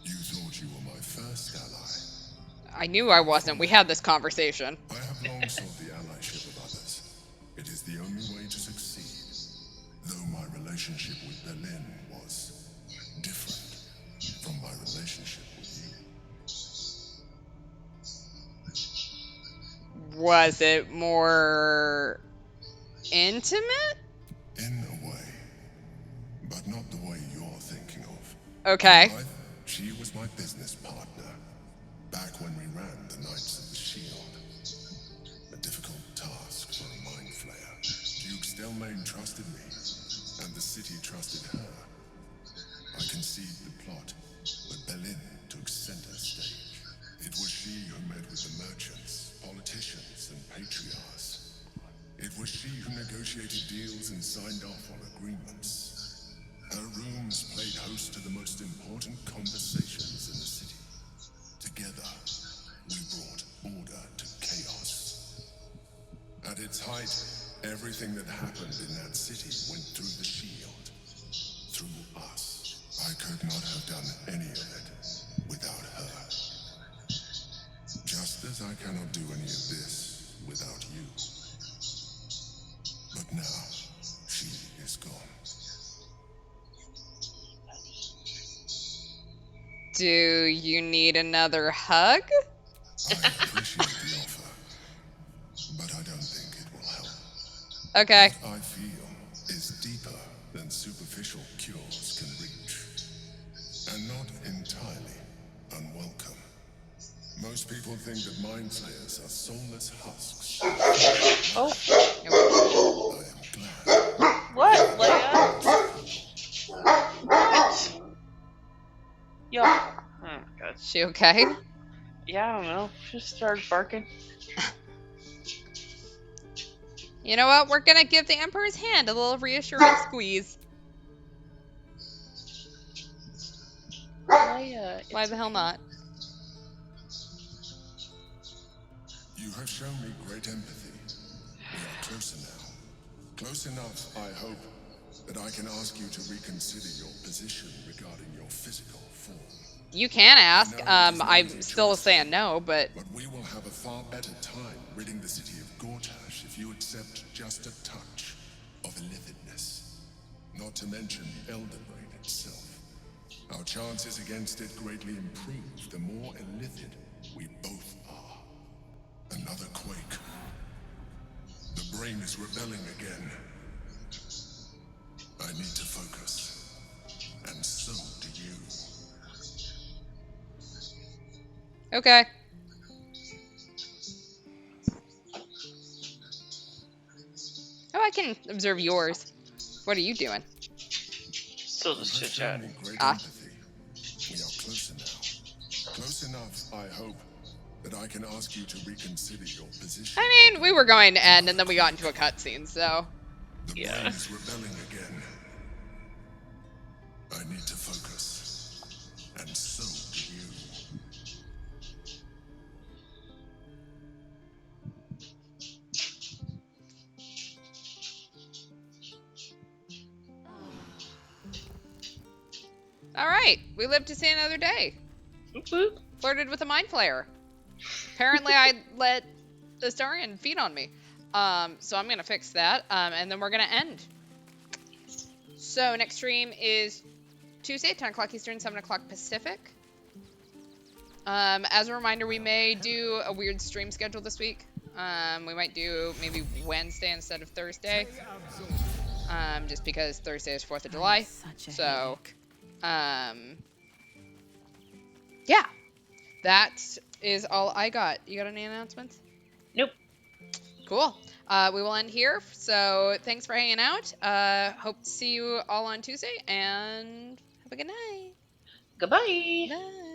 You thought you were my first ally. I knew I wasn't. We had this conversation. I have long sought the allyship of others. It is the only way to succeed. Though my relationship with Boleyn was different from my relationship with you. Was it more intimate? In a way, but not the way you're thinking of. Okay. She was my business partner, back when we ran the Knights of the Shield. A difficult task for a mind flayer. Duke Stelmane trusted me, and the city trusted her. I conceived the plot, but Boleyn took center stage. It was she who met with the merchants, politicians, and patriarchs. It was she who negotiated deals and signed off on agreements. Her rooms played host to the most important conversations in the city. Together, we brought order to chaos. At its height, everything that happened in that city went through the shield. Through us. I could not have done any of it without her. Just as I cannot do any of this without you. But now, she is gone. Do you need another hug? I appreciate the offer, but I don't think it will help. Okay. What I feel is deeper than superficial cures can reach, and not entirely unwelcome. Most people think that mind flayers are soulless husks. Oh. I am glad. What, Leia? What? Yeah. Oh my god. She okay? Yeah, I don't know. She just started barking. You know what? We're gonna give the Emperor's hand a little reassuring squeeze. Leia, Why the hell not? You have shown me great empathy. We are closer now. Close enough, I hope, that I can ask you to reconsider your position regarding your physical form. You can ask. I'm still saying no, but... But we will have a far better time ridding the city of Gortash if you accept just a touch of illithidness. Not to mention the Elder Brain itself. Our chances against it greatly improve the more illithid we both are. Another quake. The brain is rebelling again. I need to focus. And so do you. Okay. Oh, I can observe yours. What are you doing? Still just chit-chatting. Ah. We are closer now. Close enough, I hope, that I can ask you to reconsider your position. I mean, we were going to end, and then we got into a cutscene, so... The brain is rebelling again. I need to focus. And so do you. Alright, we live to see another day. Flirted with a mind flayer. Apparently, I let the Starian feed on me. So I'm gonna fix that, and then we're gonna end. So next stream is Tuesday, 10 o'clock Eastern, 7 o'clock Pacific. As a reminder, we may do a weird stream schedule this week. We might do maybe Wednesday instead of Thursday. Just because Thursday is 4th of July. So, yeah. That is all I got. You got any announcements? Nope. Cool. We will end here. So thanks for hanging out. Hope to see you all on Tuesday, and have a good night. Goodbye. Bye.